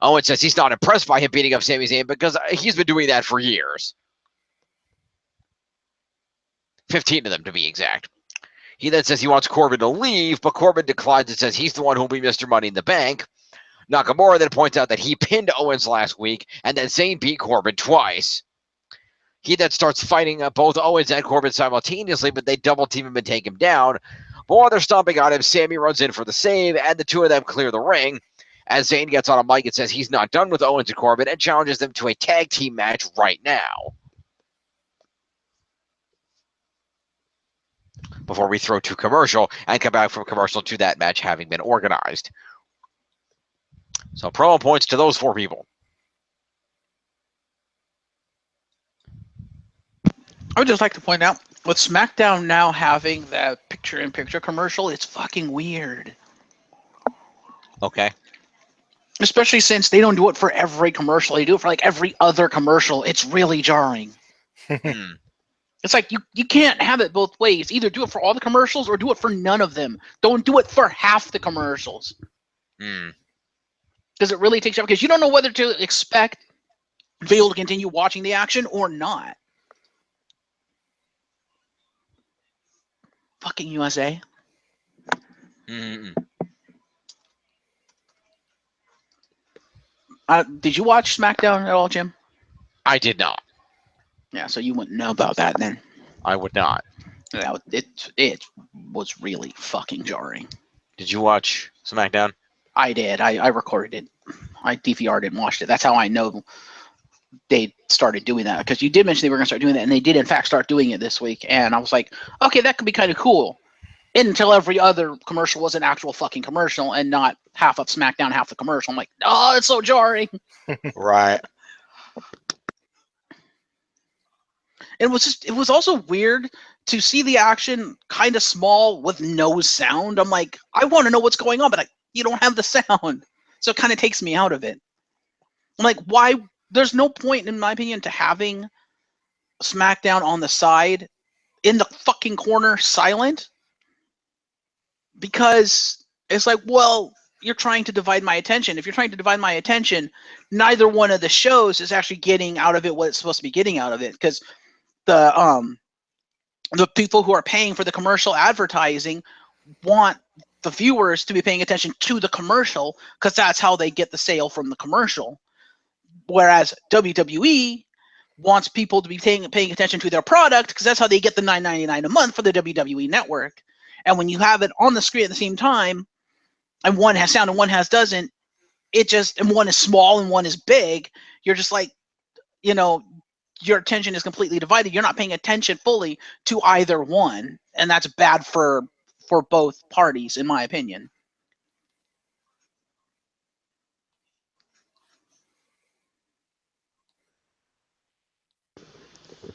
Owens says he's not impressed by him beating up Sami Zayn because he's been doing that for years. 15 of them, to be exact. He then says he wants Corbin to leave, but Corbin declines and says he's the one who'll be Mr. Money in the Bank. Nakamura then points out that he pinned Owens last week, and then Zayn beat Corbin twice. He then starts fighting both Owens and Corbin simultaneously, but they double team him and take him down. But while they're stomping on him, Sami runs in for the save, and the two of them clear the ring. As Zayn gets on a mic and says he's not done with Owens and Corbin and challenges them to a tag team match right now. Before we throw to commercial and come back from commercial to that match having been organized. So promo points to those four people. I would just like to point out, with SmackDown now having that picture-in-picture commercial, it's fucking weird. Okay. Especially since they don't do it for every commercial. They do it for like every other commercial. It's really jarring. It's like you can't have it both ways. Either do it for all the commercials or do it for none of them. Don't do it for half the commercials. Because it really takes up, because you don't know whether to expect to be able to continue watching the action or not. Fucking USA. Did you watch SmackDown at all, Jim? I did not. Yeah, so you wouldn't know about that then. I would not. Yeah, it was really fucking jarring. Did you watch SmackDown? I did. I recorded it. I DVR'd it and watched it. That's how I know they started doing that. Because you did mention they were going to start doing that, and they did in fact start doing it this week. And I was like, okay, that could be kind of cool. Until every other commercial was an actual fucking commercial and not half of SmackDown, half the commercial. I'm like, oh, it's so jarring. Right. It was also weird to see the action kind of small with no sound. I'm like, I want to know what's going on, but you don't have the sound. So it kind of takes me out of it. I'm like, why? There's no point, in my opinion, to having SmackDown on the side in the fucking corner silent. Because it's like, well, you're trying to divide my attention. If you're trying to divide my attention, neither one of the shows is actually getting out of it what it's supposed to be getting out of it. Because the people who are paying for the commercial advertising want the viewers to be paying attention to the commercial because that's how they get the sale from the commercial. Whereas WWE wants people to be paying attention to their product because that's how they get the $9.99 a month for the WWE network. And when you have it on the screen at the same time, and one has sound and one doesn't, and one is small and one is big, you're just like, your attention is completely divided. You're not paying attention fully to either one. And that's bad for both parties, in my opinion.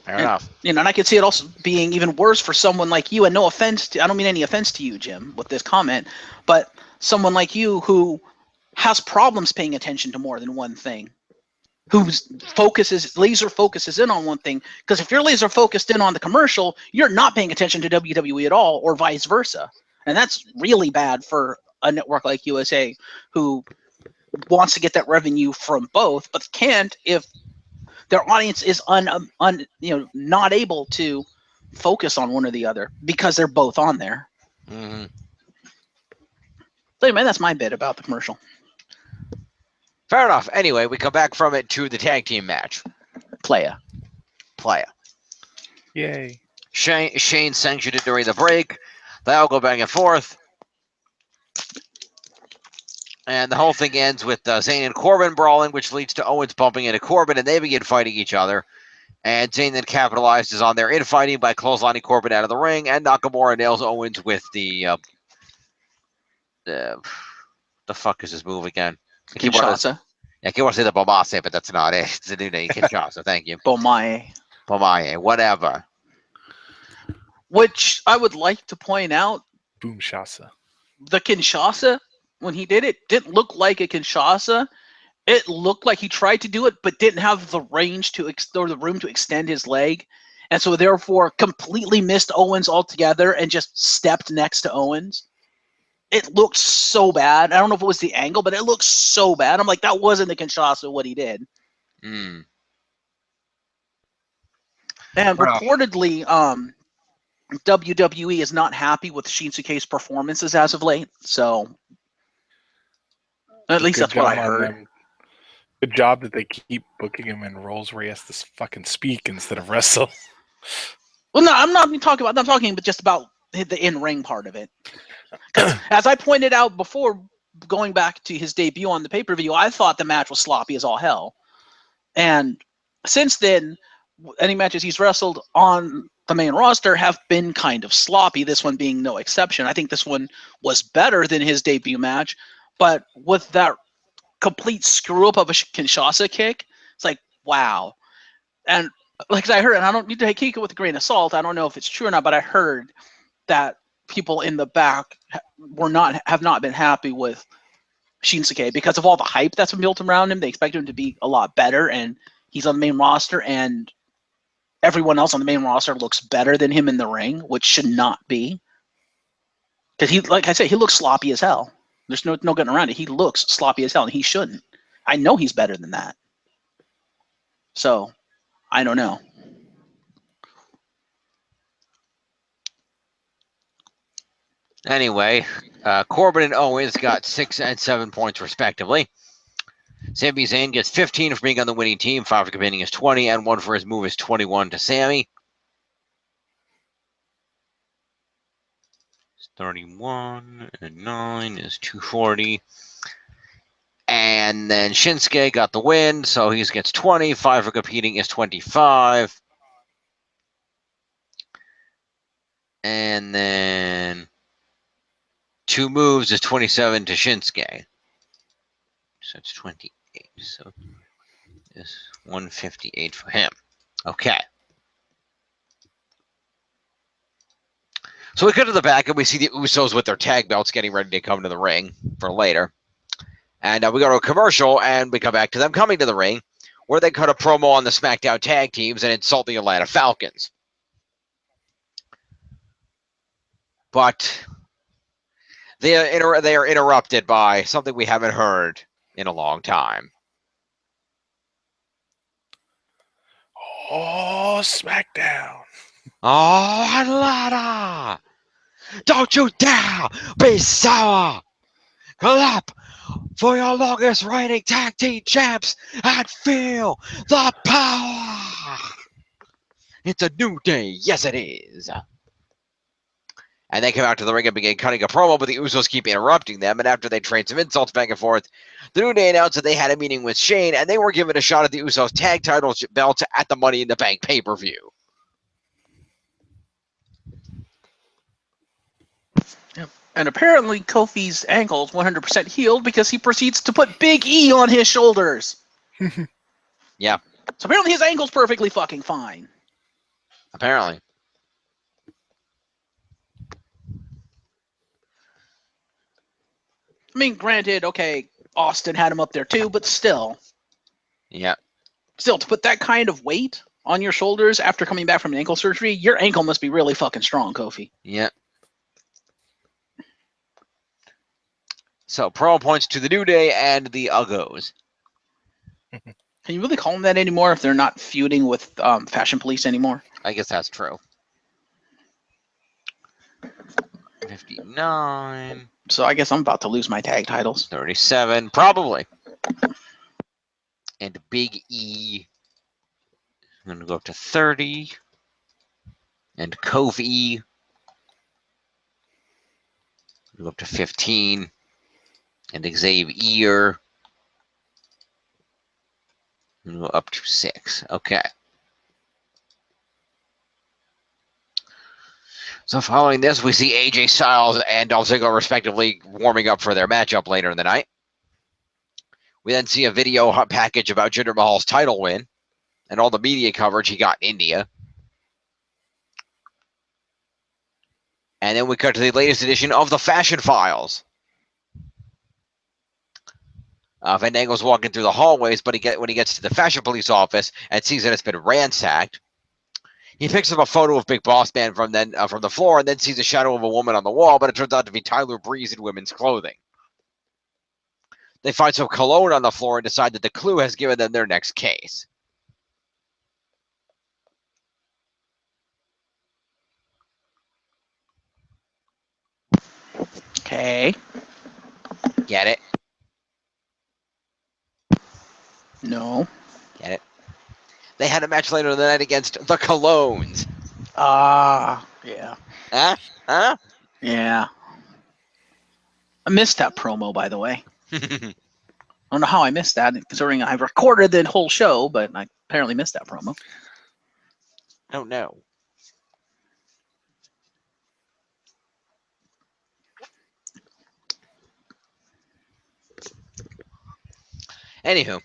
Fair enough. And I could see it also being even worse for someone like you, and no offense I don't mean any offense to you, Jim, with this comment, but someone like you who has problems paying attention to more than one thing, whose laser focuses in on one thing, because if you're laser focused in on the commercial, you're not paying attention to WWE at all, or vice versa. And that's really bad for a network like USA, who wants to get that revenue from both, but can't if their audience is not able to focus on one or the other because they're both on there. Mm-hmm. So anyway, that's my bit about the commercial. Fair enough. Anyway, we come back from it to the tag team match. Playa. Yay. Shane sanctioned it during the break. They all go back and forth. And the whole thing ends with Zayn and Corbin brawling, which leads to Owens bumping into Corbin, and they begin fighting each other. And Zayn then capitalizes on their infighting by clotheslining Corbin out of the ring, and Nakamura nails Owens with the fuck is his move again? Kinshasa. I keep want to say the Bomase, but that's not it. It's the new name, Kinshasa. Thank you. Bomaye. Whatever. Which I would like to point out, Boom Shasa. the Kinshasa, when he did it, didn't look like a Kinshasa. It looked like he tried to do it, but didn't have the range or the room to extend his leg. And so therefore completely missed Owens altogether and just stepped next to Owens. It looked so bad. I don't know if it was the angle, but it looked so bad. I'm like, that wasn't the Kinshasa what he did. Mm. And Wow. reportedly, WWE is not happy with Shinsuke's performances as of late. So at least that's what I heard. Good job that they keep booking him in roles where he has to fucking speak instead of wrestle. Well, no, I'm not talking about. I'm talking just about the in-ring part of it. Because as I pointed out before, going back to his debut on the pay-per-view, I thought the match was sloppy as all hell. And since then, any matches he's wrestled on the main roster have been kind of sloppy, this one being no exception. I think this one was better than his debut match, but with that complete screw-up of a Kinshasa kick, it's like, wow. And like I heard, and I don't need to take it with a grain of salt, I don't know if it's true or not, but I heard that people in the back have not been happy with Shinsuke because of all the hype that's been built around him. They expect him to be a lot better, and he's on the main roster, and everyone else on the main roster looks better than him in the ring, which should not be. Because he, like I said, he looks sloppy as hell. There's no getting around it. He looks sloppy as hell, and he shouldn't. I know he's better than that. So, I don't know. Anyway, Corbin and Owens got 6 and 7 points respectively. Sami Zayn gets 15 for being on the winning team, 5 for committing is 20, and 1 for his move is 21 to Sami. 31 and 9 is 240. And then Shinsuke got the win, so he gets 20, 5 for competing is 25. And then 2 moves is 27 to Shinsuke. So it's 28. So it's 158 for him. Okay. So we go to the back and we see the Usos with their tag belts getting ready to come to the ring for later. And we go to a commercial and we come back to them coming to the ring where they cut a promo on the SmackDown tag teams and insult the Atlanta Falcons. But they are interrupted by something we haven't heard in a long time. Oh, SmackDown. Oh, Atlanta! Don't you dare be sour! Clap for your longest reigning tag team champs and feel the power! It's a new day. Yes, it is. And they come out to the ring and begin cutting a promo, but the Usos keep interrupting them. And after they trade some insults back and forth, the New Day announced that they had a meeting with Shane, and they were given a shot at the Usos tag title belts at the Money in the Bank pay-per-view. And apparently Kofi's ankle is 100% healed because he proceeds to put Big E on his shoulders. Yeah. So apparently his ankle's perfectly fucking fine. Apparently. I mean, granted, okay, Austin had him up there too, but still. Yeah. Still, to put that kind of weight on your shoulders after coming back from an ankle surgery, your ankle must be really fucking strong, Kofi. Yeah. So, promo points to the New Day and the Uggos. Can you really call them that anymore if they're not feuding with Fashion Police anymore? I guess that's true. 59. So I guess I'm about to lose my tag titles. 37, probably. And Big E, I'm going to go up to 30. And Kofi, go up to 15. And Xavier, go up to 6. Okay. So following this, we see AJ Styles and Dolph Ziggler respectively warming up for their matchup later in the night. We then see a video package about Jinder Mahal's title win and all the media coverage he got in India. And then we cut to the latest edition of the Fashion Files. Fandango's walking through the hallways, but when he gets to the Fashion Police office and sees that it's been ransacked, he picks up a photo of Big Boss Man from the floor and then sees a shadow of a woman on the wall, but it turns out to be Tyler Breeze in women's clothing. They find some cologne on the floor and decide that the clue has given them their next case. Okay. Get it? No. Get it? They had a match later in the night against the Colognes. Yeah. Huh? Huh? Yeah. I missed that promo, by the way. I don't know how I missed that, considering I recorded the whole show, but I apparently missed that promo. Oh, no. Anywho.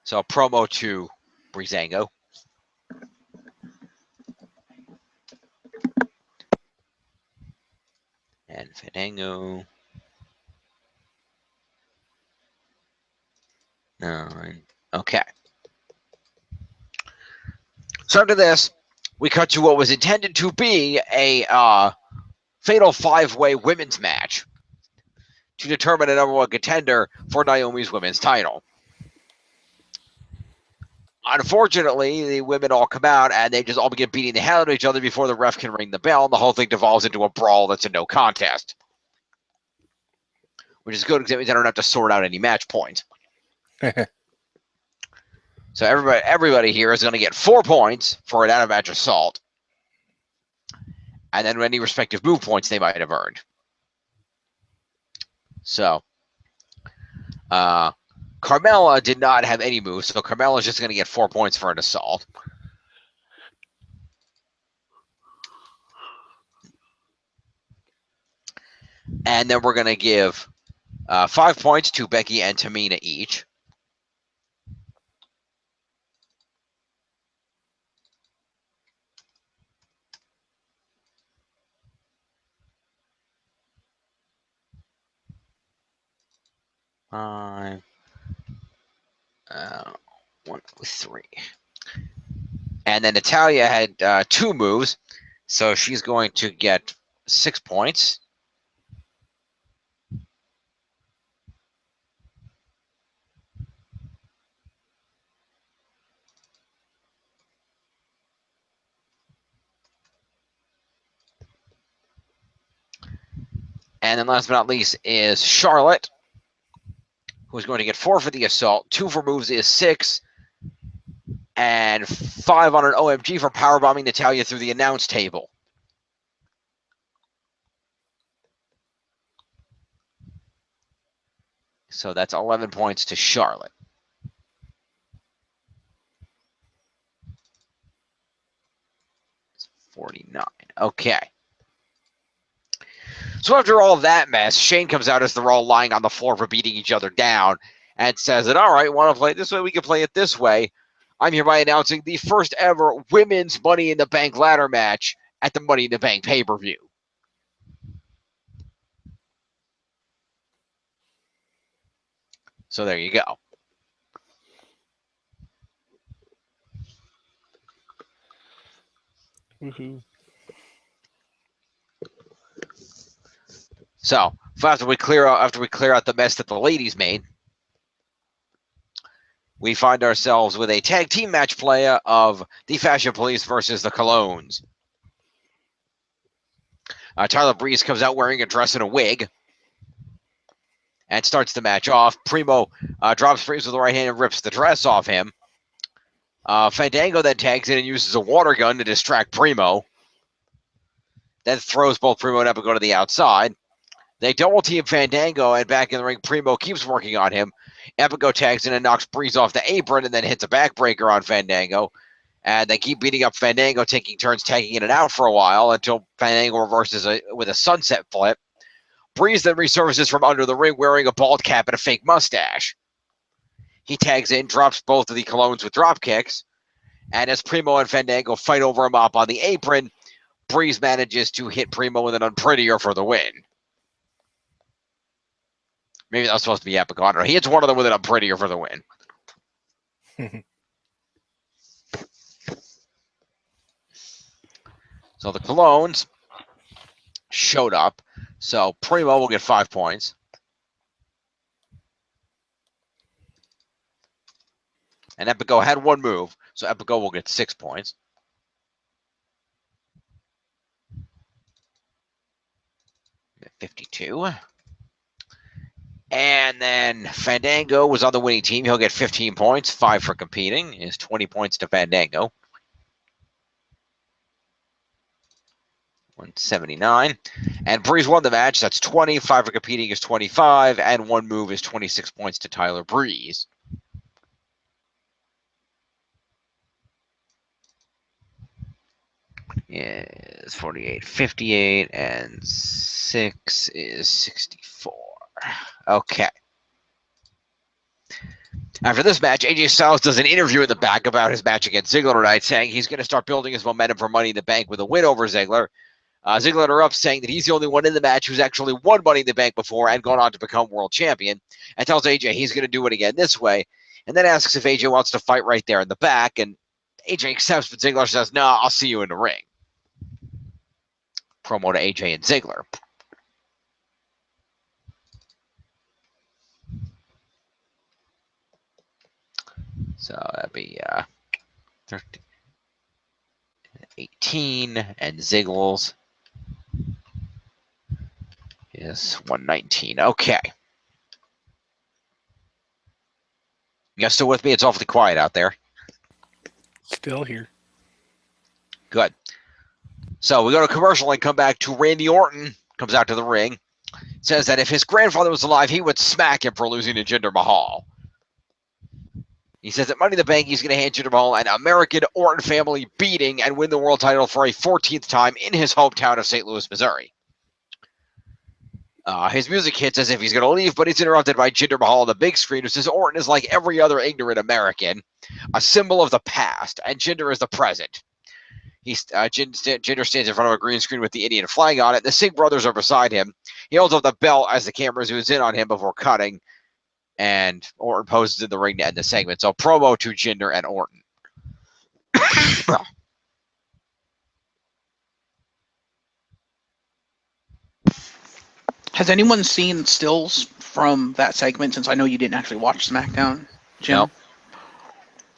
So, promo to Breezango. And Fandango. 9. Okay. So after this, we cut to what was intended to be a fatal 5-way women's match to determine a number 1 contender for Naomi's women's title. Unfortunately, the women all come out and they just all begin beating the hell out of each other before the ref can ring the bell, and the whole thing devolves into a brawl that's a no contest. Which is good because it means I don't have to sort out any match points. So everybody here is going to get 4 points for an out-of-match assault. And then any respective move points they might have earned. So, Carmella did not have any moves, so Carmella is just going to get 4 points for an assault. And then we're going to give 5 points to Becky and Tamina each. Five. 1, 3. And then Natalya had 2 moves, so she's going to get 6 points. And then last but not least is Charlotte, who's going to get 4 for the assault. 2 for moves is 6. And 5 on an OMG for powerbombing Natalya through the announce table. So that's 11 points to Charlotte. It's 49. Okay. So after all that mess, Shane comes out as they're all lying on the floor for beating each other down and says that, all right, want to play it this way? We can play it this way. I'm hereby announcing the first ever women's Money in the Bank ladder match at the Money in the Bank pay-per-view. So there you go. Woohoo. So after we clear out the mess that the ladies made, we find ourselves with a tag team match play of the Fashion Police versus the Colognes. Tyler Breeze comes out wearing a dress and a wig and starts the match off. Primo drops Breeze with the right hand and rips the dress off him. Fandango then tags in and uses a water gun to distract Primo. Then throws both Primo and Epico to the outside. They double team Fandango, and back in the ring, Primo keeps working on him. Epico tags in and knocks Breeze off the apron and then hits a backbreaker on Fandango. And they keep beating up Fandango, taking turns tagging in and out for a while until Fandango reverses with a sunset flip. Breeze then resurfaces from under the ring wearing a bald cap and a fake mustache. He tags in, drops both of the Colognes with drop kicks. And as Primo and Fandango fight over a mop on the apron, Breeze manages to hit Primo with an unprettier for the win. Maybe that was supposed to be Epico. I don't know. He hits one of them with an unprettier for the win. So the Colognes showed up. So Primo will get 5 points. And Epico had one move, so Epico will get 6 points. Get 52. And then Fandango was on the winning team. He'll get 15 points, 5 for competing. Is 20 points to Fandango. 179. And Breeze won the match. That's 20. 5 for competing is 25. And one move is 26 points to Tyler Breeze. Is 48, 58, and 6 is 64. Okay. After this match, AJ Styles does an interview in the back about his match against Ziggler tonight, saying he's going to start building his momentum for Money in the Bank with a win over Ziggler. Ziggler interrupts, saying that he's the only one in the match who's actually won Money in the Bank before and gone on to become world champion, and tells AJ he's going to do it again this way, and then asks if AJ wants to fight right there in the back, and AJ accepts, but Ziggler says, "No, I'll see you in the ring." Promo to AJ and Ziggler. So that'd be 13, 18, and Ziggles is 119. Okay. You guys still with me? It's awfully quiet out there. Still here. Good. So we go to commercial and come back to Randy Orton. Comes out to the ring. Says that if his grandfather was alive, he would smack him for losing to Jinder Mahal. He says that Money in the Bank, he's going to hand Jinder Mahal an American Orton family beating and win the world title for a 14th time in his hometown of St. Louis, Missouri. His music hits as if he's going to leave, but he's interrupted by Jinder Mahal on the big screen, who says Orton is like every other ignorant American, a symbol of the past, and Jinder is the present. Jinder stands in front of a green screen with the Indian flag on it. The Singh brothers are beside him. He holds up the belt as the camera zooms in on him before cutting, and Orton poses in the ring to end the segment. So promo to Jinder and Orton. Has anyone seen stills from that segment, since I know you didn't actually watch SmackDown, Jim?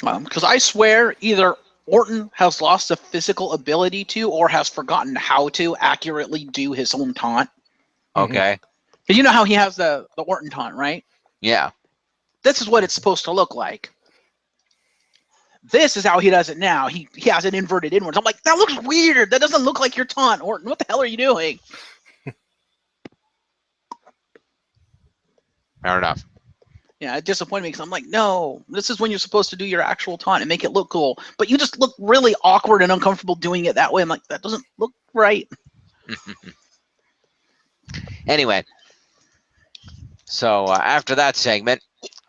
Nope. Because I swear either Orton has lost the physical ability to or has forgotten how to accurately do his own taunt. Okay. Because you know how he has the Orton taunt, right? Yeah. This is what it's supposed to look like. This is how he does it now. He has it inverted inwards. I'm like, that looks weird. That doesn't look like your taunt, Orton. What the hell are you doing? Fair enough. Yeah, it disappointed me because I'm like, no, this is when you're supposed to do your actual taunt and make it look cool. But you just look really awkward and uncomfortable doing it that way. I'm like, that doesn't look right. Anyway, so after that segment,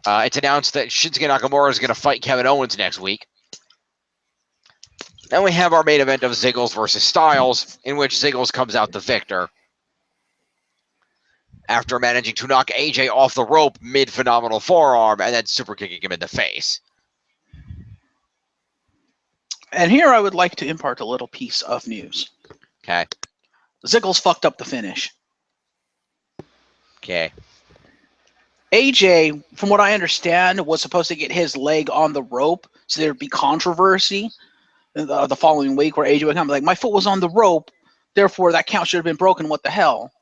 it's announced that Shinsuke Nakamura is going to fight Kevin Owens next week. Then we have our main event of Ziggles versus Styles, in which Ziggles comes out the victor after managing to knock AJ off the rope mid-phenomenal forearm and then super kicking him in the face. And here I would like to impart a little piece of news. Okay. Ziggles fucked up the finish. Okay. AJ, from what I understand, was supposed to get his leg on the rope, so there'd be controversy the following week where AJ would come like, my foot was on the rope, therefore that count should have been broken. What the hell?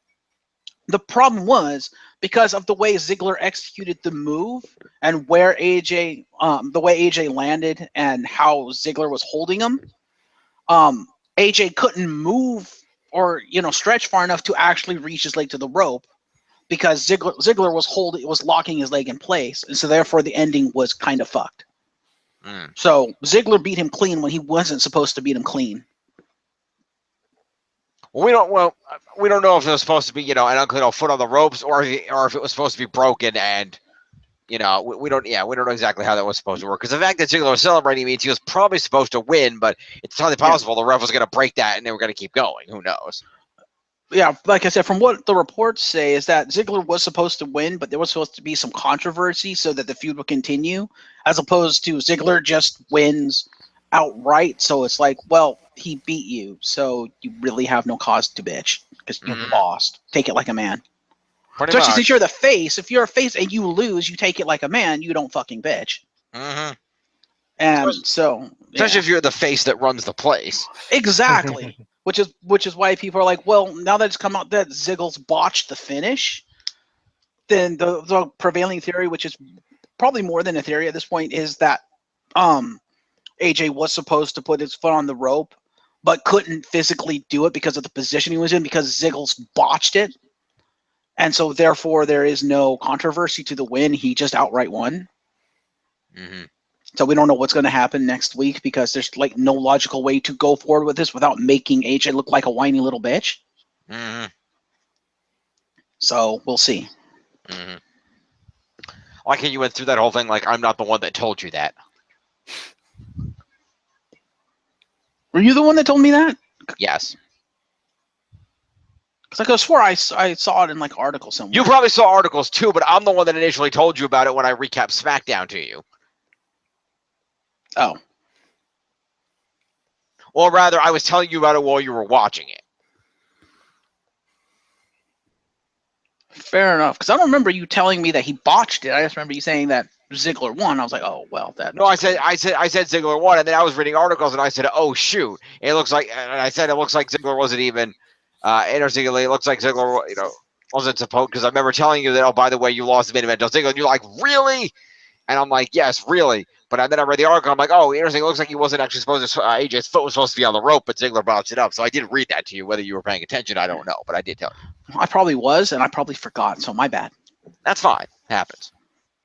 The problem was because of the way Ziggler executed the move and where AJ, the way AJ landed and how Ziggler was holding him, AJ couldn't move or stretch far enough to actually reach his leg to the rope because Ziggler was locking his leg in place, and so therefore the ending was kind of fucked. So Ziggler beat him clean when he wasn't supposed to beat him clean. We don't know if it was supposed to be, an unclean foot on the ropes or if it was supposed to be broken, and we don't know exactly how that was supposed to work. Because the fact that Ziggler was celebrating means he was probably supposed to win, but it's entirely possible the ref was going to break that and they were going to keep going. Who knows? Yeah, like I said, from what the reports say is that Ziggler was supposed to win, but there was supposed to be some controversy so that the feud would continue, as opposed to Ziggler just wins outright. So it's like, well, he beat you, so you really have no cause to bitch because you lost. Take it like a man. Especially since you're the face. If you're a face and you lose, you take it like a man. You don't fucking bitch. And especially if you're the face that runs the place. Exactly. Which is why people are like, well, now that it's come out that Ziggles botched the finish, then the prevailing theory, which is probably more than a theory at this point, is that AJ was supposed to put his foot on the rope, but couldn't physically do it because of the position he was in because Ziggles botched it. And so therefore there is no controversy to the win. He just outright won. So we don't know what's going to happen next week because there's like no logical way to go forward with this without making AJ look like a whiny little bitch. So we'll see. Why can't you went through that whole thing like I'm not the one that told you that? Were you the one that told me that? Yes. Because I could have swore I saw it in like articles somewhere. You probably saw articles too, but I'm the one that initially told you about it when I recapped SmackDown to you. Oh. Or rather, I was telling you about it while you were watching it. Fair enough. Because I don't remember you telling me that he botched it. I just remember you saying that Ziggler won. I was like, oh well, that. No, I said Ziggler won, and then I was reading articles, and I said, oh shoot, it looks like, and I said it looks like Ziggler wasn't even intersectionally. It looks like Ziggler, wasn't supposed, because I remember telling you that, oh, by the way, you lost the main event to Ziggler, and you're like, really? And I'm like, yes, really. But then I read the article, I'm like, oh, interesting. It looks like he wasn't actually supposed to, AJ's foot was supposed to be on the rope, but Ziggler bounced it up. So I did read that to you. Whether you were paying attention, I don't know, but I did tell you. I probably was, and I probably forgot, so my bad. That's fine. Happens.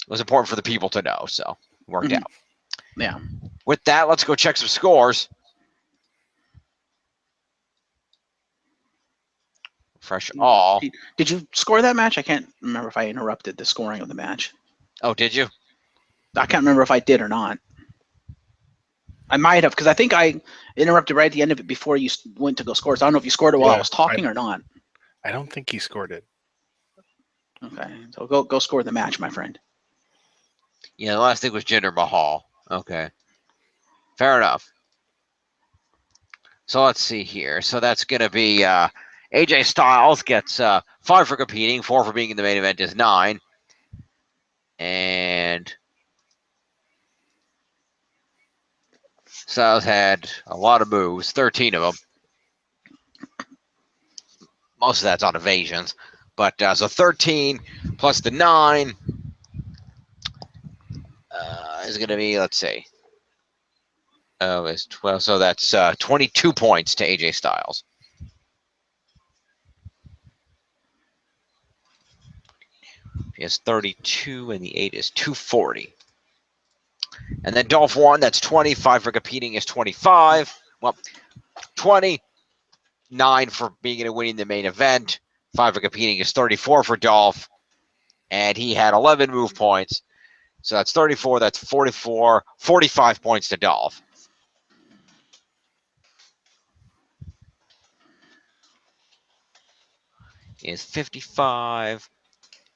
It was important for the people to know, so it worked out. Yeah. With that, let's go check some scores. Refresh all. Did you score that match? I can't remember if I interrupted the scoring of the match. Oh, did you? I can't remember if I did or not. I might have, because I think I interrupted right at the end of it before you went to go score. So I don't know if you scored it while I was talking or not. I don't think he scored it. Okay, so go score the match, my friend. Yeah, the last thing was Jinder Mahal. Okay. Fair enough. So let's see here. So that's going to be AJ Styles gets 5 for competing, 4 for being in the main event is 9. And Styles had a lot of moves, 13 of them. Most of that's on evasions. But so 13 plus the 9 is going to be, let's see. Oh, it's 12. So that's 22 points to AJ Styles. He has 32, and the 8 is 240. And then Dolph won. That's 25 for competing is 25. Well, 20. 9 for being in and winning the main event. 5 for competing is 34 for Dolph. And he had 11 move points. So that's 34. That's 44. 45 points to Dolph. Is 55.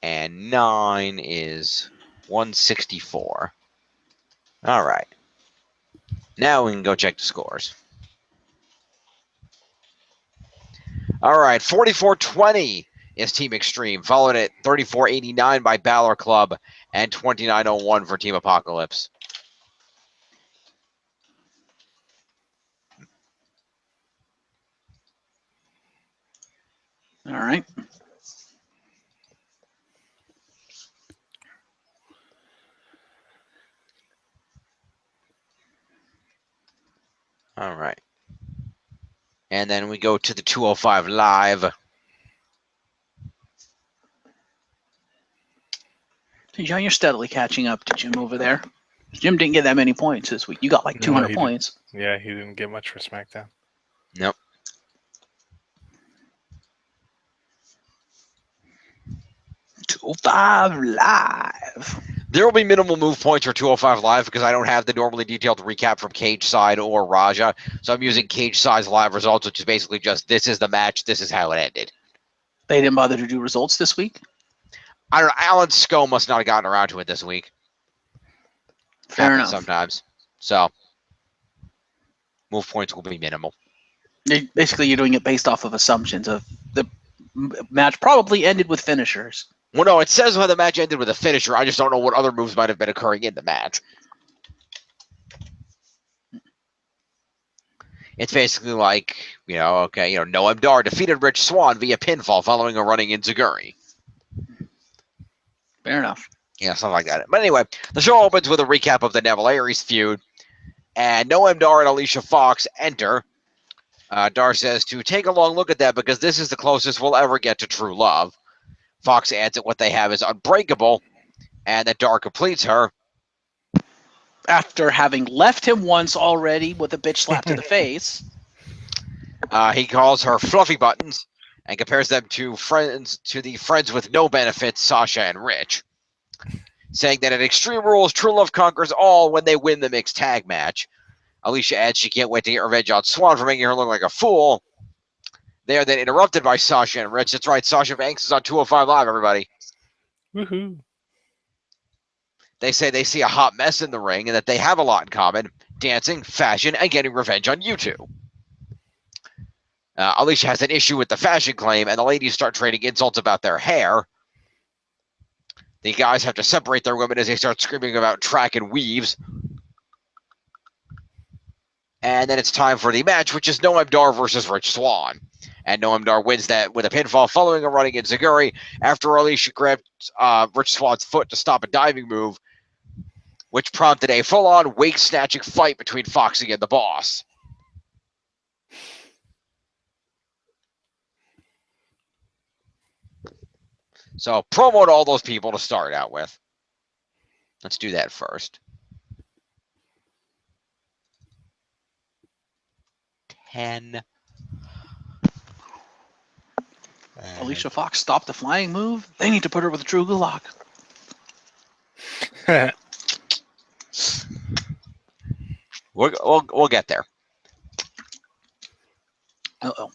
And 9 is 164. All right. Now we can go check the scores. All right, 44-20 is Team Extreme, followed at 34.89 by Balor Club and 29.01 for Team Apocalypse. All right. All right. And then we go to the 205 Live. John, you're steadily catching up to Jim over there. Jim didn't get that many points this week. You got like 200 points. Yeah, he didn't get much for SmackDown. Nope. $205 Live. There will be minimal move points for 205 Live because I don't have the normally detailed recap from Cage Side or Raja. So I'm using Cage Side's live results, which is basically just this is the match, this is how it ended. They didn't bother to do results this week? I don't know. Alan Sco must not have gotten around to it this week. Fair Happens enough. sometimes. So move points will be minimal. Basically, you're doing it based off of assumptions of the match probably ended with finishers. Well, no, it says how the match ended with a finisher. I just don't know what other moves might have been occurring in the match. It's basically like, Noam Dar defeated Rich Swann via pinfall following a running enziguri. Fair enough. Yeah, something like that. But anyway, the show opens with a recap of the Neville Aries feud. And Noam Dar and Alicia Fox enter. Dar says to take a long look at that because this is the closest we'll ever get to true love. Fox adds that what they have is unbreakable and that Dar completes her. After having left him once already with a bitch slap to the face. He calls her fluffy buttons and compares them to the friends with no benefits, Sasha and Rich, saying that at Extreme Rules, true love conquers all when they win the mixed tag match. Alicia adds she can't wait to get revenge on Swann for making her look like a fool. They are then interrupted by Sasha and Rich. That's right, Sasha Banks is on 205 Live, everybody. Woohoo. They say they see a hot mess in the ring and that they have a lot in common, dancing, fashion, and getting revenge on you two. Alicia has an issue with the fashion claim, and the ladies start trading insults about their hair. The guys have to separate their women as they start screaming about track and weaves. And then it's time for the match, which is Noam Dar versus Rich Swann. And Noam Dar wins that with a pinfall following a running enziguri after Alicia grabbed Rich Swann's foot to stop a diving move, which prompted a full-on wake-snatching fight between Foxy and the Boss. So, promo to all those people to start out with. Let's do that first. 10. Alicia Fox stopped the flying move. They need to put her with a true Gulak. We'll get there. Uh-oh.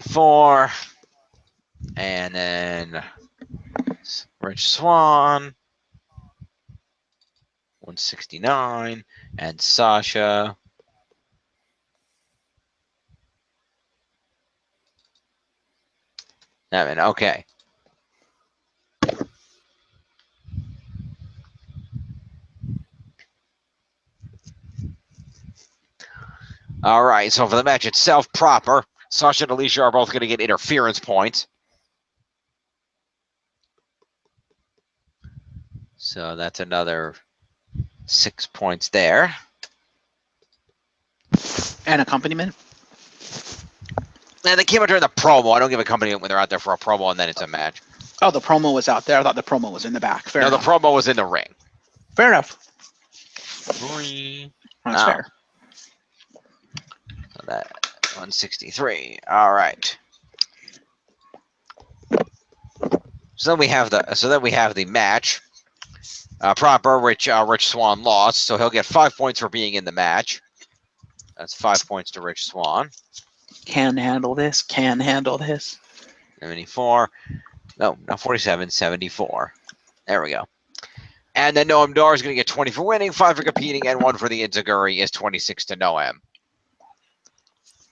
4. And then Rich Swann. 169. And Sasha. Okay. All right, so for the match itself proper, Sasha and Alicia are both going to get interference points. So that's another 6 points there. And accompaniment? And they came out during the promo. I don't give accompaniment when they're out there for a promo and then it's a match. Oh, the promo was out there. I thought the promo was in the back. Fair enough. The promo was in the ring. Fair enough. 3. That's fair. So that 163. All right. So then we have the match proper, which Rich Swann lost, so he'll get 5 points for being in the match. That's 5 points to Rich Swann. Can handle this. Can handle this. 74. No, not 47. 74. There we go. And then Noam Dar is going to get 20 for winning, 5 for competing, and 1 for the enziguri is 26 to Noam.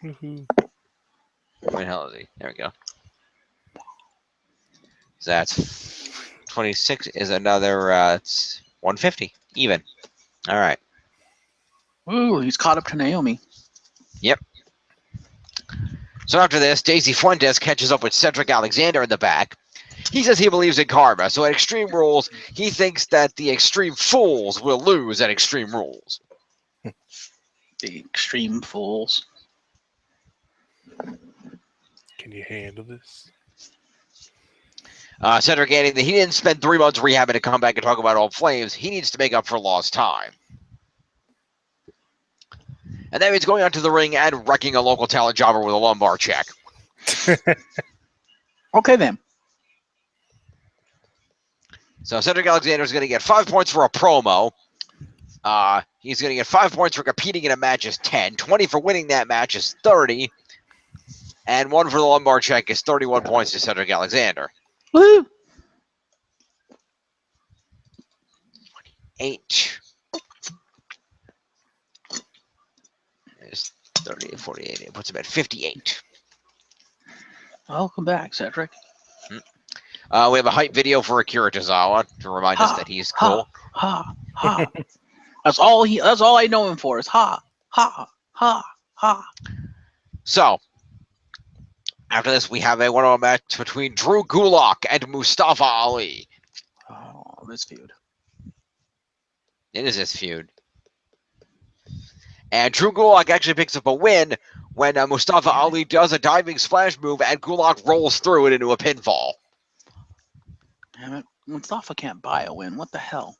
Woohoo. Where the hell is he? There we go. So that's 26 is another it's 150 even. All right. Ooh, he's caught up to Naomi. Yep. So after this, Daisy Fuentes catches up with Cedric Alexander in the back. He says he believes in karma, so at Extreme Rules, he thinks that the Extreme Fools will lose at Extreme Rules. The Extreme Fools. Can you handle this? Cedric adding that he didn't spend 3 months rehabbing to come back and talk about Old Flames. He needs to make up for lost time. And that means going out to the ring and wrecking a local talent jobber with a lumbar check. Okay, then. So Cedric Alexander is going to get 5 points for a promo. He's going to get 5 points for competing in a match is 10. 20 for winning that match is 30. And 1 for the lumbar check is 31 points to Cedric Alexander. Woo! 8. It's 30, 48. It puts him at 58. Welcome back, Cedric. We have a hype video for Akira Tozawa to remind us that he's cool. Ha, ha. That's all I know him for is ha, ha, ha, ha. So, after this, we have a one-on-one match between Drew Gulak and Mustafa Ali. Oh, this feud. It is this feud. And Drew Gulak actually picks up a win when Mustafa Ali does a diving splash move and Gulak rolls through it into a pinfall. Damn it. Mustafa can't buy a win. What the hell?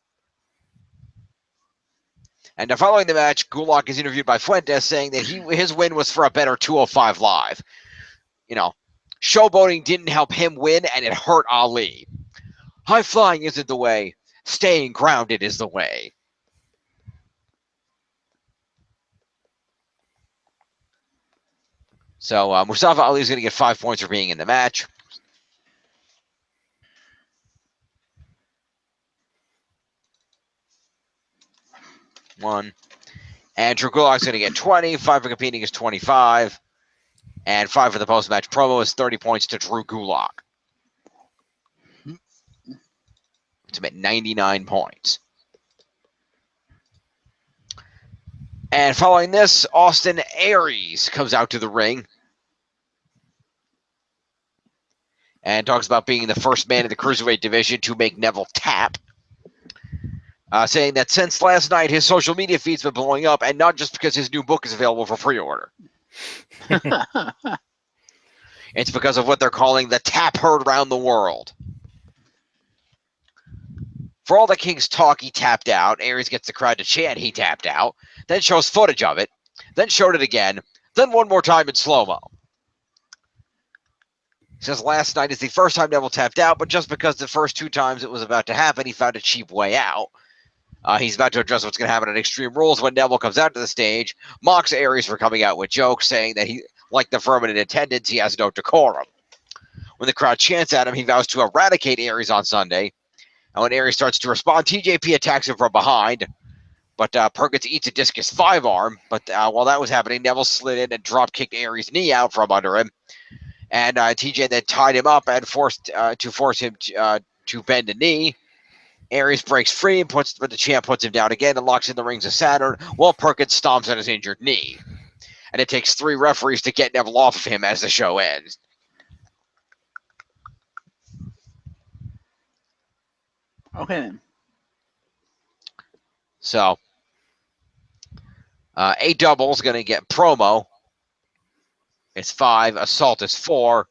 And following the match, Gulak is interviewed by Fuentes saying that his win was for a better 205 Live. You know, showboating didn't help him win, and it hurt Ali. High flying isn't the way. Staying grounded is the way. So Mustafa Ali is going to get 5 points for being in the match. One. And Drew Gulak's going to get 20. 5 for competing is 25. And 5 for the post-match promo is 30 points to Drew Gulak. It's at 99 points. And following this, Austin Aries comes out to the ring and talks about being the first man in the Cruiserweight division to make Neville tap. Saying that since last night, his social media feed's been blowing up, and not just because his new book is available for pre-order. It's because of what they're calling the tap heard around the world. For all the King's talk, he tapped out. Aries gets the crowd to chant he tapped out, then shows footage of it, then showed it again, then one more time in slow-mo. He says last night is the first time Neville tapped out, but just because the first 2 times it was about to happen, he found a cheap way out. He's about to address what's going to happen at Extreme Rules when Neville comes out to the stage, mocks Aries for coming out with jokes, saying that he, like the firm in attendance, he has no decorum. When the crowd chants at him, he vows to eradicate Aries on Sunday. And when Aries starts to respond, TJP attacks him from behind. But Perkins eats a discus 5-arm. But while that was happening, Neville slid in and drop-kicked Aries' knee out from under him. And TJ then tied him up and force him to bend a knee. Aries breaks free, but the champ puts him down again and locks in the rings of Saturn while Perkins stomps at his injured knee. And it takes 3 referees to get Neville off of him as the show ends. Okay, then. So, A Double's going to get promo. It's 5. Assault is 4.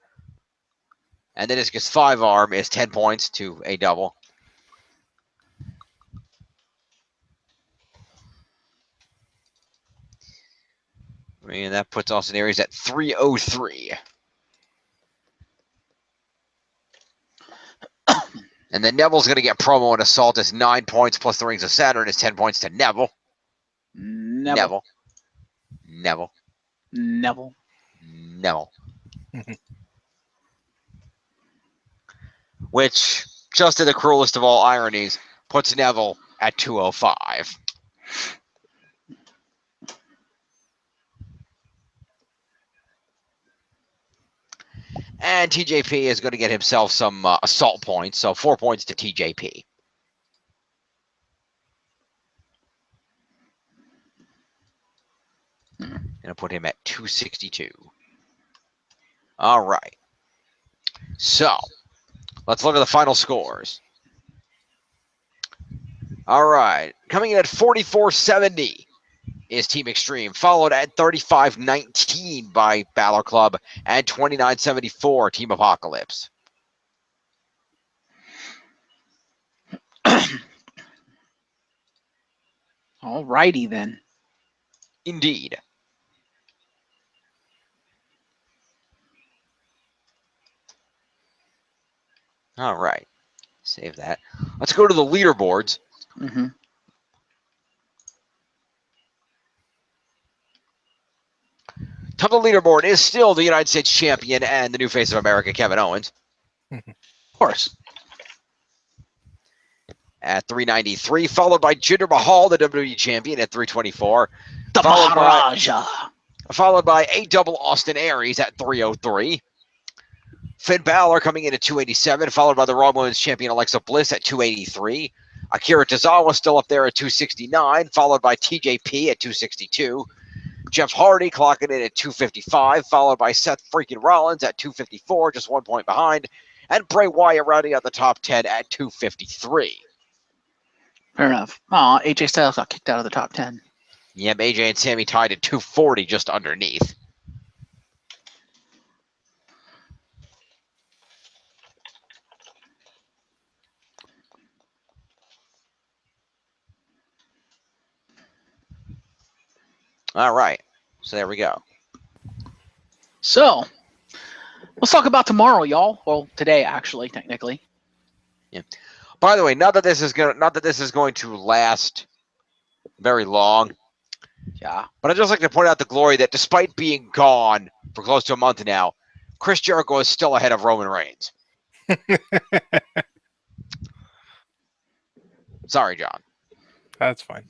And then discus 5-arm is 10 points to A Double. And that puts Austin Aries at 303. And then Neville's going to get promo and assault is 9 points plus the rings of Saturn is 10 points to Neville. Neville. Which, just in the cruelest of all ironies, puts Neville at 205. And TJP is going to get himself some assault points, so 4 points to TJP. Gonna put him at 262. All right. So let's look at the final scores. All right. Coming in at 4470 is Team Extreme, followed at 3519 by Balor Club and 2974 Team Apocalypse. All righty then. Indeed. All right. Save that. Let's go to the leaderboards. Mm-hmm. Top of the leaderboard is still the United States champion and the new face of America, Kevin Owens. Of course. At 393, followed by Jinder Mahal, the WWE champion, at 324. The Maharaja. Followed by A-Double Austin Aries at 303. Finn Balor coming in at 287, followed by the Raw Women's champion Alexa Bliss at 283. Akira Tozawa still up there at 269, followed by TJP at 262. Jeff Hardy clocking in at 255, followed by Seth freaking Rollins at 254, just 1 point behind. And Bray Wyatt rounding out the top 10 at 253. Fair enough. Oh, AJ Styles got kicked out of the top 10. Yep, AJ and Sammy tied at 240, just underneath. All right, so there we go. So, let's talk about tomorrow, y'all. Well, today, actually, technically. Yeah. By the way, not that this is going to last very long. Yeah. But I'd just like to point out the glory that despite being gone for close to a month now, Chris Jericho is still ahead of Roman Reigns. Sorry, John. That's fine.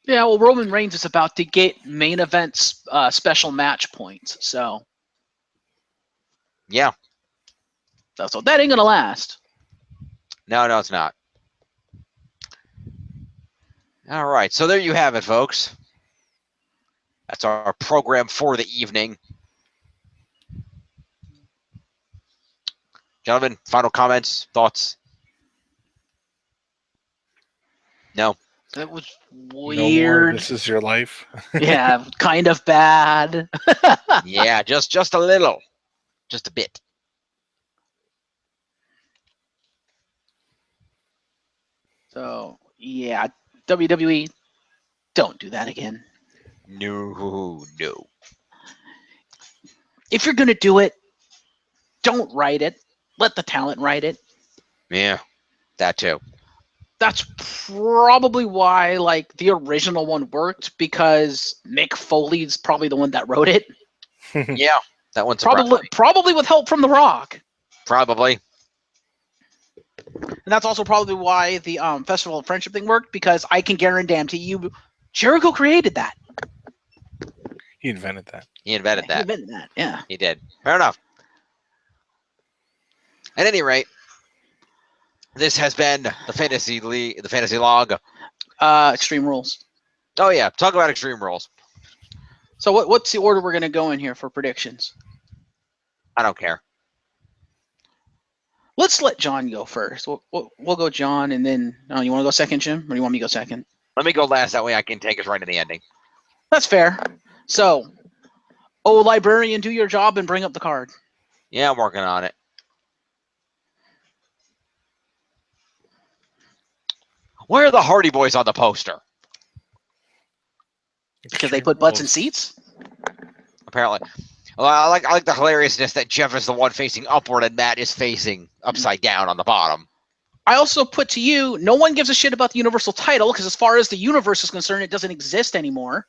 Yeah, well, Roman Reigns is about to get main events special match points, so Yeah. so that ain't gonna last. No, it's not. All right, so there you have it, folks. That's our program for the evening. Gentlemen, final comments, thoughts? No? That was No more, weird. this is your life. Yeah, kind of bad. Yeah, just a little. Just a bit. So, yeah, WWE, don't do that again. No. If you're going to do it, don't write it. Let the talent write it. Yeah, that too. That's probably why, like, the original one worked, because Mick Foley's probably the one that wrote it. Yeah, that one's Probably with help from The Rock. Probably. And that's also probably why the Festival of Friendship thing worked, because I can guarantee you, Jericho created that. He invented that. He invented that. He invented that, yeah. He did. Fair enough. At any rate, this has been the Fantasy Log. Extreme Rules. Oh yeah, talk about Extreme Rules. So what's the order we're going to go in here for predictions? I don't care. Let's let John go first. We'll go John, and then you want to go second, Jim, or do you want me to go second? Let me go last. That way I can take us right to the ending. That's fair. So, librarian, do your job and bring up the card. Yeah, I'm working on it. Where are the Hardy Boys on the poster? Because they put butts in seats? Apparently. Well, I like the hilariousness that Jeff is the one facing upward and Matt is facing upside down on the bottom. I also put to you, no one gives a shit about the Universal title, because as far as the universe is concerned, it doesn't exist anymore.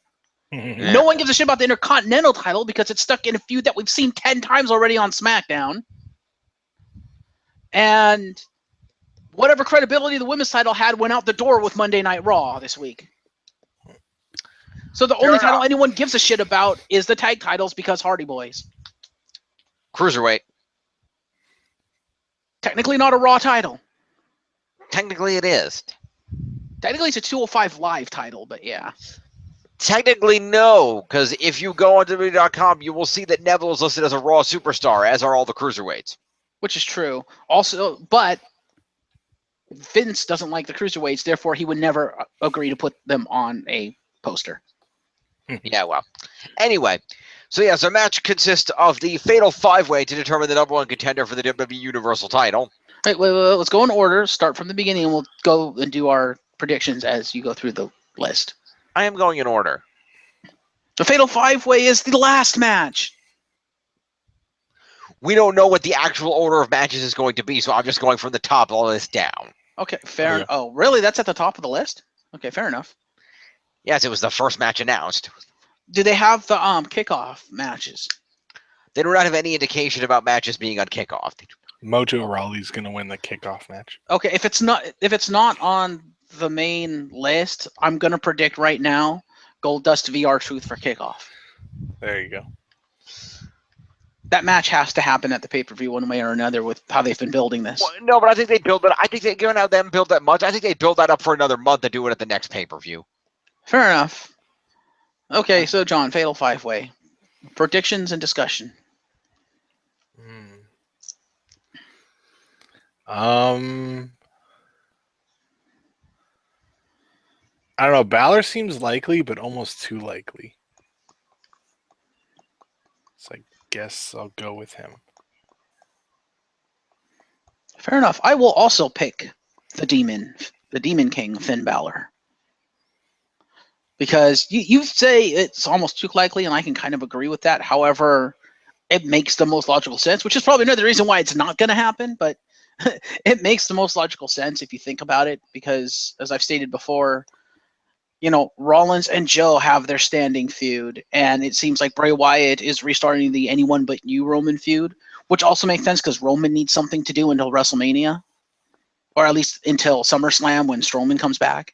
Yeah. No one gives a shit about the Intercontinental title, because it's stuck in a feud that we've seen 10 times already on SmackDown. And whatever credibility the women's title had went out the door with Monday Night Raw this week. So the only title anyone gives a shit about is the tag titles, because Hardy Boys. Cruiserweight. Technically not a Raw title. Technically, it is. Technically, it's a 205 Live title, but yeah. Technically, no, because if you go on WWE.com, you will see that Neville is listed as a Raw superstar, as are all the cruiserweights. Which is true. Also, but Vince doesn't like the cruiserweights, therefore he would never agree to put them on a poster. Yeah, well. Anyway, so yes, our match consists of the Fatal 5-Way to determine the number one contender for the WWE Universal title. Wait, let's go in order. Start from the beginning, and we'll go and do our predictions as you go through the list. I am going in order. The Fatal 5-Way is the last match. We don't know what the actual order of matches is going to be, so I'm just going from the top all this down. Okay, fair. Yeah. Oh, really? That's at the top of the list? Okay, fair enough. Yes, it was the first match announced. Do they have the kickoff matches? They do not have any indication about matches being on kickoff. Mojo Rawley's going to win the kickoff match. Okay, if it's not on the main list, I'm going to predict right now Goldust v R-Truth for kickoff. There you go. That match has to happen at the pay-per-view one way or another with how they've been building this. Well, no, but I think they build it. I think they given out them build that much. I think they build that up for another month to do it at the next pay-per-view. Fair enough. Okay, so John, Fatal 5-Way. Predictions and discussion. I don't know. Balor seems likely, but almost too likely. So I guess I'll go with him. Fair enough. I will also pick the Demon King, Finn Balor. Because you say it's almost too likely, and I can kind of agree with that. However, it makes the most logical sense, which is probably another reason why it's not going to happen, but it makes the most logical sense if you think about it, because, as I've stated before, you know, Rollins and Joe have their standing feud, and it seems like Bray Wyatt is restarting the anyone but you Roman feud, which also makes sense because Roman needs something to do until WrestleMania, or at least until SummerSlam when Strowman comes back.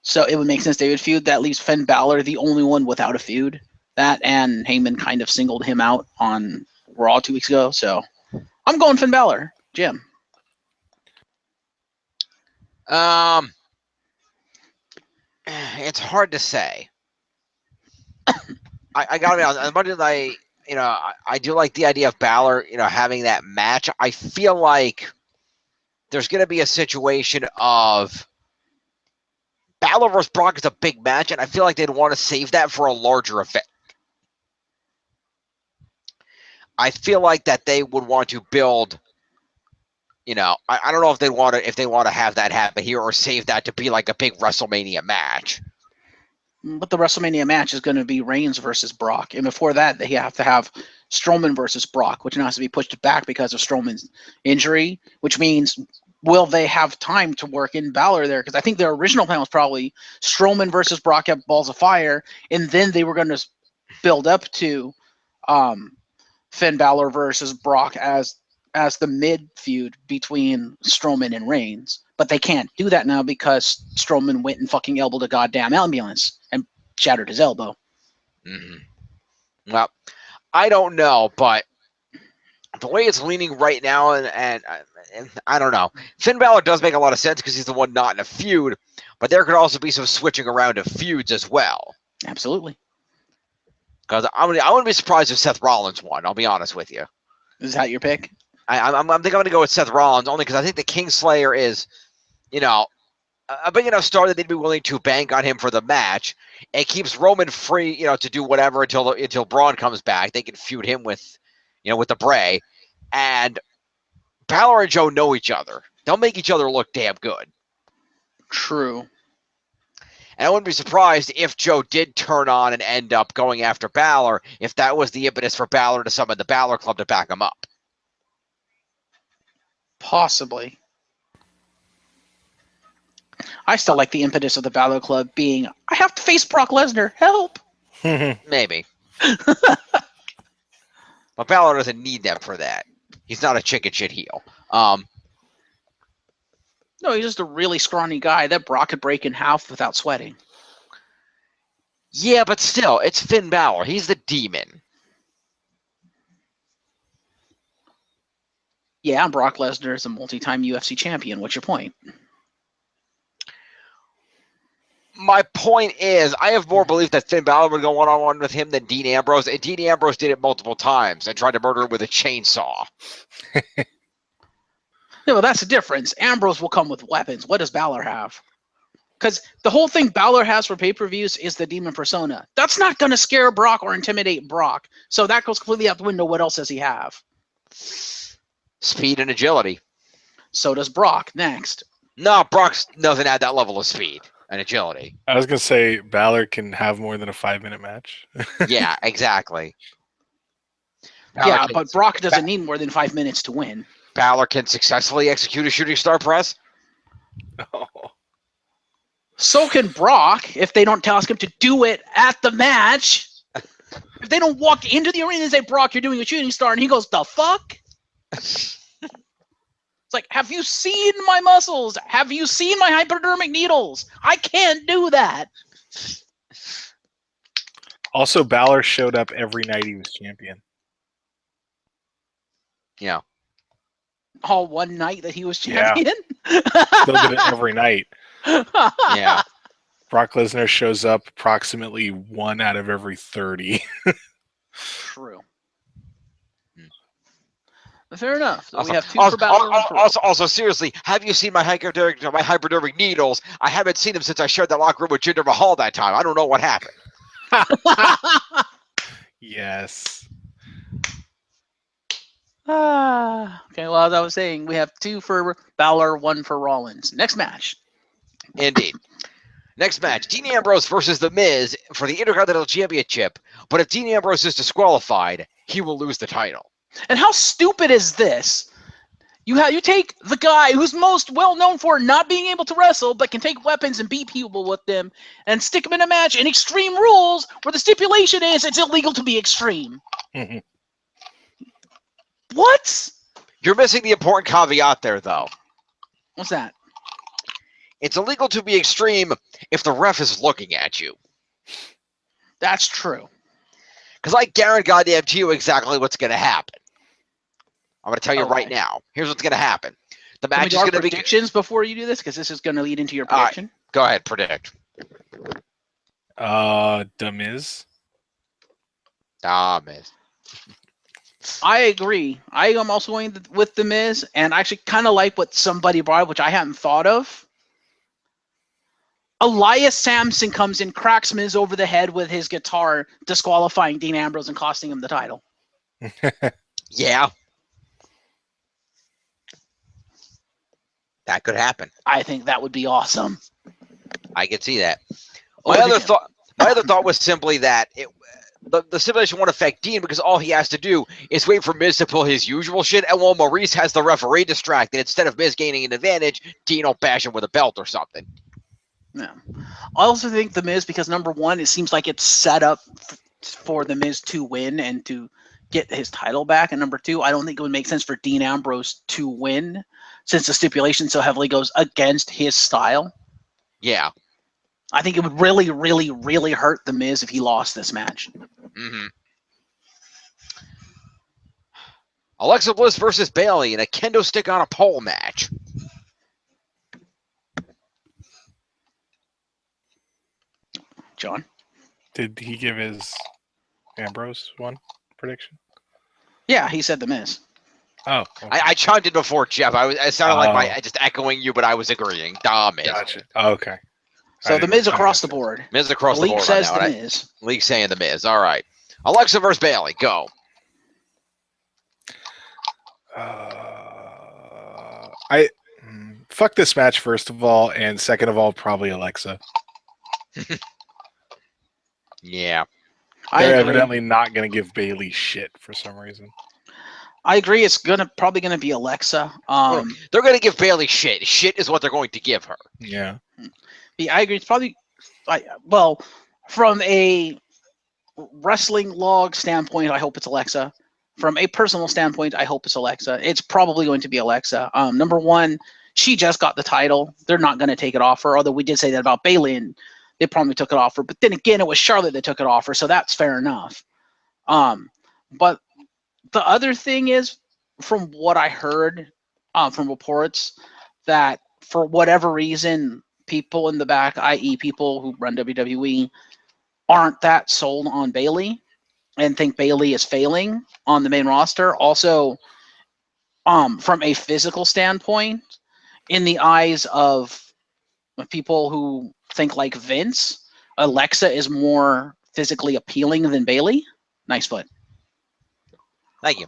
So it would make sense they would feud. That leaves Finn Balor the only one without a feud. That and Heyman kind of singled him out on Raw 2 weeks ago. So I'm going Finn Balor. Jim. It's hard to say. I gotta be honest. As much as I do like the idea of Balor, having that match. I feel like there's gonna be a situation of Balor vs. Brock is a big match, and I feel like they'd want to save that for a larger event. I feel like that they would want to build. I don't know if they want to have that happen here or save that to be like a big WrestleMania match. But the WrestleMania match is going to be Reigns versus Brock, and before that, they have to have Strowman versus Brock, which now has to be pushed back because of Strowman's injury. Which means, will they have time to work in Balor there? Because I think their original plan was probably Strowman versus Brock at Balls of Fire, and then they were going to build up to Finn Balor versus Brock as the mid feud between Strowman and Reigns. But they can't do that now because Strowman went and fucking elbowed a goddamn ambulance and shattered his elbow. Mm-hmm. Well, I don't know, but the way it's leaning right now, and I don't know. Finn Balor does make a lot of sense because he's the one not in a feud, but there could also be some switching around of feuds as well. Absolutely. Because I wouldn't be surprised if Seth Rollins won. I'll be honest with you. Is that your pick? I think I'm going to go with Seth Rollins only because I think the Kingslayer is, a big enough star that they'd be willing to bank on him for the match. It keeps Roman free, to do whatever until Braun comes back. They can feud him with, with the Bray, and Balor and Joe know each other. They'll make each other look damn good. True. And I wouldn't be surprised if Joe did turn on and end up going after Balor if that was the impetus for Balor to summon the Balor Club to back him up. Possibly. I still like the impetus of the Balor Club being, I have to face Brock Lesnar. Help! Maybe. But Balor doesn't need them for that. He's not a chicken shit heel. No, he's just a really scrawny guy that Brock could break in half without sweating. Yeah, but still, it's Finn Balor. He's the demon. Yeah, Brock Lesnar is a multi-time UFC champion. What's your point? My point is, I have more belief that Finn Balor would go one-on-one with him than Dean Ambrose, and Dean Ambrose did it multiple times and tried to murder him with a chainsaw. Yeah, well, that's the difference. Ambrose will come with weapons. What does Balor have? Because the whole thing Balor has for pay-per-views is the demon persona. That's not going to scare Brock or intimidate Brock. So that goes completely out the window. What else does he have? Speed and agility. So does Brock. Next. No, Brock doesn't have that level of speed and agility. I was gonna say Balor can have more than a 5-minute match. Yeah, exactly. Yeah, but Brock doesn't need more than 5 minutes to win. Balor can successfully execute a shooting star press. Oh. So can Brock if they don't task him to do it at the match. If they don't walk into the arena and say, Brock, you're doing a shooting star, and he goes, the fuck? It's like, have you seen my muscles? Have you seen my hypodermic needles? I can't do that. Also, Balor showed up every night he was champion. Yeah. All one night that he was champion? Still did it every night. Yeah. Brock Lesnar shows up approximately 1 out of every 30. True. Fair enough. So Also, we have two for Balor. also, seriously, have you seen my hypodermic needles? I haven't seen them since I shared that locker room with Jinder Mahal that time. I don't know what happened. Yes. Okay, well, as I was saying, we have 2 for Balor, 1 for Rollins. Next match. Indeed. Next match, Dean Ambrose versus The Miz for the Intercontinental Championship. But if Dean Ambrose is disqualified, he will lose the title. And how stupid is this? You take the guy who's most well known for not being able to wrestle, but can take weapons and beat people with them, and stick him in a match in Extreme Rules, where the stipulation is it's illegal to be extreme. What? You're missing the important caveat there, though. What's that? It's illegal to be extreme if the ref is looking at you. That's true. Because I guarantee you exactly what's going to happen. I'm going to tell you right Okay. now. Here's what's going to happen. The Can we match do is our going to be... predictions before you do this? Because this is going to lead into your prediction. Go ahead, predict. The Miz. Miz. I agree. I am also going with The Miz, and I actually kind of like what somebody brought up, which I hadn't thought of. Elias Sampson comes in, cracks Miz over the head with his guitar, disqualifying Dean Ambrose and costing him the title. Yeah. That could happen. I think that would be awesome. I could see that. Or My other the- thought was simply that the stipulation won't affect Dean because all he has to do is wait for Miz to pull his usual shit, and while Maurice has the referee distracted, instead of Miz gaining an advantage, Dean will bash him with a belt or something. Yeah. I also think The Miz, because number one, it seems like it's set up for The Miz to win and to get his title back, and number two, I don't think it would make sense for Dean Ambrose to win since the stipulation so heavily goes against his style. Yeah. I think it would really, really, really hurt The Miz if he lost this match. Mm-hmm. Alexa Bliss versus Bayley in a kendo stick on a pole match. John? Did he give his Ambrose one prediction? Yeah, he said The Miz. Oh, okay. I chimed in before Jeff. I sounded like just echoing you, but I was agreeing. Miz. Gotcha. Oh, okay. So The Miz across the board. Miz across the League board. says on The that. Miz. League saying The Miz. All right. Alexa versus Bayley. Go. Fuck this match, first of all, and second of all, probably Alexa. Yeah. They're evidently not going to give Bayley shit for some reason. I agree. It's probably gonna be Alexa. They're going to give Bayley shit. Shit is what they're going to give her. Yeah. Yeah, I agree. It's probably, well, from a wrestling log standpoint, I hope it's Alexa. From a personal standpoint, I hope it's Alexa. It's probably going to be Alexa. Number one, she just got the title. They're not going to take it off her, although we did say that about Bayley, and they probably took it off her. But then again, it was Charlotte that took it off her, so that's fair enough. But the other thing is, from what I heard from reports, that for whatever reason, people in the back, i.e., people who run WWE, aren't that sold on Bayley and think Bayley is failing on the main roster. Also, from a physical standpoint, in the eyes of people who think like Vince, Alexa is more physically appealing than Bayley. Nice foot. Thank you.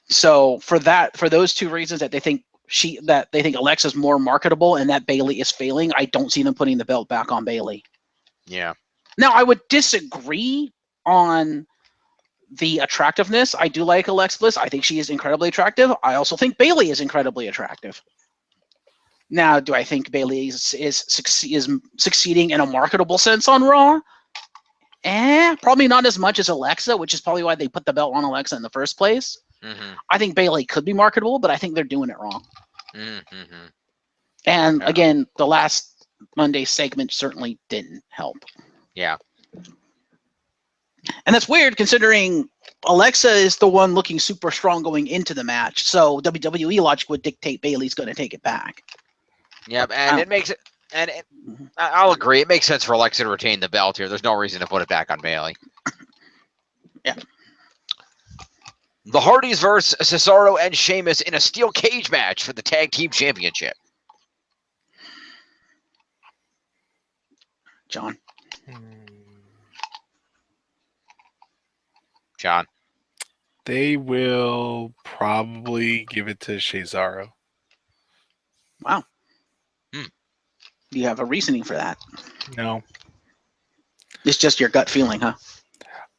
So for those two reasons, that they think Alexa's more marketable and that Bayley is failing, I don't see them putting the belt back on Bayley. Yeah. Now, I would disagree on the attractiveness. I do like Alexa Bliss. I think she is incredibly attractive. I also think Bayley is incredibly attractive. Now, do I think Bayley is succeeding in a marketable sense on Raw? Probably not as much as Alexa, which is probably why they put the belt on Alexa in the first place. Mm-hmm. I think Bayley could be marketable, but I think they're doing it wrong. Mm-hmm. And again, the last Monday segment certainly didn't help. Yeah. And that's weird considering Alexa is the one looking super strong going into the match. So WWE logic would dictate Bayley's going to take it back. Yeah, and it makes it. And I'll agree. It makes sense for Alexa to retain the belt here. There's no reason to put it back on Bayley. Yeah. The Hardys versus Cesaro and Sheamus in a steel cage match for the Tag Team Championship. John. They will probably give it to Cesaro. Wow. Do you have a reasoning for that? No. It's just your gut feeling, huh?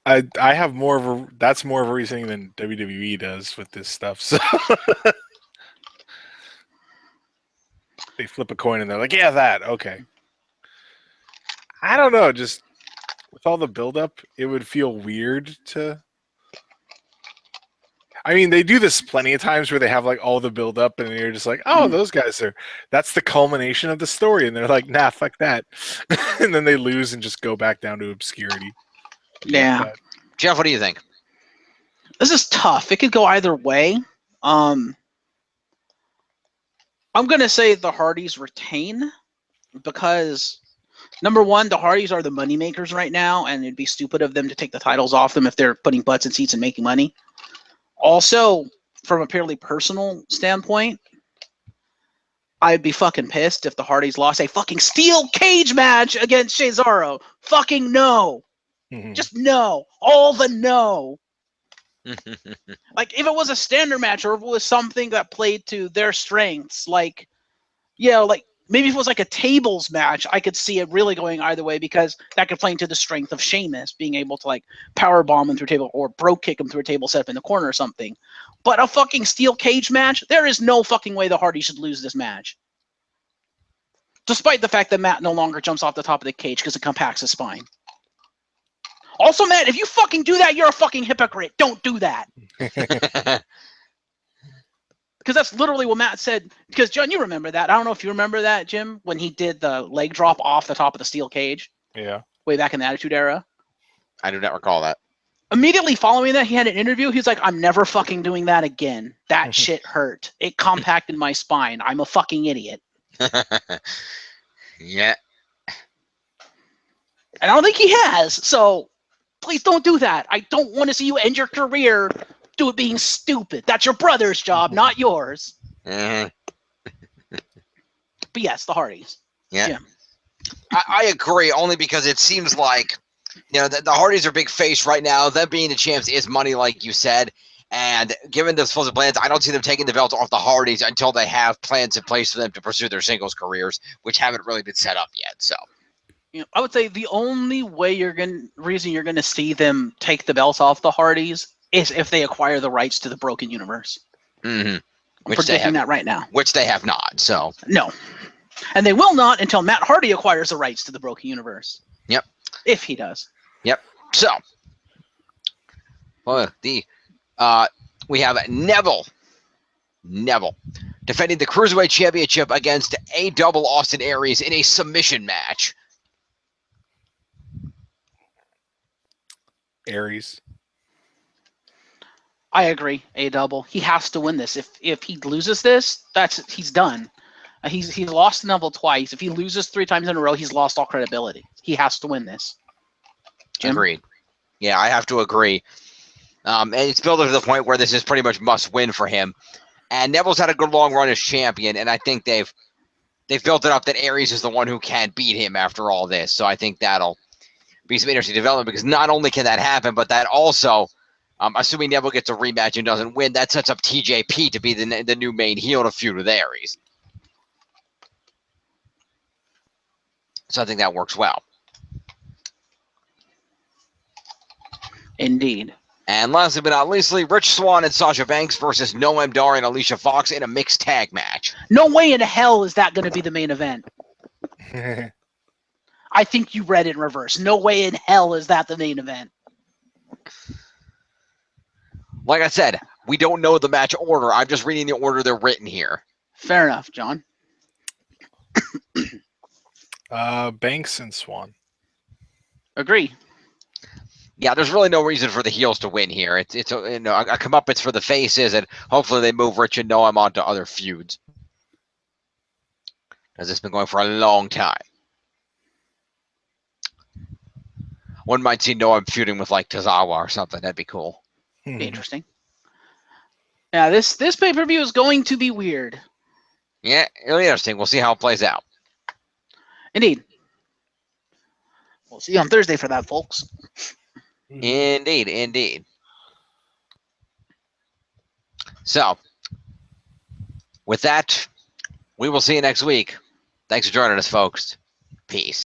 I have more of a that's more of a reasoning than WWE does with this stuff. So they flip a coin and they're like, yeah, that, okay. I don't know, just with all the buildup, it would feel weird to. I mean, they do this plenty of times where they have like all the build up and you're just like, oh, those guys that's the culmination of the story. And they're like, nah, fuck that. And then they lose and just go back down to obscurity. Yeah. But, Jeff, what do you think? This is tough. It could go either way. I'm going to say the Hardys retain because, number one, the Hardys are the money makers right now, and it'd be stupid of them to take the titles off them if they're putting butts in seats and making money. Also, from a purely personal standpoint, I'd be fucking pissed if the Hardys lost a fucking steel cage match against Cesaro. Fucking no. Just no. All the no. Like, if it was a standard match or if it was something that played to their strengths, like, like maybe if it was like a tables match, I could see it really going either way because that could play into the strength of Sheamus being able to like power bomb him through a table or broke kick him through a table set up in the corner or something. But a fucking steel cage match, there is no fucking way the Hardys should lose this match. Despite the fact that Matt no longer jumps off the top of the cage because it compacts his spine. Also, Matt, if you fucking do that, you're a fucking hypocrite. Don't do that. Because that's literally what Matt said. Because, John, you remember that. I don't know if you remember that, Jim, when he did the leg drop off the top of the steel cage. Yeah. Way back in the Attitude Era. I do not recall that. Immediately following that, he had an interview. He's like, I'm never fucking doing that again. That shit hurt. It compacted my spine. I'm a fucking idiot. Yeah. And I don't think he has. So, please don't do that. I don't want to see you end your career do it being stupid. That's your brother's job, not yours. But yes, the Hardys. Yeah. Jim. I agree, only because it seems like, the Hardys are big face right now. Them being the champs is money, like you said. And given the supposed plans, I don't see them taking the belts off the Hardys until they have plans in place for them to pursue their singles careers, which haven't really been set up yet. So, I would say the only reason you're gonna see them take the belts off the Hardys is if they acquire the rights to the Broken Universe. Mm-hmm. I'm predicting that right now. Which they have not. So no, and they will not until Matt Hardy acquires the rights to the Broken Universe. Yep. If he does. Yep. So, we have Neville defending the Cruiserweight Championship against A Double Austin Aries in a submission match. Aries. I agree. A double. He has to win this. If he loses this, he's done. He's lost Neville twice. If he loses 3 times in a row, he's lost all credibility. He has to win this. Jim? Agreed. Yeah, I have to agree. And it's built to the point where this is pretty much must win for him. And Neville's had a good long run as champion, and I think they've built it up that Aries is the one who can't beat him after all this. So I think that'll be some interesting development, because not only can that happen, but that also, assuming Neville gets a rematch and doesn't win, that sets up TJP to be the new main heel to feud with Aries. So I think that works well. Indeed. And lastly but not leastly, Rich Swann and Sasha Banks versus Noam Dar and Alicia Fox in a mixed tag match. No way in hell is that going to be the main event. I think you read it in reverse. No way in hell is that the main event. Like I said, we don't know the match order. I'm just reading the order they're written here. Fair enough, John. Banks and Swan. Agree. Yeah, there's really no reason for the heels to win here. It's a comeuppance for the faces, and hopefully they move Rich and Noam on to other feuds, because it's been going for a long time. One might see Noam feuding with like Tozawa or something. That'd be cool. Be interesting. Yeah, this pay-per-view is going to be weird. Yeah, really interesting. We'll see how it plays out. Indeed. We'll see you on Thursday for that, folks. Indeed, indeed. So, with that, we will see you next week. Thanks for joining us, folks. Peace.